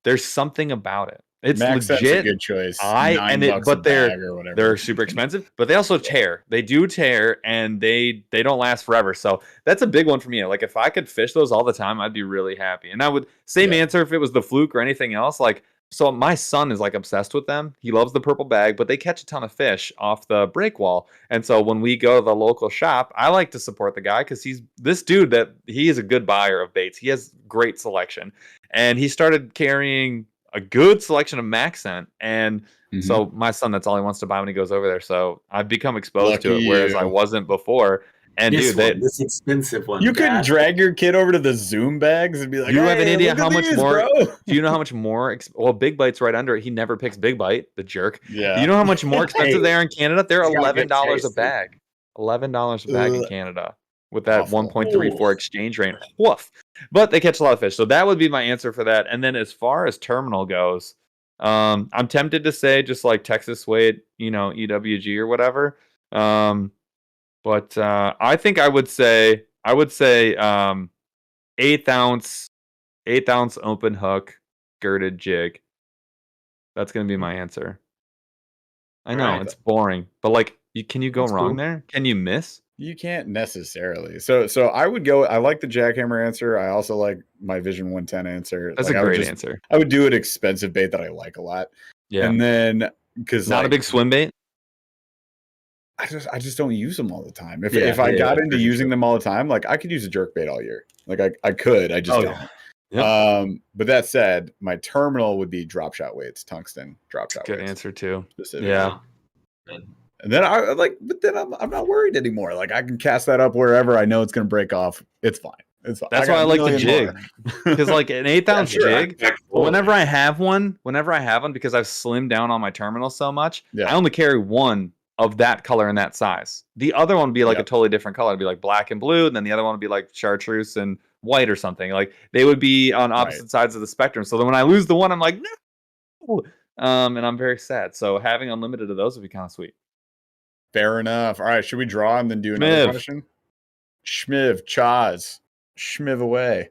Speaker 4: there's something about it. It's
Speaker 2: Max
Speaker 4: legit.
Speaker 2: That's a good choice. $9
Speaker 4: but
Speaker 2: a bag or whatever.
Speaker 4: they're super expensive, but they also tear. They do tear, and they don't last forever. So that's a big one for me. Like if I could fish those all the time, I'd be really happy. And I would same
Speaker 2: Yeah.
Speaker 4: answer if it was the Fluke or anything else. Like so, my son is like obsessed with them. He loves the purple bag, but they catch a ton of fish off the break wall. And so when we go to the local shop, I like to support the guy because he's this dude that he is a good buyer of baits. He has great selection, and he started carrying a good selection of Maxcent. And so my son, that's all he wants to buy when he goes over there. So I've become exposed to
Speaker 2: Lucky
Speaker 4: it, whereas I
Speaker 2: you.
Speaker 4: wasn't before. And
Speaker 3: This expensive one.
Speaker 2: You couldn't drag your kid over to the Zoom bags and be like,
Speaker 4: Do you have an
Speaker 2: "Hey,
Speaker 4: idea
Speaker 2: look at
Speaker 4: how much
Speaker 2: these,
Speaker 4: more-
Speaker 2: bro."
Speaker 4: do you know how much more? Well, Big Bite's right under it. He never picks Big Bite, the jerk.
Speaker 2: Yeah.
Speaker 4: Do you know how much more expensive they are in Canada? They're
Speaker 3: It's got good
Speaker 4: $11 a
Speaker 3: taste,
Speaker 4: bag. $11 a bag in
Speaker 2: Ugh.
Speaker 4: Canada with that
Speaker 2: Awful.
Speaker 4: 1.34 exchange rate. Woof. But they catch a lot of fish. So that would be my answer for that. And then as far as terminal goes, I'm tempted to say just like Texas weight, EWG or whatever. But I think I would say 8 ounce open hook girded jig. That's gonna be my answer. I know
Speaker 3: Right.
Speaker 4: it's boring, but like, can you go
Speaker 3: That's
Speaker 4: wrong
Speaker 3: cool.
Speaker 4: there? Can you miss?
Speaker 2: You can't necessarily. So I would go. I like the jackhammer answer. I also like my Vision 110 answer.
Speaker 4: That's
Speaker 2: Like,
Speaker 4: a
Speaker 2: I would
Speaker 4: great
Speaker 2: just-
Speaker 4: answer.
Speaker 2: I would do an expensive bait that I like a lot.
Speaker 4: Yeah,
Speaker 2: And then because
Speaker 4: not a big swim bait.
Speaker 2: I just don't use them all the time. If
Speaker 4: Yeah,
Speaker 2: I
Speaker 4: yeah,
Speaker 2: got
Speaker 4: yeah,
Speaker 2: into
Speaker 4: true,
Speaker 2: using
Speaker 4: true.
Speaker 2: them all the time, like I could use a jerk bait all year. Like I could. I just
Speaker 4: Oh,
Speaker 2: don't.
Speaker 4: yeah.
Speaker 2: But that said, my terminal would be drop shot weights, tungsten drop shot
Speaker 4: Good
Speaker 2: weights.
Speaker 4: answer too.
Speaker 2: Specifically.
Speaker 4: Yeah.
Speaker 2: And then but then I'm not worried anymore. Like I can cast that up wherever I know it's going to break off. It's fine. It's fine.
Speaker 4: That's
Speaker 2: got
Speaker 4: why I
Speaker 2: a
Speaker 4: like the
Speaker 2: million
Speaker 4: jig.
Speaker 2: more.
Speaker 4: Because like an 8 ounce
Speaker 2: sure.
Speaker 4: jig, whenever I have one, because I've slimmed down on my terminal so much,
Speaker 2: Yeah.
Speaker 4: I only carry one of that color and that size. The other one would be like
Speaker 2: Yeah.
Speaker 4: a totally different color. It'd be like black and blue, and then the other one would be like chartreuse and white or something. Like they would be on opposite sides of the spectrum. So then when I lose the one, I'm like, no. And I'm very sad. So having unlimited of those would be kind of sweet.
Speaker 2: Fair enough. All right, should we draw and then do another
Speaker 4: Schmiv.
Speaker 2: question? Schmiv, Chaz, Schmiv away.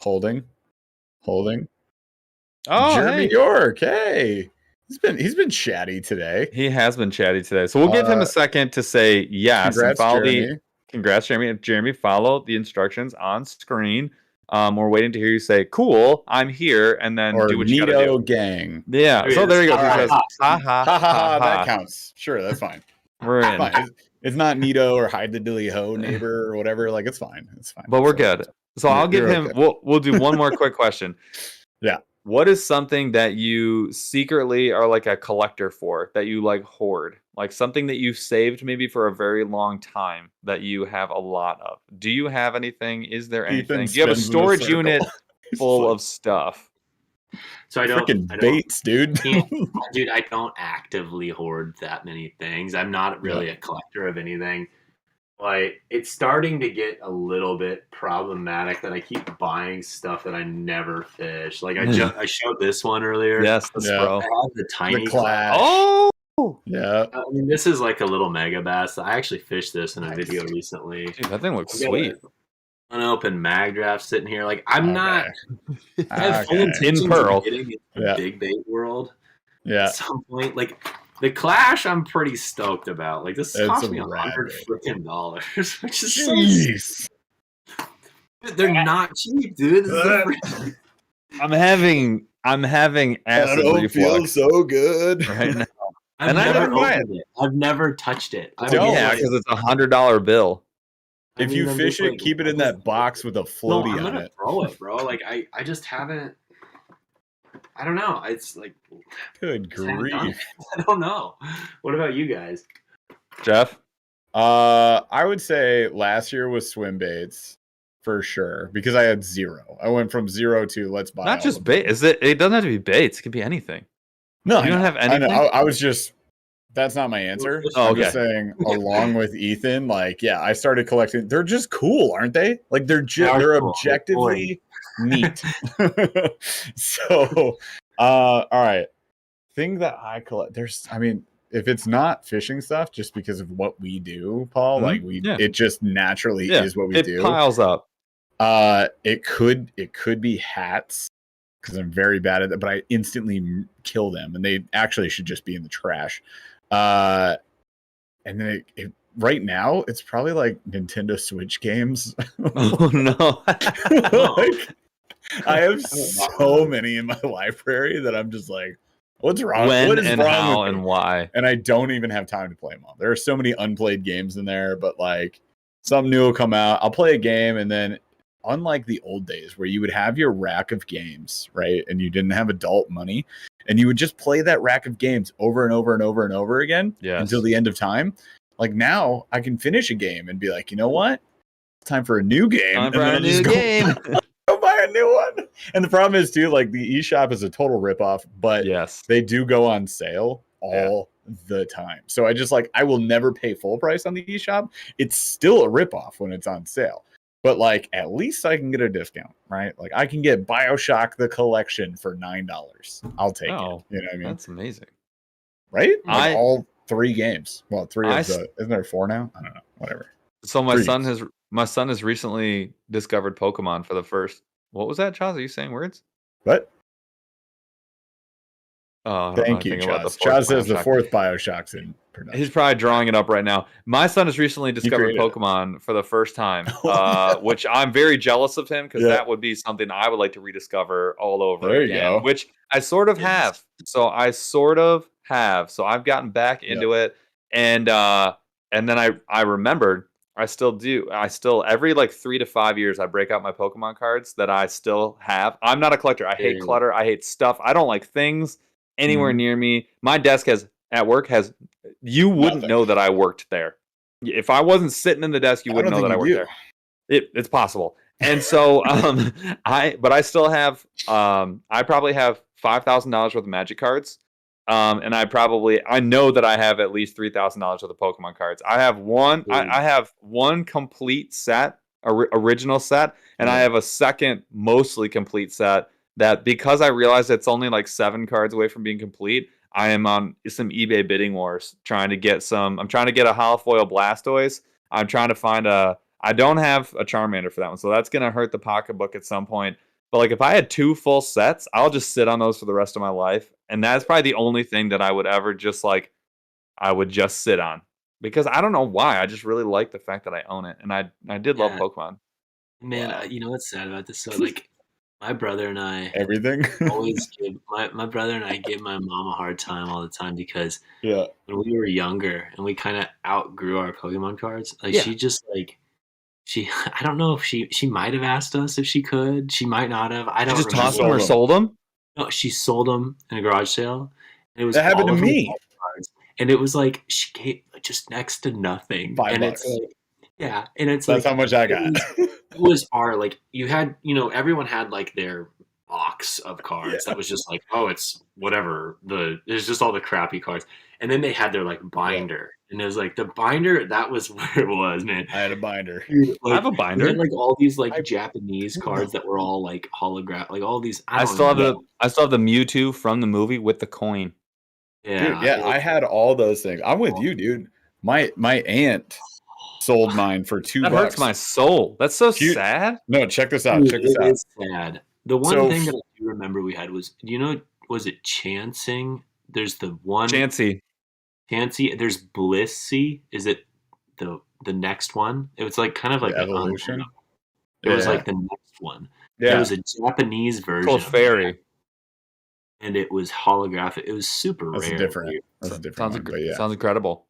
Speaker 2: Holding. holding.
Speaker 4: Oh,
Speaker 2: Jeremy
Speaker 4: hey.
Speaker 2: York. Hey. He's been chatty today.
Speaker 4: He has been chatty today. So we'll give him a second to say yes and
Speaker 2: Congrats,
Speaker 4: follow
Speaker 2: Jeremy.
Speaker 4: congrats, Jeremy. Jeremy, follow the instructions on screen. We're waiting to hear you say, cool, I'm here, and then
Speaker 2: Or
Speaker 4: do what you gotta do.
Speaker 2: Neato gang.
Speaker 4: Yeah. So there you go. He says, ha ha
Speaker 2: Ha ha ha. That
Speaker 4: ha.
Speaker 2: counts. Sure, that's fine.
Speaker 4: We're in.
Speaker 2: Fine. It's not Neato or hide the dilly ho neighbor or whatever. Like, it's fine. It's fine.
Speaker 4: But we're good. So I'll give him.
Speaker 2: Okay.
Speaker 4: We'll do one more quick question.
Speaker 2: Yeah.
Speaker 4: What is something that you secretly are like a collector for, that you like hoard? Like something that you've saved maybe for a very long time that you have a lot of. Do you have anything? Is there anything? Do you have a storage unit full of stuff?
Speaker 3: So I don't.
Speaker 2: Freaking baits, dude.
Speaker 3: Dude, I don't actively hoard that many things. I'm not really a collector of anything. Like, it's starting to get a little bit problematic that I keep buying stuff that I never fish. Like I showed this one earlier.
Speaker 4: Yes, the Spro.
Speaker 3: I have the tiny
Speaker 2: Clash.
Speaker 4: Oh,
Speaker 2: yeah.
Speaker 3: I mean, this is like a little mega bass. I actually fished this in a video recently.
Speaker 4: Dude, that thing looks sweet.
Speaker 3: Unopened mag draft sitting here. Like, I'm not. I have full
Speaker 2: Okay.
Speaker 3: intentions
Speaker 4: In Pearl.
Speaker 3: of getting into the big bait world.
Speaker 2: Yeah.
Speaker 3: At some point, like. The Clash, I'm pretty stoked about. Like, this cost me
Speaker 2: $100
Speaker 3: $100, which is so.
Speaker 2: Jeez.
Speaker 3: They're not cheap, dude.
Speaker 4: I'm having acid reflux.
Speaker 2: Feels so good
Speaker 4: right now.
Speaker 3: I've never touched it.
Speaker 4: Yeah, because it's $100 bill.
Speaker 2: If you fish it, keep it in that box with a floaty
Speaker 3: I'm
Speaker 2: on
Speaker 3: gonna
Speaker 2: it.
Speaker 3: throw it, bro. Like I just haven't. I don't know. It's like
Speaker 2: Good grief.
Speaker 3: I don't know. What about you guys?
Speaker 4: Jeff?
Speaker 2: I would say last year was swim baits for sure because I had 0. I went from 0 to let's buy.
Speaker 4: Not just bait. It doesn't have to be baits. It could be anything.
Speaker 2: No,
Speaker 4: you don't have anything.
Speaker 2: I was just. That's not my answer. I'm just saying, along with Ethan, like, yeah, I started collecting. They're just cool, aren't they? Like, they're cool. Objectively neat. So, all right. Thing that I collect, if it's not fishing stuff, just because of what we do, Paul, it just naturally is what we do.
Speaker 4: It piles up.
Speaker 2: It could be hats because I'm very bad at that, but I instantly kill them, and they actually should just be in the trash. And then right now it's probably like Nintendo Switch games.
Speaker 4: Oh no.
Speaker 2: Like, I have so many in my library that I'm just like, what's wrong?
Speaker 4: What is and wrong how and why?
Speaker 2: And I don't even have time to play them all. There are so many unplayed games in there, but like something new will come out. I'll play a game, and then unlike the old days where you would have your rack of games, right? And you didn't have adult money, and you would just play that rack of games over and over and over and over again until the end of time. Like now I can finish a game and be like, you know what? It's time for a new game.
Speaker 4: Time for a new game.
Speaker 2: Go buy a new one. And the problem is too, like the eShop is a total ripoff, but they do go on sale all the time. So I will never pay full price on the eShop. It's still a ripoff when it's on sale. But like at least I can get a discount, right? Like I can get BioShock the collection for $9. I'll take it. You know what I mean?
Speaker 4: That's amazing.
Speaker 2: Right? Like all 3 games. Well, 3 of isn't there 4 now? I don't know. Whatever.
Speaker 4: So my son has recently discovered Pokemon for the first. What was that, Chaz? Are you saying words?
Speaker 2: What?
Speaker 4: Oh,
Speaker 2: thank you, Chaz. Chaz says the 4th BioShock's in production.
Speaker 4: He's probably drawing it up right now. My son has recently discovered Pokemon for the first time, which I'm very jealous of him because that would be something I would like to rediscover all over again. Which I sort of have. So I've gotten back into it, and then I remembered. I still do. Every like 3 to 5 years, I break out my Pokemon cards that I still have. I'm not a collector. I hate clutter. I hate stuff. I don't like things anywhere near me. My desk at work you wouldn't know that I worked there. If I wasn't sitting in the desk, you wouldn't know that I worked there. It's possible. And so I still have I probably have $5,000 worth of Magic cards. And I know that I have at least $3,000 worth of Pokemon cards. I have one. I have one complete set, original set, and I have a second mostly complete set. That because I realized it's only like 7 cards away from being complete, I am on some eBay bidding wars trying to get some. I'm trying to get a holofoil Blastoise. I'm trying to find I don't have a Charmander for that one, so that's gonna hurt the pocketbook at some point. But like if I had 2 full sets, I'll just sit on those for the rest of my life. And that's probably the only thing that I would ever just like I would just sit on. Because I don't know why. I just really like the fact that I own it. And I did love Pokemon.
Speaker 3: Man,
Speaker 2: Wow.
Speaker 3: you know what's sad about this? So like my brother and I
Speaker 2: Everything.
Speaker 3: always give my brother and I give my mom a hard time all the time because
Speaker 2: Yeah.
Speaker 3: when we were younger and we kind of outgrew our Pokemon cards, like
Speaker 4: Yeah.
Speaker 3: she just like she I don't know if she might have asked us if she could. She might not have. I
Speaker 4: You
Speaker 3: don't
Speaker 4: just
Speaker 3: remember.
Speaker 4: tossed them or
Speaker 2: Sold 'em.
Speaker 4: sold them?
Speaker 3: No, she sold them in a garage sale. And it was
Speaker 2: That happened
Speaker 3: all
Speaker 2: to
Speaker 3: of her
Speaker 2: me.
Speaker 3: cards. And it was like she gave just next to nothing. And it's
Speaker 2: $5.
Speaker 3: like yeah, and it's
Speaker 2: That's
Speaker 3: like
Speaker 2: how much I
Speaker 3: it
Speaker 2: got.
Speaker 3: was our like you had everyone had like their box of cards that was just like it's whatever it's just all the crappy cards, and then they had their like binder, and it was like the binder that was where it was, man.
Speaker 2: I had a binder.
Speaker 3: Dude,
Speaker 4: I have a
Speaker 3: we
Speaker 4: binder.
Speaker 3: had like all these like
Speaker 2: I-
Speaker 3: Japanese cards that were all like holograph, like all these.
Speaker 4: I still have the Mewtwo from the movie with the coin.
Speaker 2: Dude, yeah, I had all those things. I'm with you, dude. My aunt sold mine for $2.
Speaker 4: That hurts my soul. That's so
Speaker 2: Cute.
Speaker 4: sad.
Speaker 2: No, check this out. Check this
Speaker 3: It
Speaker 2: out.
Speaker 3: is sad. The one
Speaker 2: So-
Speaker 3: thing that I do remember we had was was it Chancing? There's the one
Speaker 4: Chansey.
Speaker 3: Chansey. There's Blissey. Is it the next one? It was like kind of like
Speaker 2: The
Speaker 3: an
Speaker 2: evolution.
Speaker 3: It was
Speaker 2: Yeah.
Speaker 3: like the next one. It
Speaker 2: Yeah.
Speaker 3: was a Japanese version.
Speaker 4: Called
Speaker 3: of
Speaker 4: Fairy.
Speaker 3: that, and it was holographic. It was super
Speaker 2: That's
Speaker 3: rare.
Speaker 2: different.
Speaker 3: dude.
Speaker 2: That's a different
Speaker 4: Sounds
Speaker 2: one, but yeah.
Speaker 4: sounds incredible.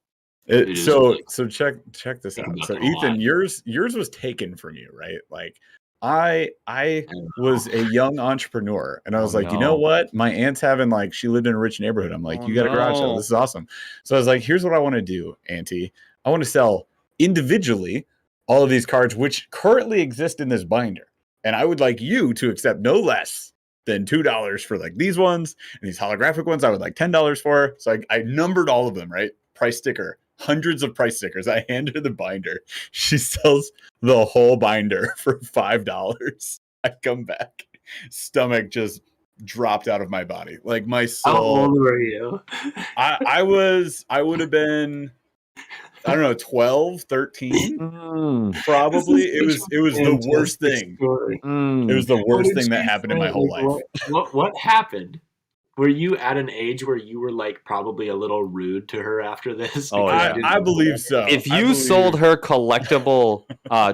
Speaker 3: It is
Speaker 2: So
Speaker 3: really-
Speaker 2: so check this
Speaker 3: Think
Speaker 2: out.
Speaker 3: about
Speaker 2: So
Speaker 3: that a lot.
Speaker 2: Ethan, yours was taken from you, right? Like I
Speaker 3: don't
Speaker 2: was a young entrepreneur, and I was
Speaker 4: Oh,
Speaker 2: like, you know
Speaker 4: no.
Speaker 2: what? My aunt's having like she lived in a rich neighborhood. I'm like,
Speaker 4: Oh,
Speaker 2: you got a garage sale.
Speaker 4: no.
Speaker 2: This is awesome. So I was like, here's what I want to do, Auntie. I want to sell individually all of these cards which currently exist in this binder, and I would like you to accept no less than $2 for like these ones, and these holographic ones I would like $10 for. So I numbered all of them, right? Price sticker. Hundreds of price stickers. I hand her the binder. She sells the whole binder for $5. I come back, stomach just dropped out of my body. Like my
Speaker 3: How old
Speaker 2: soul.
Speaker 3: were you?
Speaker 2: I would have been, I don't know, 12, 13, probably. It was the worst thing. It was the
Speaker 3: What
Speaker 2: worst
Speaker 3: did
Speaker 2: thing that
Speaker 3: she
Speaker 2: happened in my
Speaker 3: say?
Speaker 2: whole
Speaker 3: Like,
Speaker 2: life.
Speaker 3: What happened? Were you at an age where you were like probably a little rude to her after this?
Speaker 4: Oh,
Speaker 3: Because
Speaker 4: yeah.
Speaker 3: you didn't
Speaker 2: I
Speaker 3: know
Speaker 2: believe
Speaker 3: that?
Speaker 2: so.
Speaker 4: If
Speaker 2: I
Speaker 4: you
Speaker 2: believe-
Speaker 4: sold her collectible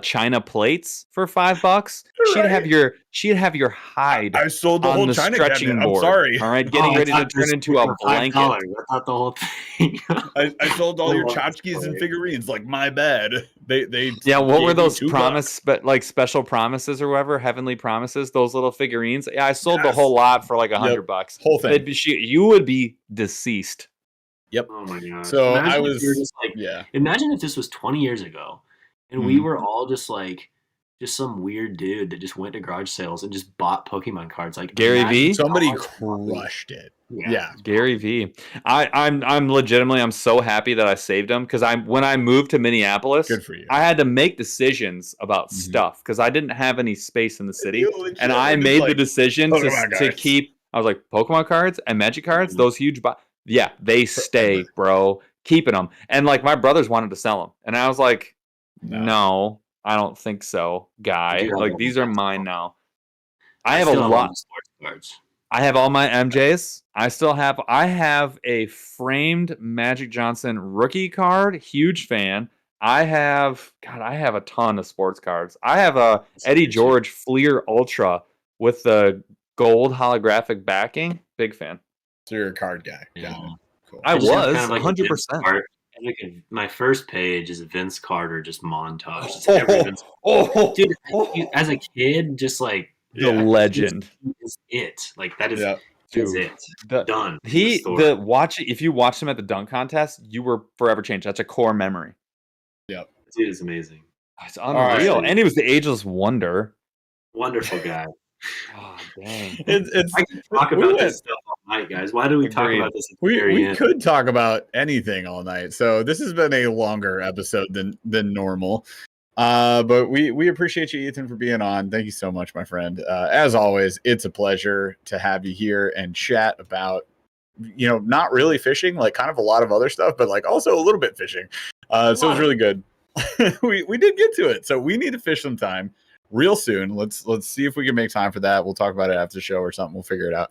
Speaker 4: China plates for $5, she'd
Speaker 2: Right.
Speaker 4: she'd have your hide
Speaker 2: I sold the
Speaker 4: on
Speaker 2: whole
Speaker 4: the
Speaker 2: China
Speaker 4: stretching
Speaker 2: cabinet.
Speaker 4: board.
Speaker 2: I'm sorry.
Speaker 4: All right, getting
Speaker 3: Oh, I
Speaker 4: ready to
Speaker 3: thought this
Speaker 4: turn into
Speaker 3: was
Speaker 4: a
Speaker 3: for
Speaker 4: blanket.
Speaker 3: $5. I thought the whole thing.
Speaker 2: I sold all
Speaker 3: I
Speaker 2: your
Speaker 3: love this
Speaker 2: tchotchkes and
Speaker 3: story.
Speaker 2: figurines. Like my bad. They
Speaker 4: Yeah, what were
Speaker 2: gave me
Speaker 4: those
Speaker 2: $2.
Speaker 4: promise, but like special promises or whatever, heavenly promises? Those little figurines. Yeah, I sold the
Speaker 2: Yes.
Speaker 4: whole lot for like
Speaker 2: Yep.
Speaker 4: $100.
Speaker 2: Whole thing.
Speaker 4: You would be deceased.
Speaker 2: Yep.
Speaker 3: Oh my god!
Speaker 2: So
Speaker 3: imagine
Speaker 2: I
Speaker 3: if
Speaker 2: was
Speaker 3: you were just like,
Speaker 2: yeah.
Speaker 3: imagine if this was 20 years ago, and we
Speaker 2: Mhm.
Speaker 3: were all just like, just some weird dude that just went to garage sales and just bought Pokemon cards. Like
Speaker 4: Gary
Speaker 3: imagine
Speaker 4: V?
Speaker 3: how
Speaker 2: Somebody
Speaker 3: much money-
Speaker 2: crushed it. Yeah.
Speaker 4: Gary V. I'm legitimately I'm so happy that I saved him because when I moved to Minneapolis,
Speaker 2: Good for you.
Speaker 4: I had to make decisions about
Speaker 2: Mhm.
Speaker 4: stuff because I didn't have any space in the city,
Speaker 2: You legit
Speaker 4: and
Speaker 2: were
Speaker 4: I
Speaker 2: just
Speaker 4: made the
Speaker 2: like,
Speaker 4: decision
Speaker 2: Pokemon
Speaker 4: to
Speaker 2: cards.
Speaker 4: keep. I was like Pokemon cards and Magic cards,
Speaker 3: Mhm.
Speaker 4: those huge. Yeah, they stay,
Speaker 2: Forever.
Speaker 4: bro. Keeping them, and like my brothers wanted to sell them, and I was like, no, I don't think so, guy.
Speaker 3: You have
Speaker 4: Like
Speaker 3: all
Speaker 4: these
Speaker 3: the
Speaker 4: are
Speaker 3: best
Speaker 4: mine
Speaker 3: ones.
Speaker 4: now. I have a
Speaker 3: still all
Speaker 4: lot.
Speaker 3: the sports cards.
Speaker 4: I have all my MJs. I have a framed Magic Johnson rookie card. Huge fan. I have a ton of sports cards. I have a
Speaker 3: That's
Speaker 4: Eddie
Speaker 3: good shit.
Speaker 4: George Fleer Ultra with the gold holographic backing. Big fan.
Speaker 2: So you're a card guy.
Speaker 3: Yeah.
Speaker 2: Got it. Cool.
Speaker 4: I
Speaker 3: just have
Speaker 4: was
Speaker 3: kind of like a
Speaker 4: 100%.
Speaker 3: Vince Carter- like my first page is a Vince Carter just montage. It's every Vince- Dude, as a kid, just like
Speaker 4: The legend.
Speaker 3: is it. Like that is
Speaker 2: Yeah.
Speaker 3: is
Speaker 4: Dude.
Speaker 3: it.
Speaker 4: The-
Speaker 3: Done.
Speaker 4: If you watch him at the dunk contest, you were forever changed. That's a core memory.
Speaker 3: Dude is amazing.
Speaker 4: It's
Speaker 2: right.
Speaker 4: unreal. And he was the ageless wonder.
Speaker 3: Wonderful guy.
Speaker 4: Oh, dang.
Speaker 2: It's
Speaker 3: I can talk
Speaker 2: we
Speaker 3: about
Speaker 2: went-
Speaker 3: this stuff all night, guys. Why do we talk
Speaker 4: Agreed.
Speaker 3: about this at the very
Speaker 2: we
Speaker 3: end?
Speaker 2: could talk about anything all night. So this has been a longer episode than normal. But we appreciate you, Ethan, for being on. Thank you so much, my friend. As always, it's a pleasure to have you here and chat about, not really fishing, like kind of a lot of other stuff, but like also a little bit fishing. So it was really good. we did get to it. So we need to fish sometime. real soon. Let's see if we can make time for that. We'll talk about it after the show or something. We'll figure it out.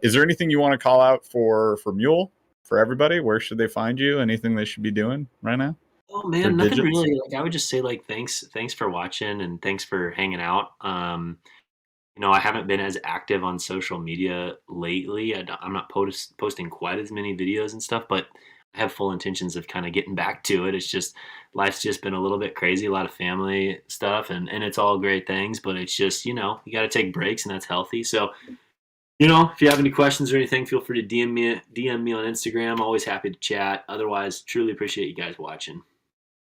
Speaker 2: Is there anything you want to call out for Mule, for everybody? Where should they find you? Anything they should be doing right now?
Speaker 3: Oh man, nothing really. Like I would just say like thanks for watching and thanks for hanging out. I haven't been as active on social media lately. I'm not posting quite as many videos and stuff, but I have full intentions of kind of getting back to it. It's just life's just been a little bit crazy, a lot of family stuff, and it's all great things, but it's just you got to take breaks, and that's healthy. So if you have any questions or anything, feel free to DM me on Instagram. Always happy to chat. Otherwise, truly appreciate you guys watching.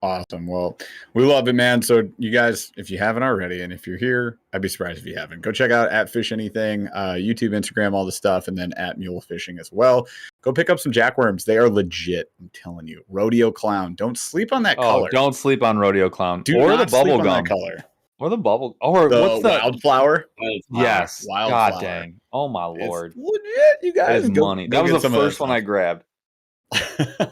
Speaker 2: Awesome. Well, we love it, man. So you guys, if you haven't already, and if you're here, I'd be surprised if you haven't, go check out @FishAnything, YouTube, Instagram, all the stuff, and then @MuleFishing as well. Go pick up some jackworms. They are legit. I'm telling you. Rodeo Clown. Don't sleep on that color.
Speaker 4: Don't sleep on Rodeo Clown.
Speaker 2: Or the bubble gum color.
Speaker 4: Or the bubble. Or what's the
Speaker 2: wildflower?
Speaker 4: Yes.
Speaker 2: Wildflower.
Speaker 4: God dang. Oh my Lord.
Speaker 2: It's legit, you guys.
Speaker 4: That is money. That was the first one I grabbed.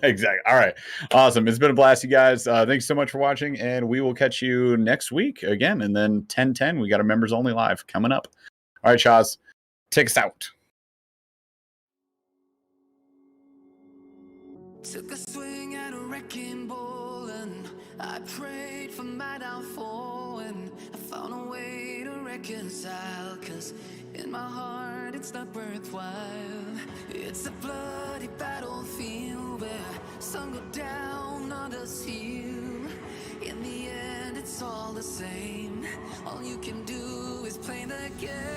Speaker 2: Exactly. All right. Awesome. It's been a blast, you guys. Thanks so much for watching, and we will catch you next week again. And then 10/10, we got a members only live coming up. All right, Chaz, take us out.
Speaker 1: Took a swing at a wrecking ball and I prayed for my downfall, and I found a way to reconcile, 'cause in my heart it's not worthwhile. It's a bloody battlefield where some go down, others heal. In the end it's all the same. All you can do is play the game.